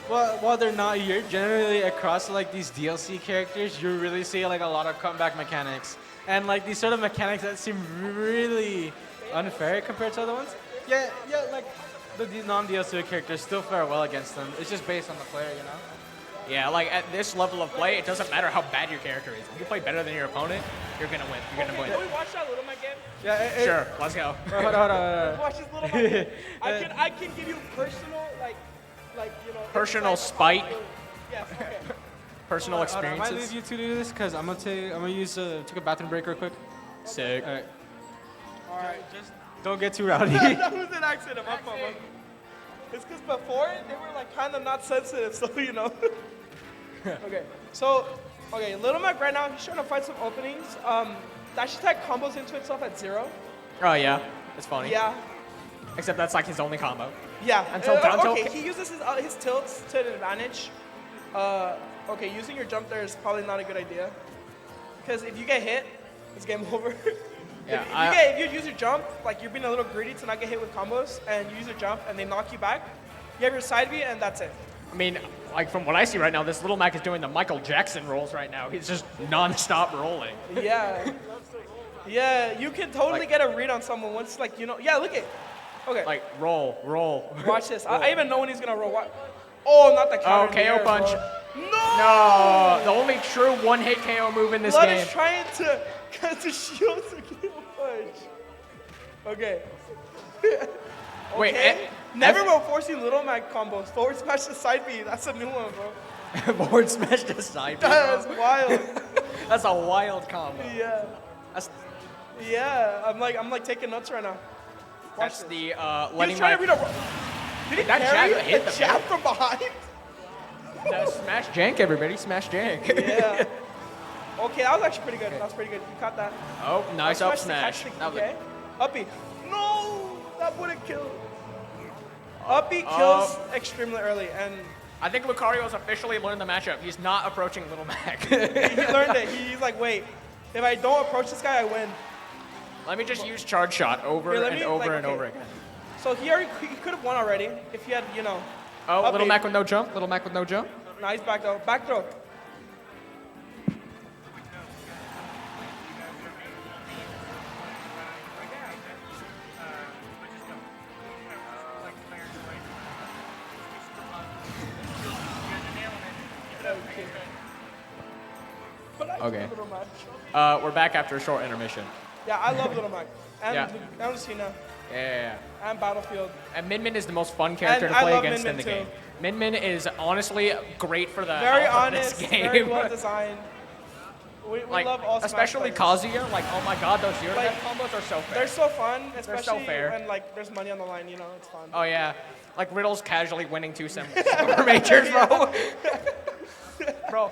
While they're not here, generally across like these DLC characters, you really see like a lot of comeback mechanics. And like these sort of mechanics that seem really unfair compared to other ones. Yeah, like the non-DLC characters still fare well against them. It's just based on the player, you know? Yeah, like at this level of play, it doesn't matter how bad your character is. If you play better than your opponent, you're gonna win. You're gonna win. Can we watch that Little Mac game? Yeah, Sure, let's go. Hold on. Watch this Little Mac game. I can give you personal Personal insight spite. about- Yes. Okay. Personal I might experiences. leave you to do this because I'm gonna use take a bathroom break real quick. Sick. All right. All right. Just don't get too rowdy. That was an accident. My fault. It's because before they were like kind of not sensitive, so you know. Okay. So, Little Mac right now he's trying to find some openings. Dash attack combos into itself at 0. Oh yeah, it's funny. Yeah. Except that's like his only combo. Yeah. Until down tilt. Okay, he uses his tilts to an advantage. Okay, using your jump there is probably not a good idea. Because if you get hit, it's game over. Yeah, if you use your jump, like you're being a little greedy to not get hit with combos, and you use your jump and they knock you back, you have your side B and that's it. I mean, like from what I see right now, this Little Mac is doing the Michael Jackson rolls right now. He's just non-stop rolling. Yeah. Yeah, you can totally get a read on someone once, like, yeah, look at. Okay. Like, roll. Watch this. I even know when he's going to roll. Oh, not the counter. Oh, KO punch. Bro. No! The only true one-hit KO move in this Blood game. is trying to shield the KO punch. Okay. Wait, okay. Never will forcing Little Mac combos. Forward smash to side B. That's a new one, bro. Forward smash to side B, That's bro. wild. That's a wild combo. Yeah. Yeah, I'm like taking notes right now. Watch That's this. the He letting was trying to my... read Did he That carry jab hit the the jab from behind? Smash jank, everybody. Smash jank. Yeah. Okay, that was actually pretty good. That was pretty good. You caught that. Oh, nice up smash. Okay. Uppy. No! That wouldn't kill. Uppy kills extremely early, and I think Lucario's officially learned the matchup. He's not approaching Little Mac. he learned it. He's like, wait, if I don't approach this guy, I win. Let me just use charge shot over Here, and over again. So he could have won already if he had, Oh, Uppy. Little Mac with no jump. Little Mac with no jump. Nice back though. Back throw. Okay. We're back after a short intermission. Yeah, I love Little Mac. And Yeah. and Cena. Yeah. And Battlefield. And Min Min is the most fun character And to I play love against Min in the Min game. too. Min Min is honestly great for the Very health of honest, this game. very well designed. We like, love all Smash especially players. Kazuya. Like, oh my god, those zero Like, combos are so fair. They're so fun, They're especially so fair. when like there's money on the line. It's fun. Oh yeah, like Riddle's casually winning 2 Super Majors, bro. Bro,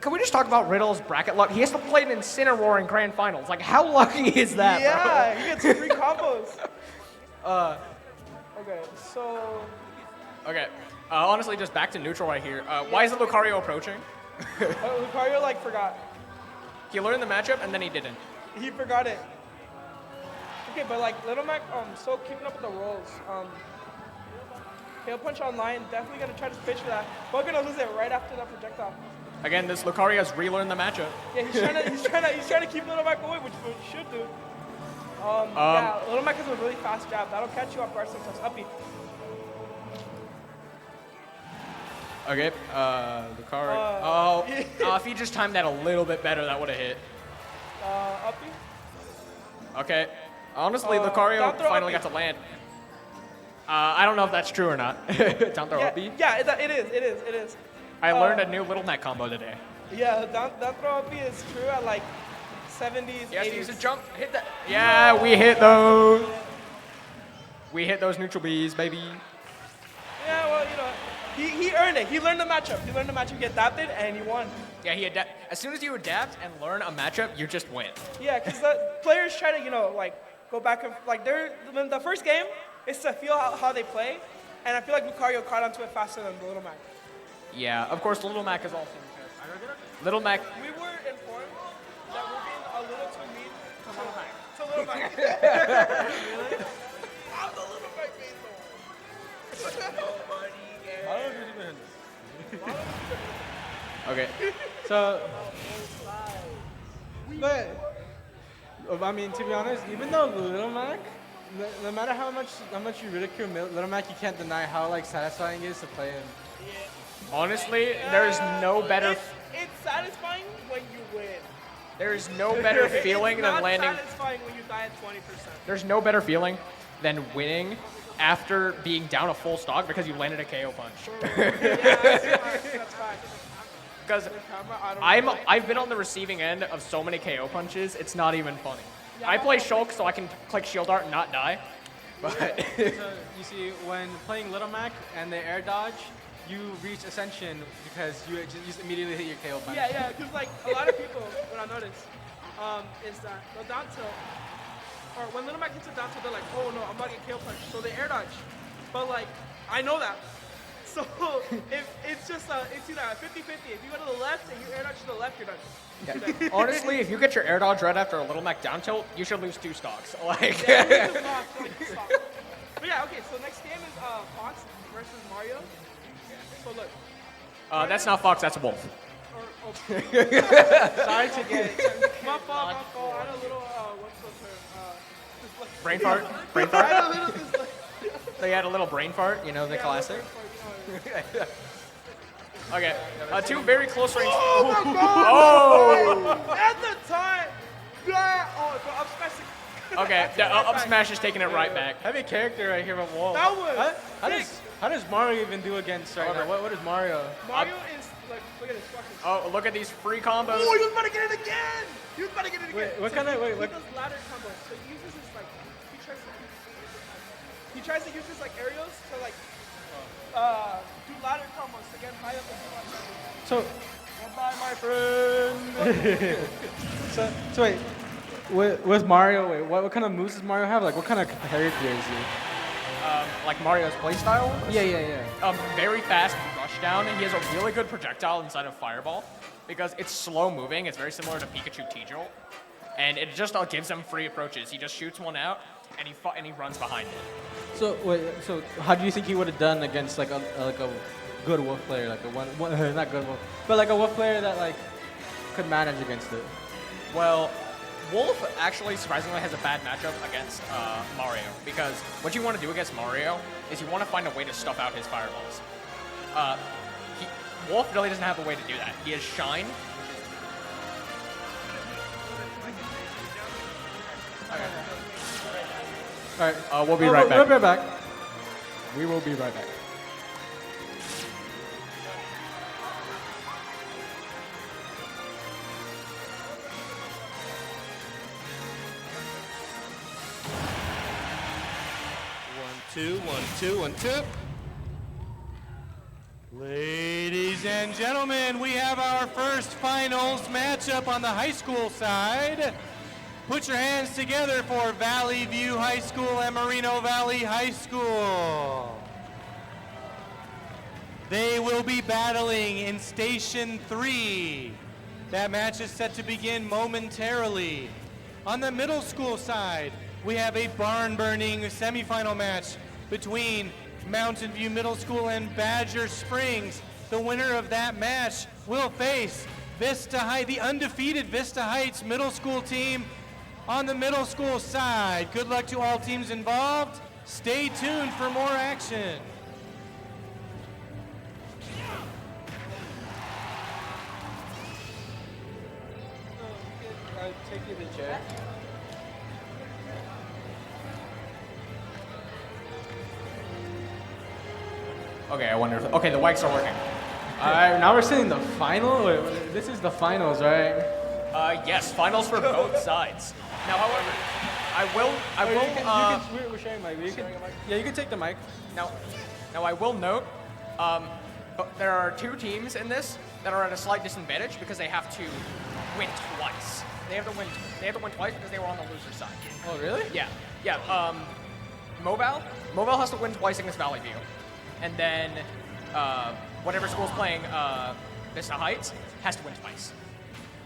can we just talk about Riddle's bracket luck? He has to play an Incineroar in Grand Finals. Like, how lucky is that, Yeah, bro? he gets free combos. Okay, so Okay, honestly, just back to neutral right here. Why isn't Lucario approaching? Lucario like forgot. He learned the matchup and then he didn't. He forgot it. Okay, but like Little Mac, still keeping up with the rolls. KO Punch online, definitely gonna try to pitch for that. But gonna lose it right after that projectile. Again, this Lucario has relearned the matchup. Yeah, he's trying to keep Little Mac away, which he should do. Yeah, Little Mac has a really fast jab. That'll catch you off guard sometimes. Uppy. Okay, Lucario. If he just timed that a little bit better, that would have hit. Uppy. Okay. Honestly, Lucario finally got to land. I don't know if that's true or not. Down throw uppy? Yeah, it is. I learned a new Little Mac combo today. Yeah, down throw uppy is true at like 70s, He has 80s. to use a jump, hit that. Yeah, we hit those. We hit those neutral Bs, baby. Yeah, well, you know, he earned it. He learned the matchup. He adapted, and he won. Yeah, as soon as you adapt and learn a matchup, you just win. Yeah, because the players try to, like, go back and, like, the first game is to feel how they play, and I feel like Lucario caught onto it faster than the Little Mac. Yeah, of course, Little Mac is also. Little Mac. We were informed that we're being a little too mean to Little Mac. Really? I'm the Little Mac main though. Okay. So, but I mean, to be honest, even though Little Mac, no matter how much you ridicule Little Mac, you can't deny how like satisfying it is to play him. Honestly, there's no better. It's satisfying when you win. There is no better feeling than landing. It's satisfying when you die at 20%. There's no better feeling than winning after being down a full stock because you landed a KO punch. That's fine. Because I've been on the receiving end of so many KO punches, it's not even funny. I play Shulk so I can click shield art and not die. But so you see, when playing Little Mac and the air dodge, you reach Ascension because you just immediately hit your KO punch. Yeah, because like a lot of people, what I noticed is that the down tilt, or when Little Mac hits a down tilt, they're like, oh no, I'm about to get KO punch, so they air dodge. But like, I know that. So if it's just it's either 50-50. If you go to the left and you air dodge to the left, you're done. yeah. Honestly, if you get your air dodge right after a Little Mac down tilt, you should lose 2 stocks. Like. Yeah, but yeah, okay. So next game is Fox versus Mario. So look. That's not Fox. That's a wolf. Sorry to get my fault. I had a little what's the term? Brain fart. Brain fart. They had a little brain fart. You know the classic. Okay. 2 very close range. Oh my god! Oh! At the time. Yeah. Oh, the up smash. Okay, the up smash is taking it right back. Heavy character right here from Wolf. That was. How does Mario even do against right now? What is Mario? Mario is like, look at this. Oh, look at these free combos. Oh, he was about to get it again. Wait, what kind of He does ladder combos. So he uses his like. He tries to use his like aerials to like do ladder combos to get high up and do like. So. Goodbye, my friend. so wait. With Mario, what kind of moves does Mario have? Like, what kind of character is he? Like Mario's playstyle? Yeah. Very fast rush down, and he has a really good projectile inside of Fireball because it's slow moving. It's very similar to Pikachu T-Jolt, and it just gives him free approaches. He just shoots one out, and he runs behind it. So how do you think he would have done against like a good Wolf player, like not good Wolf, but like a Wolf player that like could manage against it? Well, Wolf actually surprisingly has a bad matchup against Mario because what you want to do against Mario is you want to find a way to stuff out his fireballs. Wolf really doesn't have a way to do that. He has Shine. All right. We'll be right back. We'll be right back. We will be right back. One, two. Ladies and gentlemen, we have our first finals matchup on the high school side. Put your hands together for Valley View High School and Moreno Valley High School. They will be battling in Station 3. That match is set to begin momentarily. On the middle school side, we have a barn-burning semifinal match between Mountain View Middle School and Badger Springs. The winner of that match will face Vista Heights, the undefeated Vista Heights Middle School team on the middle school side. Good luck to all teams involved. Stay tuned for more action. Take you the chair. Okay, I wonder if, okay, the mics are working. Now we're seeing the final? This is the finals, right? Yes, finals for both sides. Now, however, We're sharing mic. Yeah, you can take the mic. Now I will note, but there are two teams in this that are at a slight disadvantage because they have to win twice. They have to win twice because they were on the loser side. Oh, really? Yeah. Mobile has to win twice against Valley View, and then whatever school's playing Vista Heights has to win twice.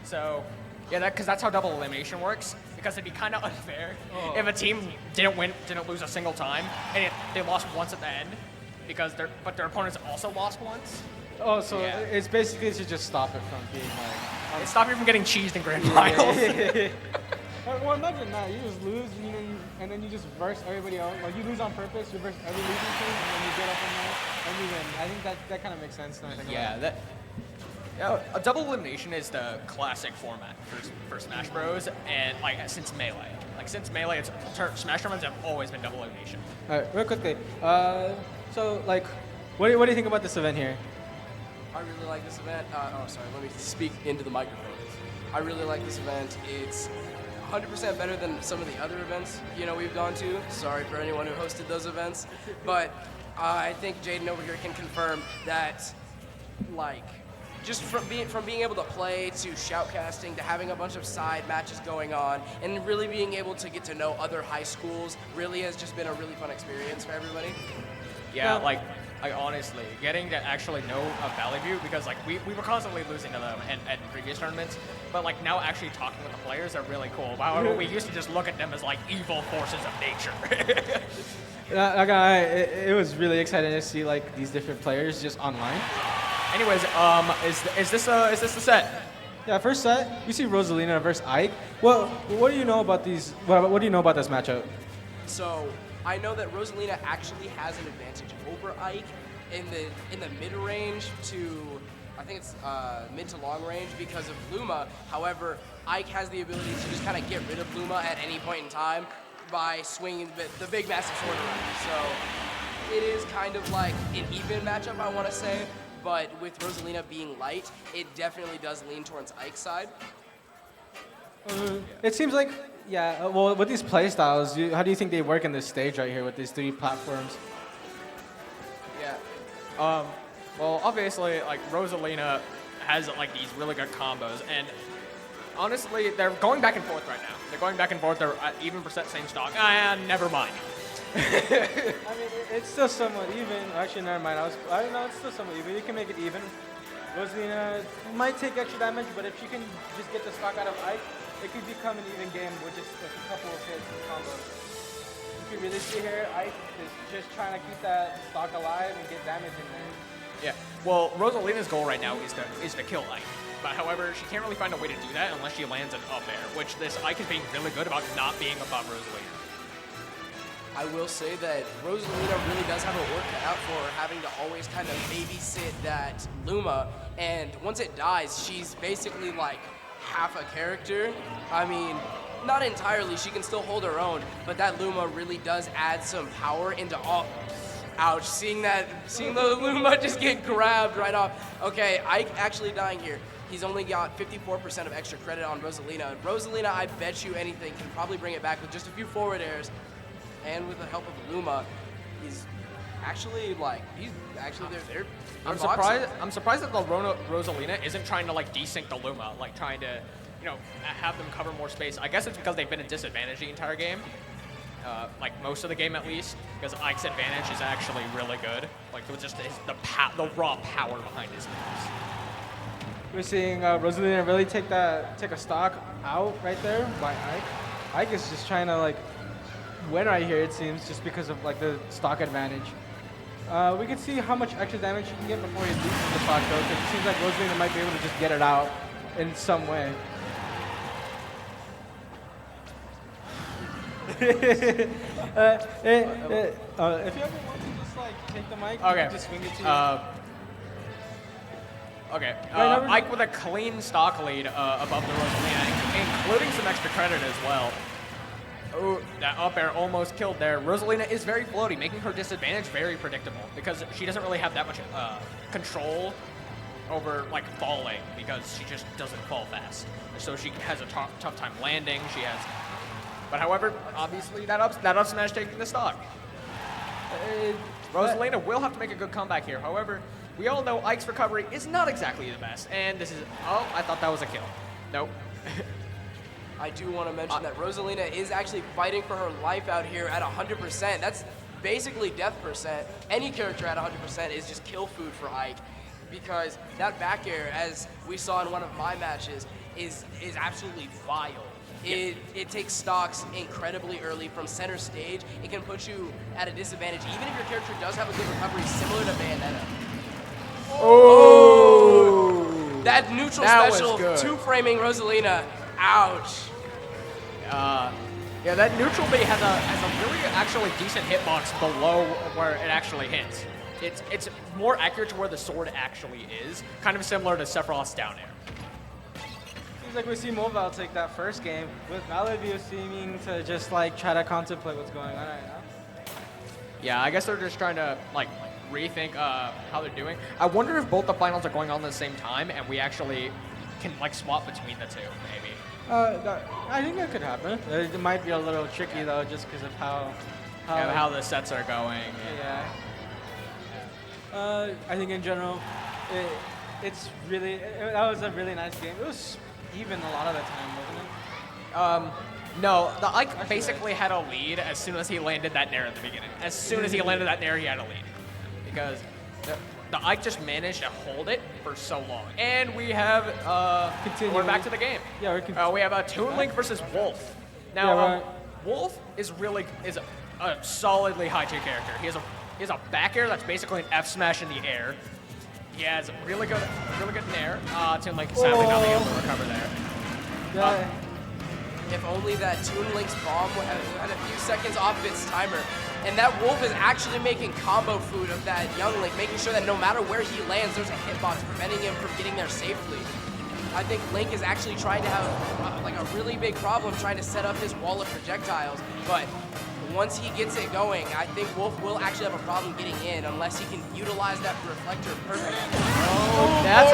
So yeah, because that's how double elimination works. Because it'd be kind of unfair if a team didn't lose a single time, and they lost once at the end, because their opponents also lost once. Oh, so it's basically to just stop it from being like... Stop you from getting cheesed in grand finals. Well, imagine that. You just lose, and then you just verse everybody else. Like, you lose on purpose, you verse every losing team, and then you get up in there, and you win. I think that kind of makes sense. Yeah, a double elimination is the classic format for Smash Bros. And since Melee, Smash tournaments have always been double elimination. All right, real quickly. So what do you think about this event here? I really like this event. Let me speak into the microphone. I really like this event. It's 100% better than some of the other events we've gone to. Sorry for anyone who hosted those events, but I think Jaden over here can confirm that, just from being able to play to shoutcasting to having a bunch of side matches going on and really being able to get to know other high schools really has just been a really fun experience for everybody. Yeah, honestly, getting to actually know Valley View, because we were constantly losing to them at previous tournaments, but now actually talking with the players are really cool. However, we used to just look at them as evil forces of nature. It was really exciting to see these different players just online. Anyways, is this the set? Yeah, first set, you see Rosalina versus Ike. Well, what do you know about these? What do you know about this matchup? So I know that Rosalina actually has an advantage over Ike in the mid range to, I think it's mid to long range because of Luma. However, Ike has the ability to just kind of get rid of Luma at any point in time by swinging the big massive sword around. So it is kind of like an even matchup, I want to say. But with Rosalina being light, it definitely does lean towards Ike's side. It seems like, well, with these play styles, how do you think they work in this stage right here with these three platforms? Yeah. Well, obviously, Rosalina has these really good combos, and honestly, they're going back and forth right now. They're going back and forth. They're at even percent same stock. Never mind. I mean, it's still somewhat even. Actually, never mind. I don't know. It's still somewhat even. You can make it even. Rosalina might take extra damage, but if she can just get the stock out of Ike, it could become an even game with just a couple of hits and combos. You can really see here, Ike is just trying to keep that stock alive and get damage in there. Yeah. Well, Rosalina's goal right now is to kill Ike. But however, she can't really find a way to do that unless she lands an up air, which this Ike is being really good about not being above Rosalina. I will say that Rosalina really does have her work cut out for her, having to always kind of babysit that Luma, and once it dies, she's basically half a character. I mean, not entirely, she can still hold her own, but that Luma really does add some power into all. Ouch, seeing the Luma just get grabbed right off. Okay, Ike actually dying here. He's only got 54% of extra credit on Rosalina. Rosalina, I bet you anything, can probably bring it back with just a few forward airs. And with the help of Luma, he's actually they're I'm surprised that the Rosalina isn't trying to desync the Luma, trying to, have them cover more space. I guess it's because they've been at disadvantage the entire game, most of the game at least, because Ike's advantage is actually really good. With just the raw power behind his moves. We're seeing Rosalina really take a stock out right there by Ike. Ike is just trying to win right here, it seems, just because of the stock advantage. We can see how much extra damage she can get before he loses the stock, though, because it seems like Rosalina might be able to just get it out in some way. If you ever want to just like take the mic, you can just swing it to you. Okay, Ike with a clean stock lead above the Rosalina, including some extra credit as well. Oh, that up air almost killed there. Rosalina is very floaty, making her disadvantage very predictable because she doesn't really have that much control over like falling because she just doesn't fall fast. So she has a tough time landing. She has, but however, obviously that up smash taking the stock. Rosalina will have to make a good comeback here. However, we all know Ike's recovery is not exactly the best, and this is, oh, I thought that was a kill. Nope. I do want to mention that Rosalina is actually fighting for her life out here at 100%. That's basically death percent. Any character at 100% is just kill food for Ike because that back air, as we saw in one of my matches, is absolutely vile. It takes stocks incredibly early from center stage. It can put you at a disadvantage, even if your character does have a good recovery, similar to Bayonetta. Oh! That neutral special, two-framing Rosalina. Ouch. Yeah, that neutral B has a really actually decent hitbox below where it actually hits. It's more accurate to where the sword actually is, kind of similar to Sephiroth's down air. Seems like we see Moval take that first game, with Valley View seeming to just like try to contemplate what's going on right now. Yeah, I guess they're just trying to like rethink how they're doing. I wonder if both the finals are going on at the same time and we actually can like swap between the two, maybe. I think that could happen. It might be a little tricky though, just because of how the sets are going. Yeah. I think in general, it's really that was a really nice game. It was even a lot of the time, wasn't it? No, the Ike basically had a lead as soon as he landed that nair at the beginning. As soon as he landed that nair, he had a lead because the Ike just managed to hold it for so long. And we have, we're back to the game. Yeah, we have a Toon Link versus Wolf. Now, Wolf is a solidly high tier character. He has a back air that's basically an F smash in the air. He has really good nair. Toon Link sadly not being able to recover there. If only that Toon Link's bomb would have had a few seconds off of its timer. And that Wolf is actually making combo food of that young Link, making sure that no matter where he lands, there's a hitbox preventing him from getting there safely. I think Link is actually trying to have like a really big problem trying to set up his wall of projectiles, but once he gets it going, I think Wolf will actually have a problem getting in unless he can utilize that reflector perfectly. Oh, that's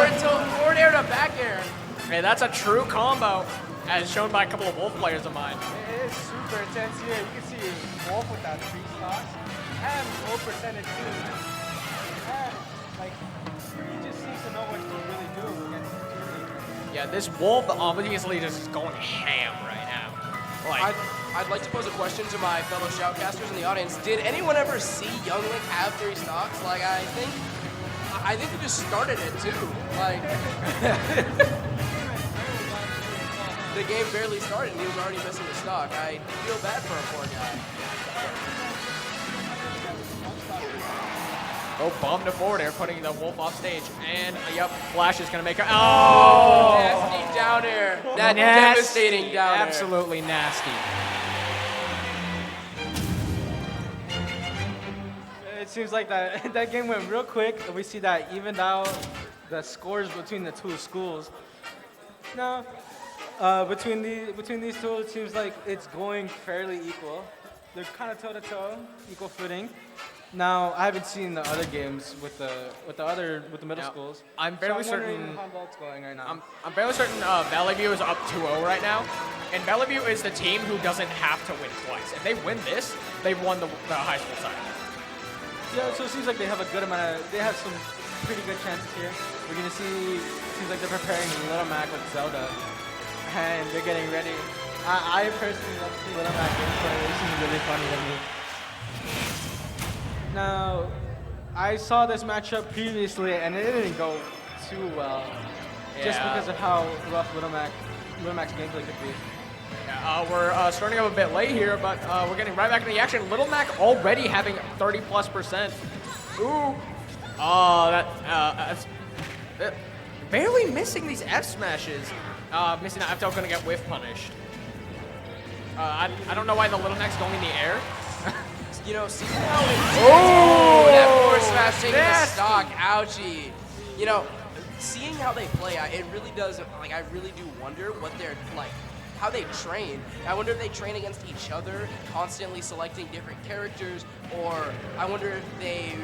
forward air to back air. Hey, that's a true combo, as shown by a couple of Wolf players of mine. It is super intense here. You can see Wolf with that 3 stocks and low percentage too. And like he just seems to know what to really do against the team. Yeah, this Wolf obviously just is going ham right now. Like, I'd like to pose a question to my fellow shoutcasters in the audience. Did anyone ever see Young Link have 3 stocks? Like I think he just started it too. Like the game barely started and he was already missing a stock. I feel bad for a poor guy. oh, bomb to forward air, putting the Wolf off stage. And, yep, Flash is going to make a... Oh! Nasty down air. That devastating down air. Absolutely nasty. It seems like that game went real quick. We see that evened out the scores between the two schools. Now, between these two, it seems like it's going fairly equal. They're kind of toe-to-toe, equal footing. Now, I haven't seen the other games with the middle schools. I'm fairly certain how that's going right now. I'm fairly certain Valley View is up 2-0 right now, and Valley View is the team who doesn't have to win twice. If they win this, they've won the high school side. Yeah, so it seems like they have a good amount of, they have some pretty good chances here. We're gonna see, seems like they're preparing Little Mac with Zelda, and they're getting ready. I personally love to see Little Mac gameplay. It seems really funny to me. Now, I saw this matchup previously, and it didn't go too well, just because of how rough Little Mac's gameplay could be. Yeah, we're starting up a bit late here, but we're getting right back into the action. Little Mac already having 30+%. Ooh. Oh, that's barely missing these F smashes. Missing that F tilt gonna get whiff punished. I don't know why the little Mac's going in the air. You know, see how it that forward smash taking the stock. Ouchie. You know, seeing how they play, it really does, like, I really do wonder what they're, like, how they train. I wonder if they train against each other, constantly selecting different characters, or I wonder if they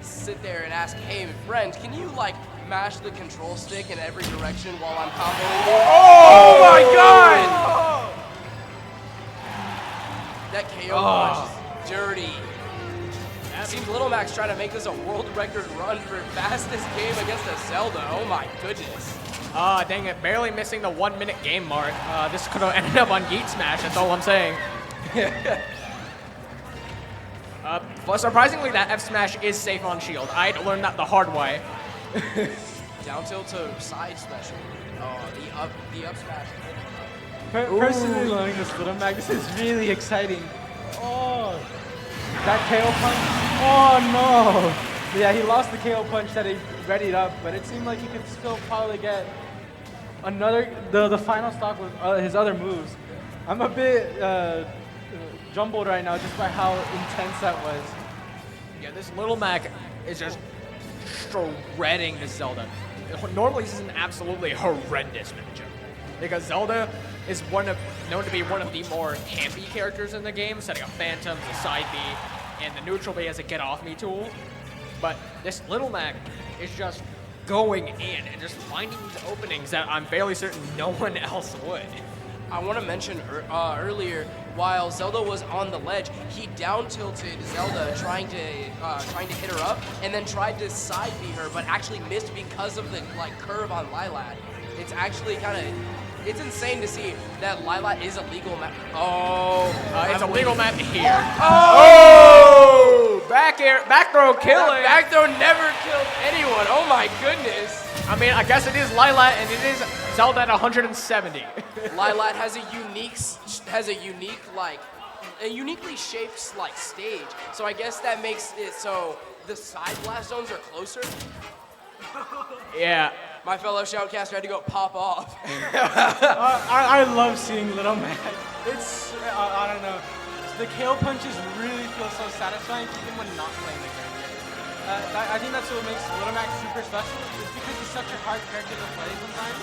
sit there and ask, hey, friend, can you, like, mash the control stick in every direction while I'm comboing you? Oh my god! That KO punch is dirty. It seems Little Mac's trying to make this a world record run for fastest game against a Zelda. Oh my goodness. Dang it, barely missing the 1 minute game mark. This could have ended up on Geet Smash, that's all I'm saying. But surprisingly, that F Smash is safe on shield. I had to learn that the hard way. Down tilt to side special. Oh, the up smash. Personally, learning this Little Mac, this is really exciting. Oh, that KO punch. Oh no. Yeah, he lost the KO punch that he readied up, but it seemed like he could still probably get another, the final stock with his other moves. I'm a bit jumbled right now just by how intense that was. Yeah, this Little Mac is just shredding this Zelda. Normally, this is an absolutely horrendous matchup because Zelda is known to be one of the more campy characters in the game, setting up phantoms, the side B, and the neutral B as a get-off-me tool. But this Little Mac is just going in and just finding these openings that I'm fairly certain no one else would. I want to mention earlier, while Zelda was on the ledge, he down tilted Zelda trying to hit her up, and then tried to side B her, but actually missed because of the curve on Lilat. It's actually it's insane to see that Lilat is a legal map. It's a legal map here. Oh! Back throw killing. Back throw never killed anyone. Oh my goodness. I mean, I guess it is Lilat and it is Zelda at 170. Lilat has a uniquely shaped stage. So I guess that makes it so the side blast zones are closer. Yeah. My fellow shoutcaster had to go pop off. I love seeing Little Mac. It's, I don't know. The KO punches really feel so satisfying even when not playing the character. I think that's what makes Little Mac super special. It's because he's such a hard character to play sometimes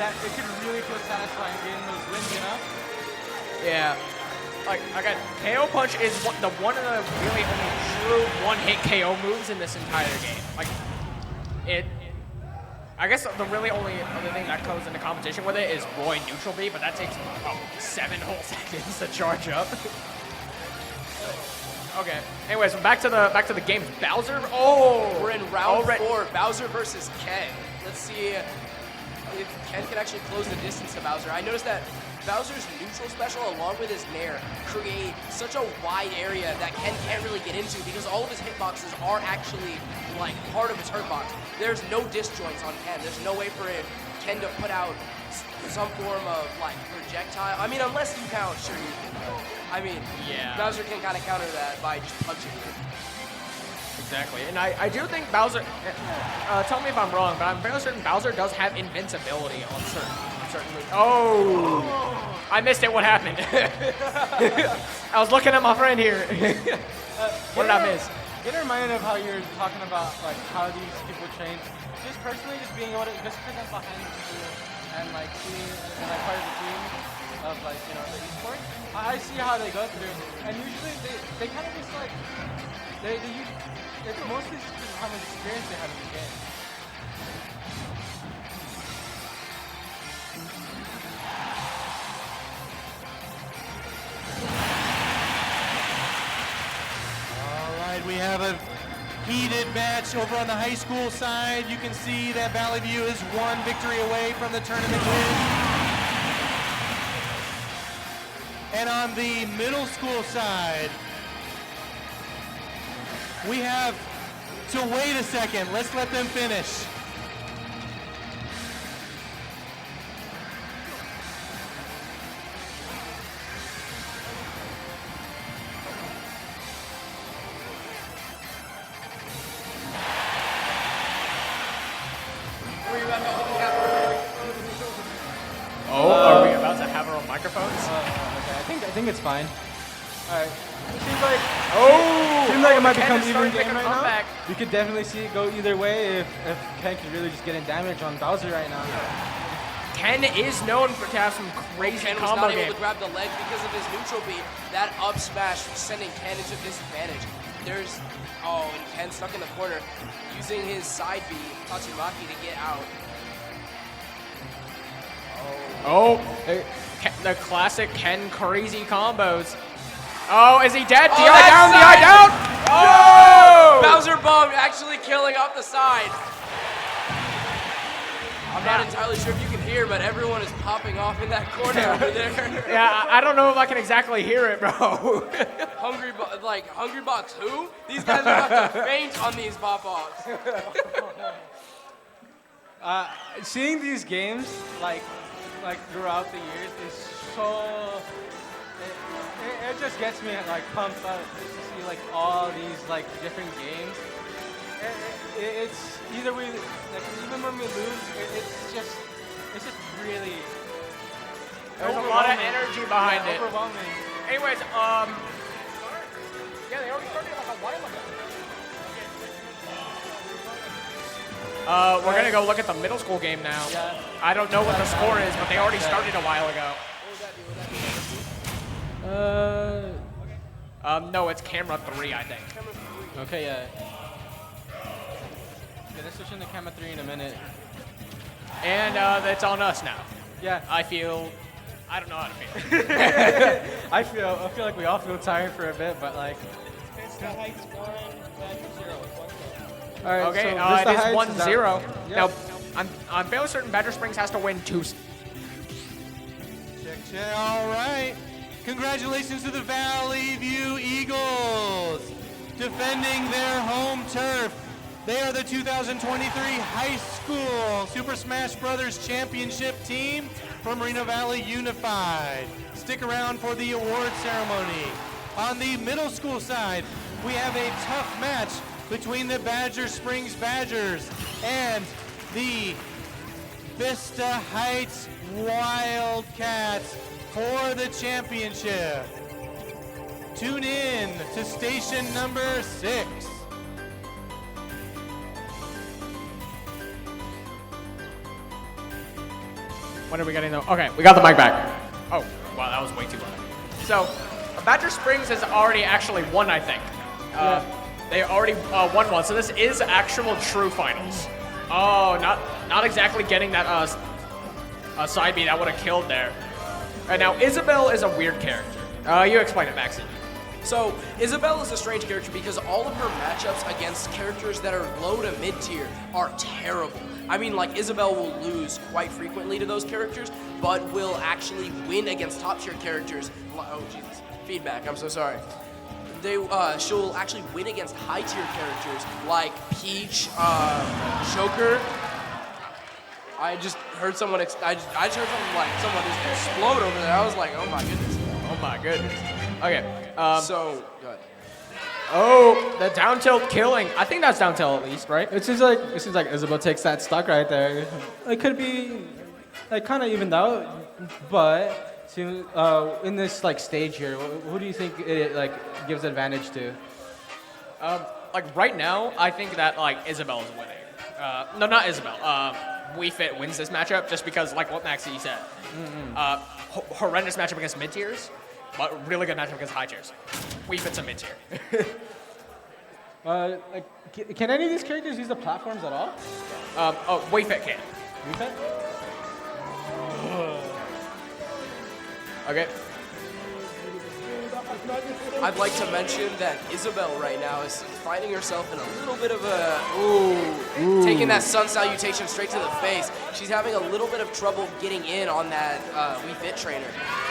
that it can really feel satisfying getting those wins, you know? Yeah. Again, KO punch is one of the really only true one-hit KO moves in this entire game. I guess the really only other thing that comes into competition with it is Roy neutral B, but that takes 7 whole seconds to charge up. Okay. Anyways, back to the game. Bowser. Oh, we're in round 4. Bowser versus Ken. Let's see if Ken can actually close the distance to Bowser. I noticed that Bowser's neutral special, along with his Nair, create such a wide area that Ken can't really get into because all of his hitboxes are actually part of his hurt box. There's no disjoints on Ken. There's no way for Ken to put out some form of projectile. I mean, unless you count Shoryuken. I mean, yeah. Bowser can kind of counter that by just punching you. Exactly, and I do think Bowser. Tell me if I'm wrong, but I'm fairly certain Bowser does have invincibility on certain moves. Oh, I missed it. What happened? I was looking at my friend here. What did I miss? Get reminded of how you're talking about how these people train. Just personally, just being able to just present behind the people and being part of the team of the esports. I see how they go through, and usually they kind of just it's mostly just because of how much experience they have in the game. All right, we have a heated match over on the high school side. You can see that Valley View is one victory away from the tournament win. And on the middle school side, we have to wait a second. Let's let them finish. Oh, are we about to have our own microphones? Okay, I think it's fine. All right. Seems like it might become even game right now. You could definitely see it go either way if Ken could really just get in damage on Bowser right now. Ken is known for to have some crazy Ken was combo not able game. to grab the ledge because of his neutral beat. That up smash sending Ken into disadvantage. There's, and Ken stuck in the corner using his side B, Tatsumaki, to get out. The classic Ken crazy combos. Oh, is he dead? DI that's down, DI side. down! Oh! Bowser Bomb actually killing up the side. I'm not entirely sure if you can hear, but everyone is popping off in that corner over there. Yeah, I don't know if I can exactly hear it, bro. Hungry Box who? These guys are about to faint on these pop-offs. Seeing these games like throughout the years is so. It just gets me like pumped up to see like all these like different games. It's either we like even when we lose, it's just really. There's a lot of energy behind it. Overwhelming. Anyways, yeah, they already started like a while ago. We're gonna go look at the middle school game now. Yeah. I don't know what the score is, but they already started a while ago. No, it's camera 3, I think. Okay, yeah. Yeah, let's switch into camera 3 in a minute. And it's on us now. Yeah. I don't know how to feel. I feel like we all feel tired for a bit, but like. All right, Okay, so it Vista is Heights 1-0. Yep. Now, I'm fairly certain Badger Springs has to win 2. Check. All right. Congratulations to the Valley View Eagles, defending their home turf. They are the 2023 High School Super Smash Bros. Championship team from Moreno Valley Unified. Stick around for the award ceremony. On the middle school side, we have a tough match between the Badger Springs Badgers and the Vista Heights Wildcats for the championship. Tune in to station number 6. When are we getting the? Okay, we got the mic back. Oh, wow, that was way too loud. So, Badger Springs has already actually won, I think. They already won one, so this is actual true finals. Oh, not exactly getting that side B that would have killed there. Right now, Isabelle is a weird character. You explain it, Maxie. So, Isabelle is a strange character because all of her matchups against characters that are low to mid tier are terrible. I mean, like, Isabelle will lose quite frequently to those characters, but will actually win against top tier characters. Oh, Jesus. Feedback, I'm so sorry. She'll actually win against high tier characters like Peach, Joker. I just heard someone, I just heard something like someone just explode over there. I was like, oh my goodness. Oh my goodness. Okay. Go ahead. Oh, the down tilt killing. I think that's down tilt at least, right? It seems like Isabelle takes that stock right there. It could be like kind of evened out, but in this like stage here, who do you think it like gives advantage to? Like right now, I think that like Isabelle is winning. No, not Isabelle. Wii Fit wins this matchup just because, like what Maxie said, horrendous matchup against mid tiers, but really good matchup against high tiers. Wii Fit's a mid tier. Can any of these characters use the platforms at all? Wii Fit can. Wii Fit? Okay. I'd like to mention that Isabelle right now is finding herself in a little bit of a taking that sun salutation straight to the face. She's having a little bit of trouble getting in on that Wii Fit trainer.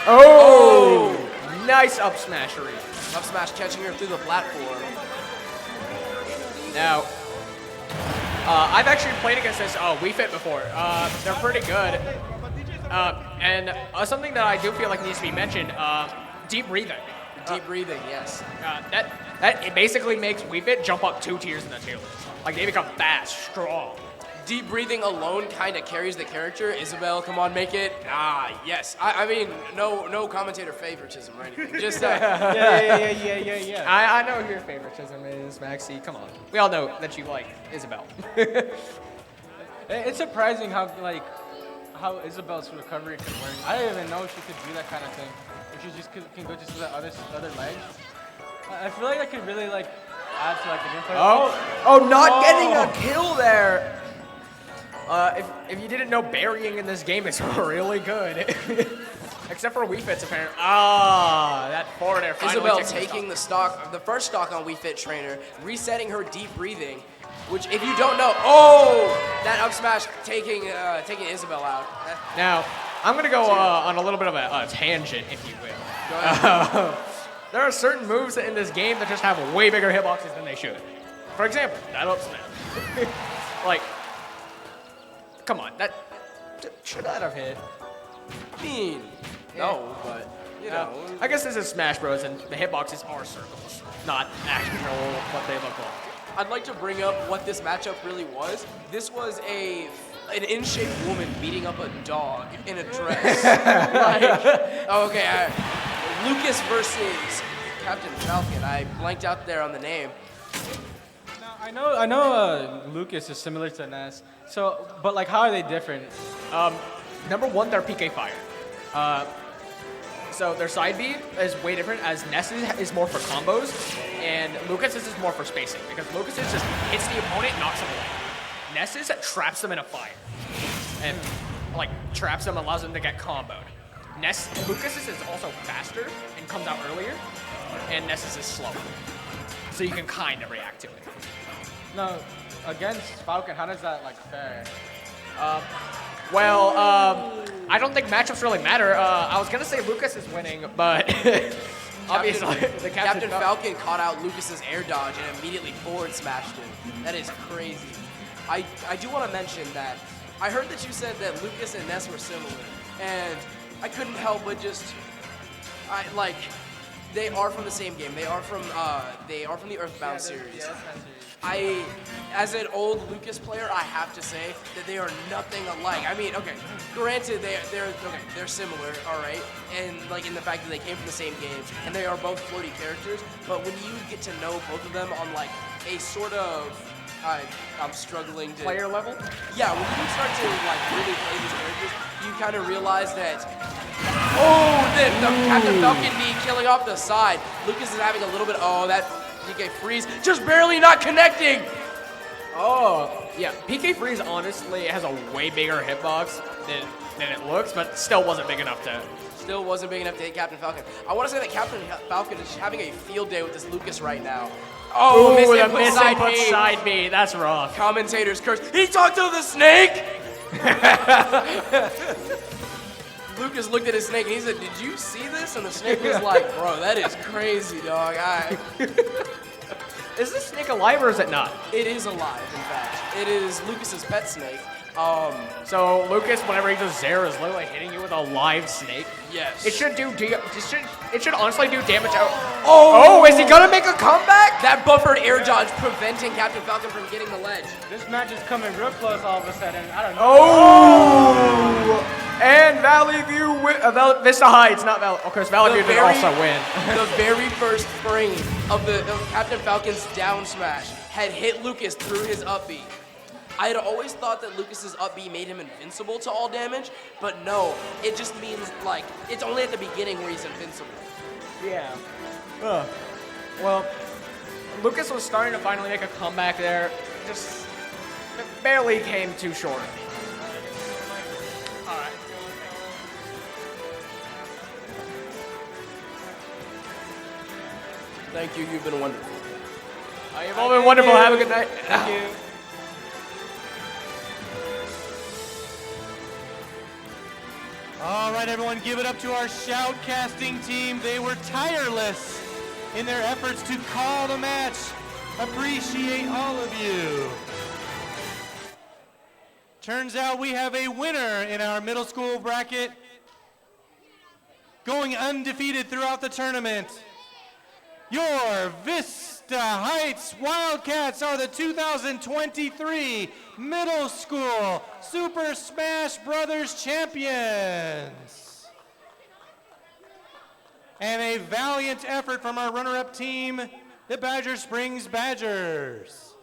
Oh! Nice up smashery. Up smash catching her through the platform. Now, I've actually played against this Wii Fit before. They're pretty good. And something that I do feel like needs to be mentioned, deep breathing. Deep breathing, yes. That it basically makes Wii Fit jump up 2 tiers in the tier list. Like they become fast, strong. deep breathing alone kind of carries the character. Isabel, come on, make it. Ah, yes. I mean, no commentator favoritism or anything. Just Yeah. I know who your favoritism is, Maxie. Come on. We all know that you like Isabel. It's surprising how Isabel's recovery can work. I didn't even know she could do that kind of thing. Where she just can go just to the other leg. I feel like that could really like add to like the gameplay. Not getting a kill there. If you didn't know, burying in this game is really good. Except for Wii Fit's apparently. That forward air finally Isabel takes taking the first stock on Wii Fit Trainer, resetting her deep breathing, which if you don't know, that up smash taking Isabel out. Now, I'm gonna go on a little bit of a tangent, if you will. Go ahead. There are certain moves in this game that just have way bigger hitboxes than they should. For example, that up smash. Like, come on, that should not have hit. No, but you know. I guess this is Smash Bros. And the hitboxes are circles, not actual what they look like. I'd like to bring up what this matchup really was. This was an in-shape woman beating up a dog in a dress. Lucas versus Captain Falcon. I blanked out there on the name. Now, I know Lucas is similar to Ness. So, but like, how are they different? Number one, they're PK Fire. So their side B is way different, as Ness is more for combos, and Lucas's is more for spacing, because Lucas's just hits the opponent, knocks them away. Ness's traps them in a fire, and like traps them, allows them to get comboed. Lucas's is also faster and comes out earlier, and Ness's is slower, so you can kind of react to it. No, against Falcon, how does that like fare? I don't think matchups really matter. I was gonna say Lucas is winning, but obviously the Captain Falcon caught out Lucas's air dodge and immediately forward smashed him. That is crazy. I do want to mention that I heard that you said that Lucas and Ness were similar, and I couldn't help but they are from the same game. They are from the Earthbound series. As an old Lucas player, I have to say that they are nothing alike. I mean, okay, granted they're similar, all right, and like in the fact that they came from the same game and they are both floaty characters. But when you get to know both of them on like a sort of I'm struggling to player level. Yeah, when you start to like really play these characters, you kind of realize that. The Captain Falcon knee killing off the side. Lucas is having a little bit. That PK Freeze just barely not connecting. Yeah, PK Freeze honestly has a way bigger hitbox than it looks, but still wasn't big enough to hit Captain Falcon. I want to say that Captain Falcon is having a field day with this Lucas right now. Misinput side B. That's rough. Commentators curse. He talked to the snake. Lucas looked at his snake and he said, "Did you see this?" And the snake was like, "Bro, that is crazy, dog." Is this snake alive or is it not? It is alive, in fact. It is Lucas's pet snake. So Lucas, whenever he does Zero, is literally hitting you with a live snake. Yes. It should honestly do damage out. Is he gonna make a comeback? That buffered air dodge preventing Captain Falcon from getting the ledge. This match is coming real close all of a sudden. I don't know. And Valley View Vista Heights, not Valley. Of course, Valley View did also win. The very first frame of Captain Falcon's down smash had hit Lucas through his up B. I had always thought that Lucas's up B made him invincible to all damage, but no, it just means like it's only at the beginning where he's invincible. Yeah. Well, Lucas was starting to finally make a comeback there. Just barely came too short. All right. Thank you. You've been wonderful. You've all been wonderful. Have a good night. Thank you. All right, everyone, give it up to our shoutcasting team. They were tireless in their efforts to call the match. Appreciate all of you. Turns out we have a winner in our middle school bracket, going undefeated throughout the tournament. Your Vista Heights Wildcats are the 2023 Middle School Super Smash Brothers champions. And a valiant effort from our runner-up team, the Badger Springs Badgers.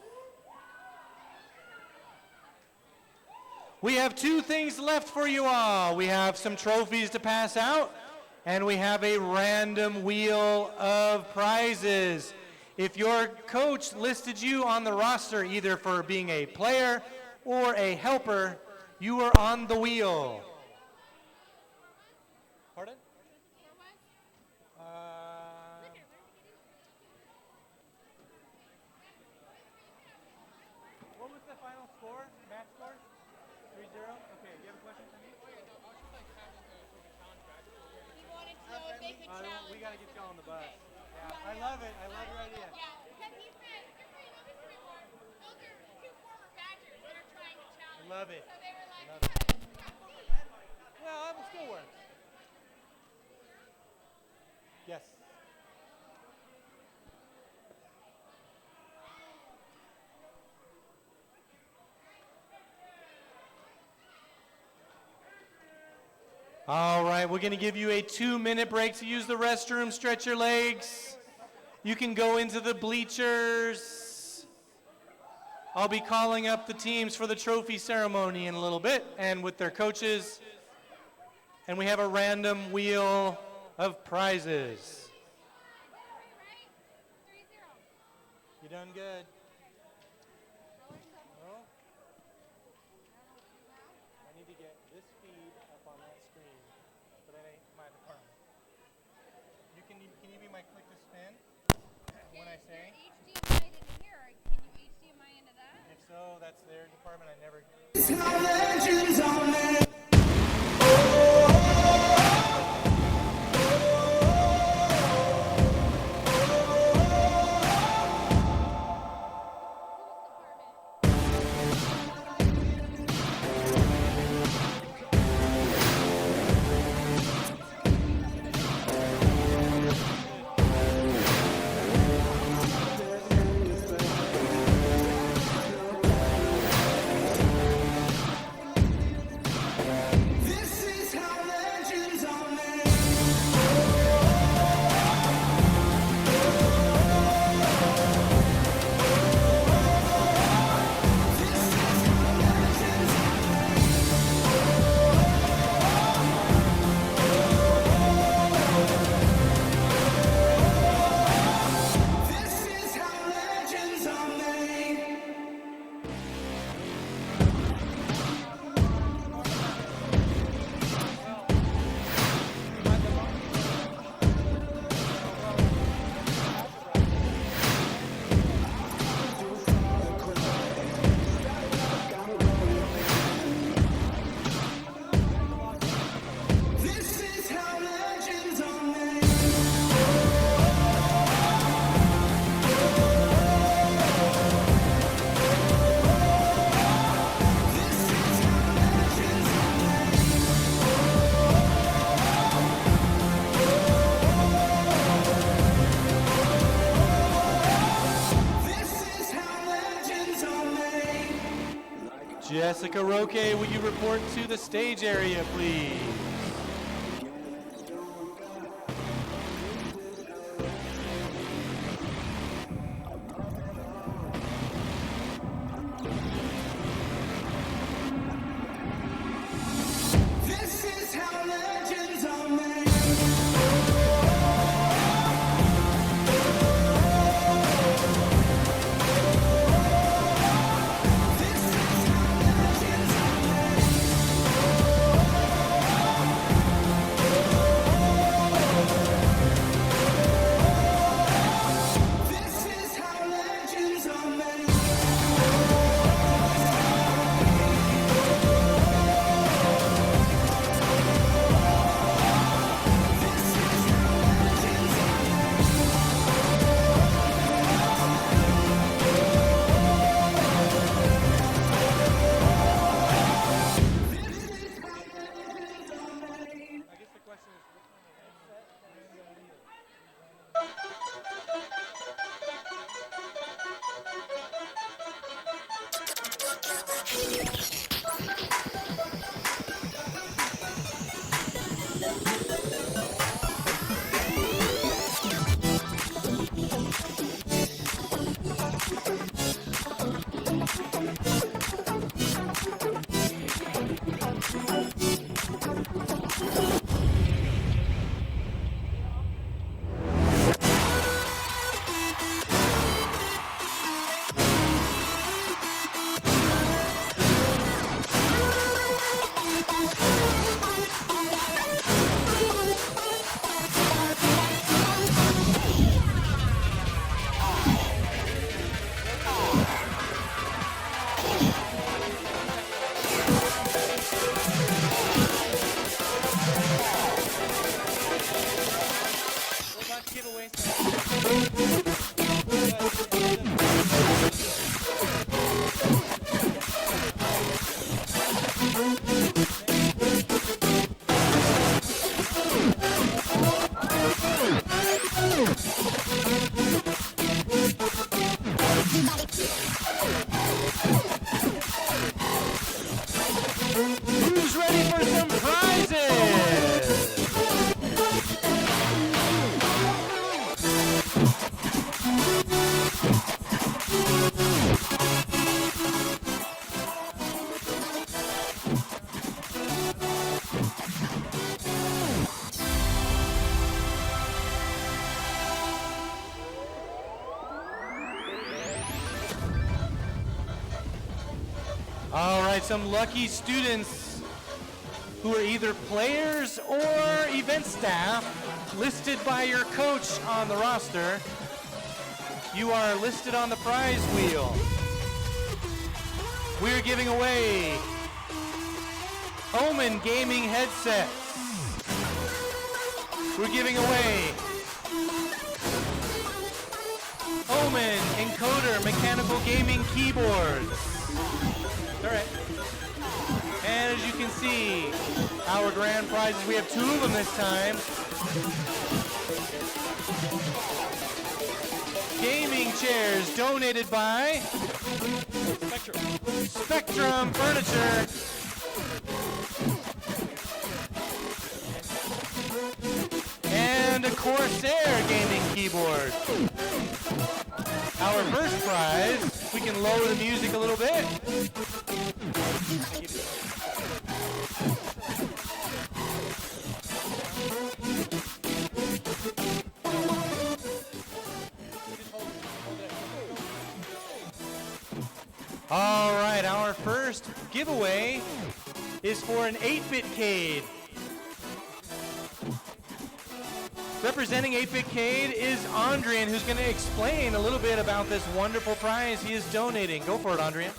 We have two things left for you all. We have some trophies to pass out, and we have a random wheel of prizes. If your coach listed you on the roster either for being a player or a helper, you are on the wheel. Pardon? What was the final score? Match score? 3-0? Okay, you have a question for me? We gotta get you on the bus. Yeah, I love it. I love your idea. Yeah, because he said, those are two former Badgers that are trying to challenge. Love it. So they were like, Love it. Well, that will still work. Yes. All right, we're going to give you a 2-minute break to use the restroom, stretch your legs. You can go into the bleachers. I'll be calling up the teams for the trophy ceremony in a little bit and with their coaches. And we have a random wheel of prizes. You done good? No? I need to get this feed up on that screen, but that ain't my department. Can you be my click to spin when I say? HDMI in here. Can you HDMI into that? If so, that's their department. I never. Jessica Roque, will you report to the stage area, please? Who's ready for some prizes? All right, some lucky students who are either players or event staff listed by your coach on the roster. You are listed on the prize wheel. We're giving away Omen gaming headsets. We're giving away Omen encoder mechanical gaming keyboards. All right. And as you can see, our grand prizes, we have 2 of them this time. Gaming chairs donated by Spectrum Furniture. And a Corsair gaming keyboard. Our first prize, we can lower the music a little bit. All right, our first giveaway is for an 8-bit-cade. Representing 8-bit-cade is Andrian, who's going to explain a little bit about this wonderful prize he is donating. Go for it, Andrian.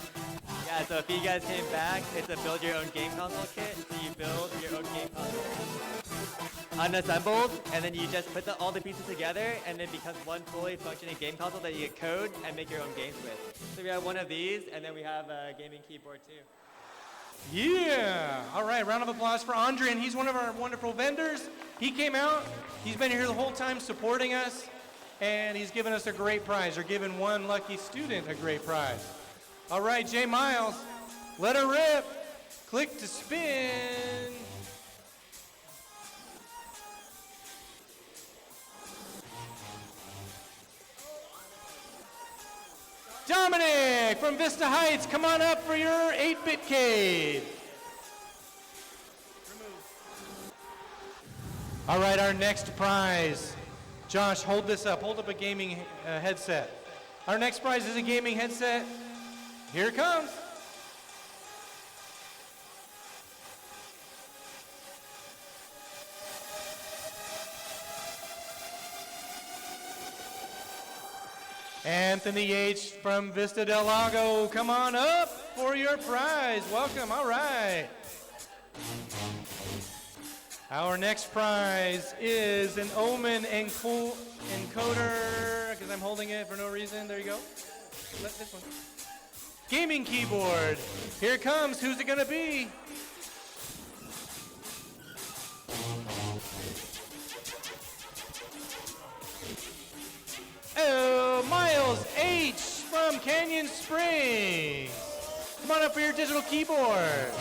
Yeah, so if you guys came back, it's a build your own game console kit. So you build your own game console unassembled, and then you just put all the pieces together, and it becomes one fully functioning game console that you can code and make your own games with. So we have one of these, and then we have a gaming keyboard too. Yeah! All right, round of applause for Andrian. He's one of our wonderful vendors. He came out, he's been here the whole time supporting us, and he's given us a great prize, or given one lucky student a great prize. All right, J. Miles, let her rip. Click to spin. Dominic from Vista Heights, come on up for your 8-bit-cade. All right, our next prize. Josh, hold this up. Hold up a gaming headset. Our next prize is a gaming headset. Here it comes. Anthony H. from Vista Del Lago, come on up for your prize. Welcome, all right. Our next prize is an Omen encoder, because I'm holding it for no reason. There you go. This one. Gaming keyboard. Here it comes. Who's it going to be? Oh, Miles H. from Canyon Springs. Come on up for your digital keyboard.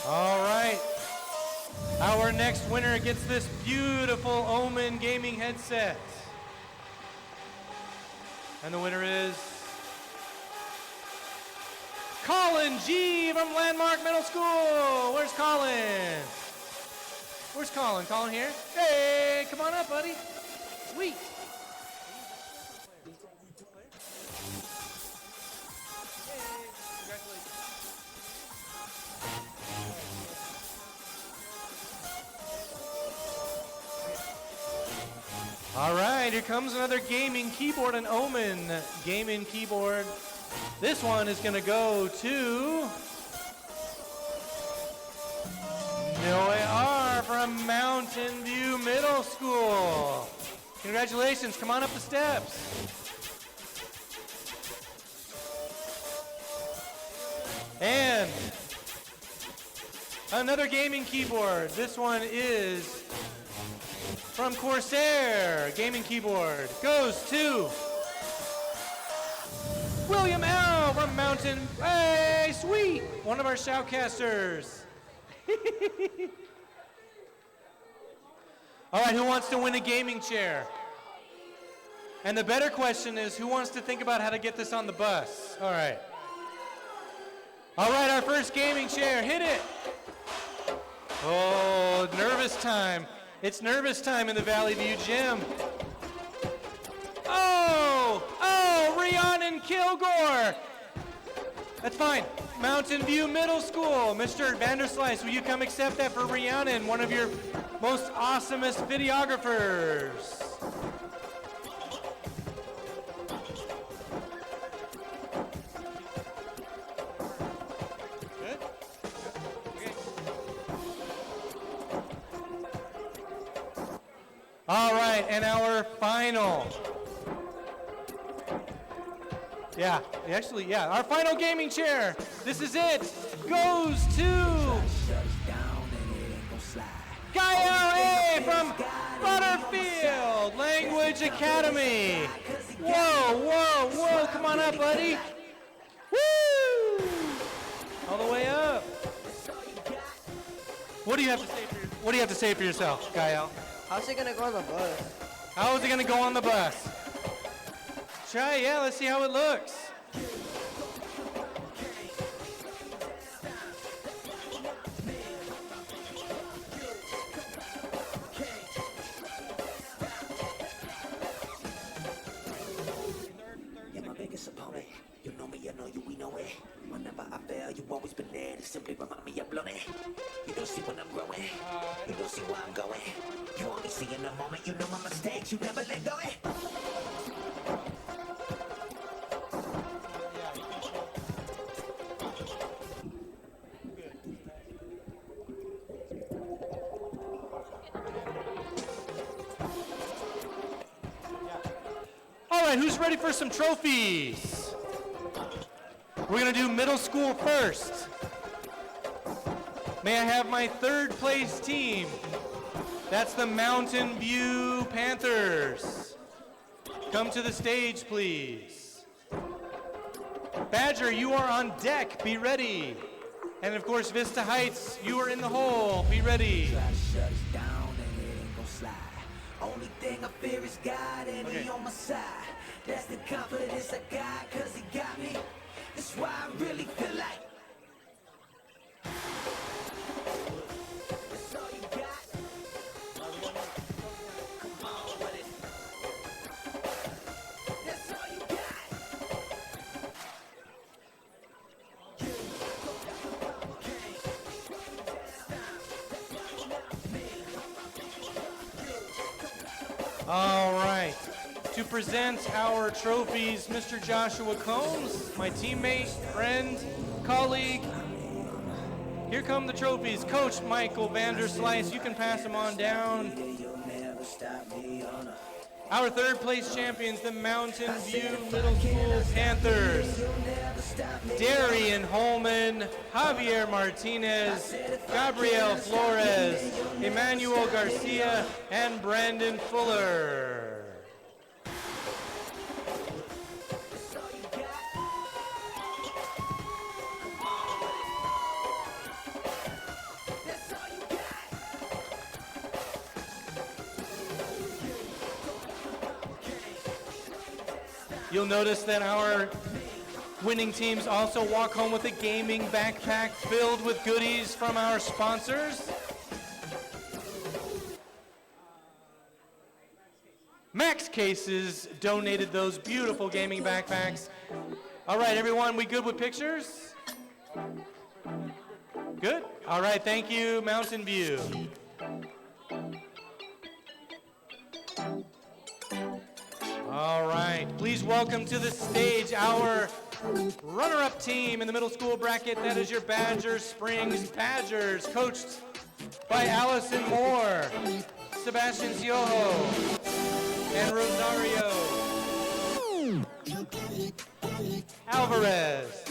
All right. Our next winner gets this beautiful Omen gaming headset. And the winner is Colin G. from Landmark Middle School. Where's Colin? Where's Colin? Colin here? Hey, come on up, buddy. Sweet. All right, here comes another gaming keyboard, an Omen gaming keyboard. This one is going to go to Noe R. from Mountain View Middle School. Congratulations, come on up the steps. And another gaming keyboard. This one is from Corsair. Gaming keyboard goes to William L. from Mountain. Hey, sweet! One of our shoutcasters. All right, who wants to win a gaming chair? And the better question is, who wants to think about how to get this on the bus? All right. All right, our first gaming chair, hit it. Oh, nervous time. It's nervous time in the Valley View Gym. Oh, Rhiannon Kilgore. That's fine. Mountain View Middle School. Mr. Vanderslice, will you come accept that for Rhiannon, one of your most awesomest videographers? Good? Okay. All right, and our final. Yeah, our final gaming chair. This is it. Goes to Gael A from Butterfield Language Academy. Whoa. Come on up, buddy. Woo! All the way up. What do you have to say for yourself, Gael? How's it gonna go on the bus? How is it gonna go on the bus? Try, yeah, let's see how it looks. You're my biggest opponent. You know me, I know you, we know it. Whenever I fail, you always been there to simply remind me I've blown it. You don't see when I'm growing. You don't see where I'm going. You only see in the moment. You know my mistakes. You never let go. All right, who's ready for some trophies? We're gonna do middle school first. May I have my third place team? That's the Mountain View Panthers. Come to the stage, please. Badger, you are on deck, be ready. And of course, Vista Heights, you are in the hole, be ready. Only thing I fear is God and He on my side. That's the confidence I got, cause He got me. That's why I really feel like that's all you got. Come on with it. That's all you got. All right, to present our trophies, Mr. Joshua Combs, my teammate, friend, colleague. Here come the trophies. Coach Michael Vanderslice, you can pass them on down. Our third place champions, the Mountain View Middle School Panthers. Darian Holman, Javier Martinez, Gabriel Flores, Emmanuel Garcia, and Brandon Fuller. You'll notice that our winning teams also walk home with a gaming backpack filled with goodies from our sponsors. Max Cases donated those beautiful gaming backpacks. All right, everyone, we good with pictures? Good? All right, thank you, Mountain View. All right, please welcome to the stage our runner-up team in the middle school bracket. That is your Badger Springs Badgers, coached by Allison Moore, Sebastian Sioho, Alvarez.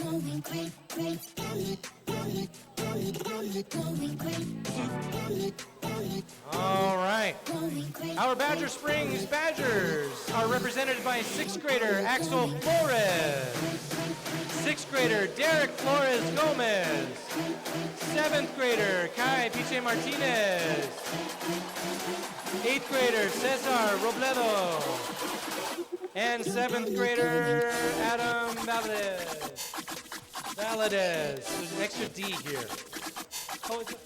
All right. Our Badger Springs Badgers are represented by 6th grader Axel Flores, 6th grader Derek Flores Gomez, 7th grader Kai Piche Martinez, 8th grader Cesar Robledo, and 7th grader Adam Valadez. There's an extra D here. Oh, it's a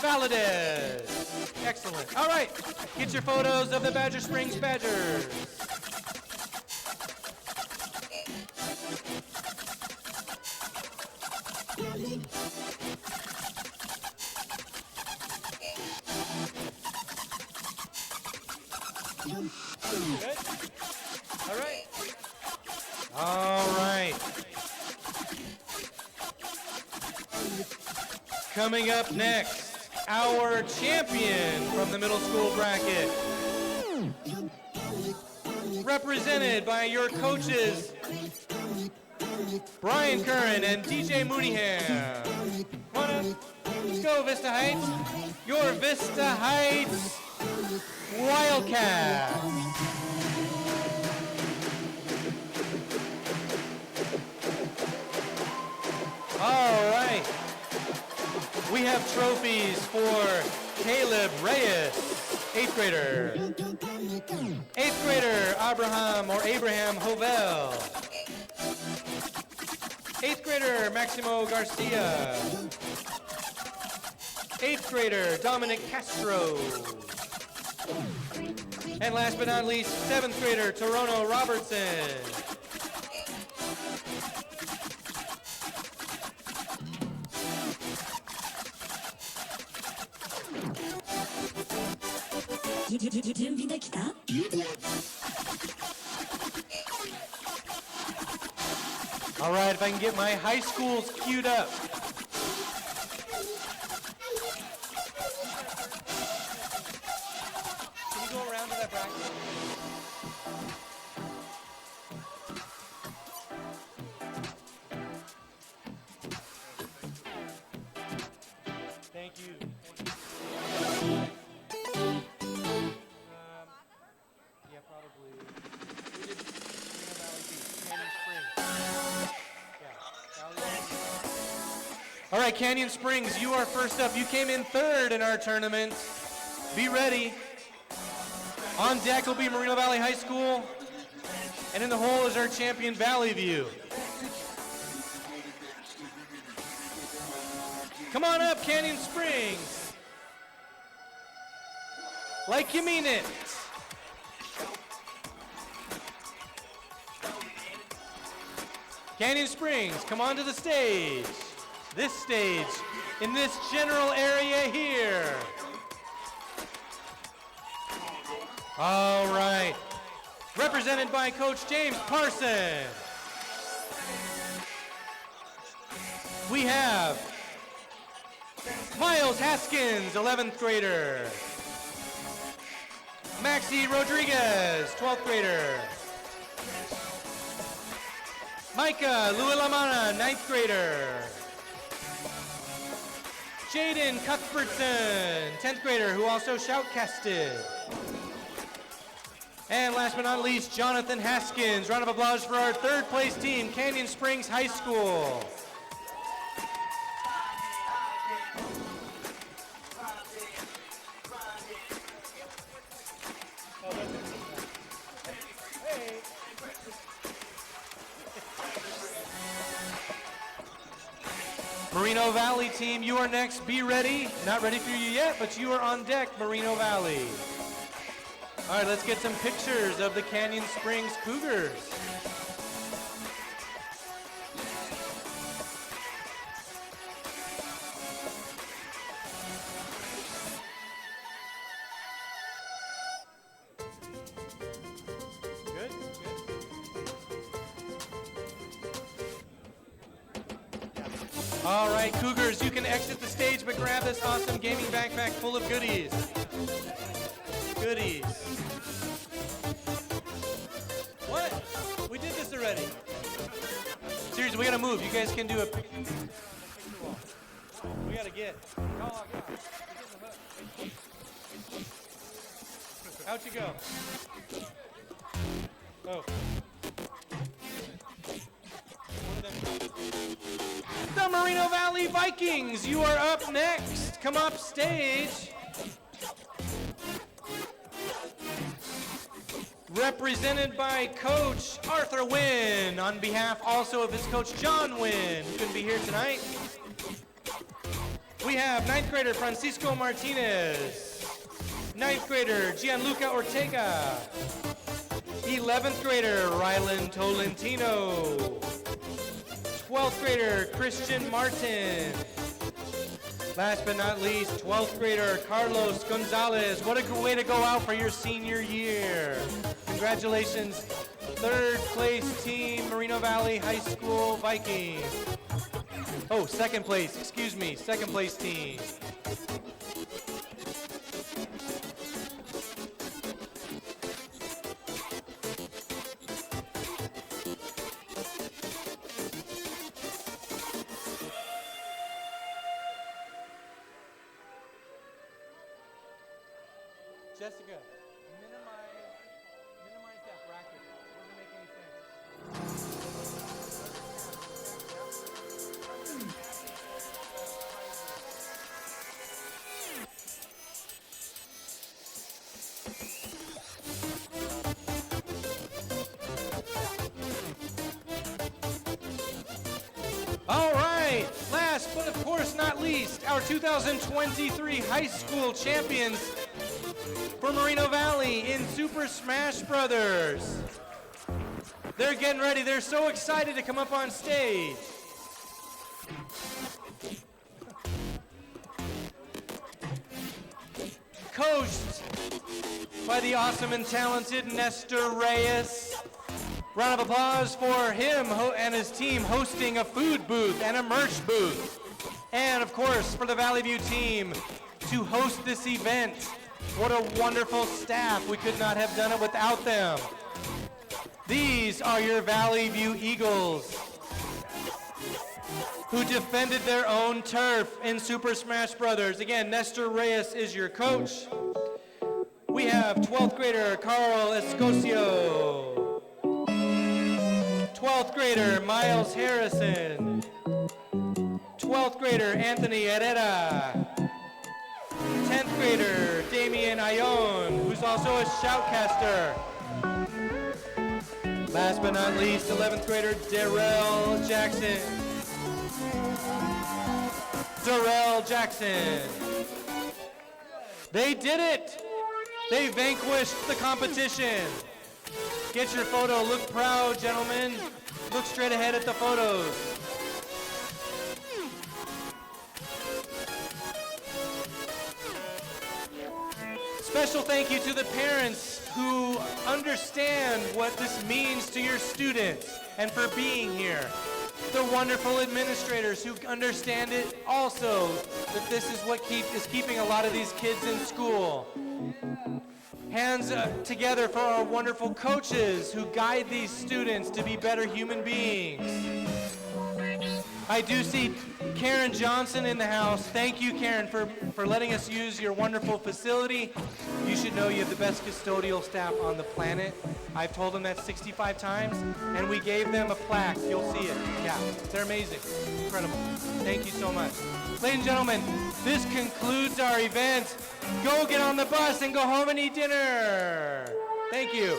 Valadez. Excellent. All right. Get your photos of the Badger Springs Badgers. Good. All right. All right. Coming up next, our champion from the middle school bracket. Represented by your coaches, Brian Curran and DJ Mooneyham. Come on up. Let's go, Vista Heights. Your Vista Heights Wildcats. All right. We have trophies for Caleb Reyes, 8th grader. 8th grader Abraham Hovel. 8th grader Maximo Garcia. 8th grader Dominic Castro. And last but not least, 7th grader Torono Robertson. All right, if I can get my high schools queued up. Can you go around to that bracket? Thank you. Yeah, probably. We did Valley Beach, Canyon Springs. All right, Canyon Springs, you are first up. You came in 3rd in our tournament. Be ready. On deck will be Moreno Valley High School. And in the hole is our champion, Valley View. Come on up, Canyon Springs. Like you mean it. Canyon Springs, come on to the stage. This stage, in this general area here. All right. Represented by Coach James Parson. We have Miles Haskins, 11th grader. Maxi Rodriguez, 12th grader. Micah Luilamana, 9th grader. Jaden Cuthbertson, 10th grader, who also shoutcasted. And last but not least, Jonathan Haskins. Round of applause for our 3rd place team, Canyon Springs High School. Moreno Valley team, you are next. Be ready. Not ready for you yet, but you are on deck, Moreno Valley. All right, let's get some pictures of the Canyon Springs Cougars. Good, All right, Cougars, you can exit the stage, but grab this awesome gaming backpack full of goodies. Goodies. already. Seriously, we gotta move. You guys can do a picture wall. We gotta get. Oh, yeah. Out you go. Oh. The Moreno Valley Vikings, you are up next. Come up stage. Represented by Coach Arthur Wynn, on behalf also of his coach John Wynn, who couldn't be here tonight. We have 9th grader Francisco Martinez, 9th grader Gianluca Ortega, 11th grader Rylan Tolentino, 12th grader Christian Martin, last but not least, 12th grader Carlos Gonzalez. What a good way to go out for your senior year. Congratulations, 3rd place team, Moreno Valley High School Vikings. Oh, 2nd place, excuse me, 2nd place team. Jessica, minimize that bracket. It doesn't make any sense. All right, last but of course not least, our 2023 high school champions for Moreno Valley in Super Smash Brothers. They're getting ready. They're so excited to come up on stage. Coached by the awesome and talented Nestor Reyes. Round of applause for him and his team hosting a food booth and a merch booth. And of course for the Valley View team to host this event. What a wonderful staff. We could not have done it without them. These are your Valley View Eagles, who defended their own turf in Super Smash Brothers. Again, Nestor Reyes is your coach. We have 12th grader Carl Escocio, 12th grader Miles Harrison, 12th grader Anthony Herrera, 10th grader Damian Ayon, who's also a shoutcaster. Last but not least, 11th grader Darrell Jackson. Darrell Jackson. They did it! They vanquished the competition. Get your photo. Look proud, gentlemen. Look straight ahead at the photos. Special thank you to the parents who understand what this means to your students and for being here. The wonderful administrators who understand it also, that this is what is keeping a lot of these kids in school. Hands together for our wonderful coaches who guide these students to be better human beings. I do see Karen Johnson in the house. Thank you, Karen, for letting us use your wonderful facility. You should know you have the best custodial staff on the planet. I've told them that 65 times, and we gave them a plaque. You'll see it. Yeah, they're amazing. Incredible. Thank you so much. Ladies and gentlemen, this concludes our event. Go get on the bus and go home and eat dinner. Thank you.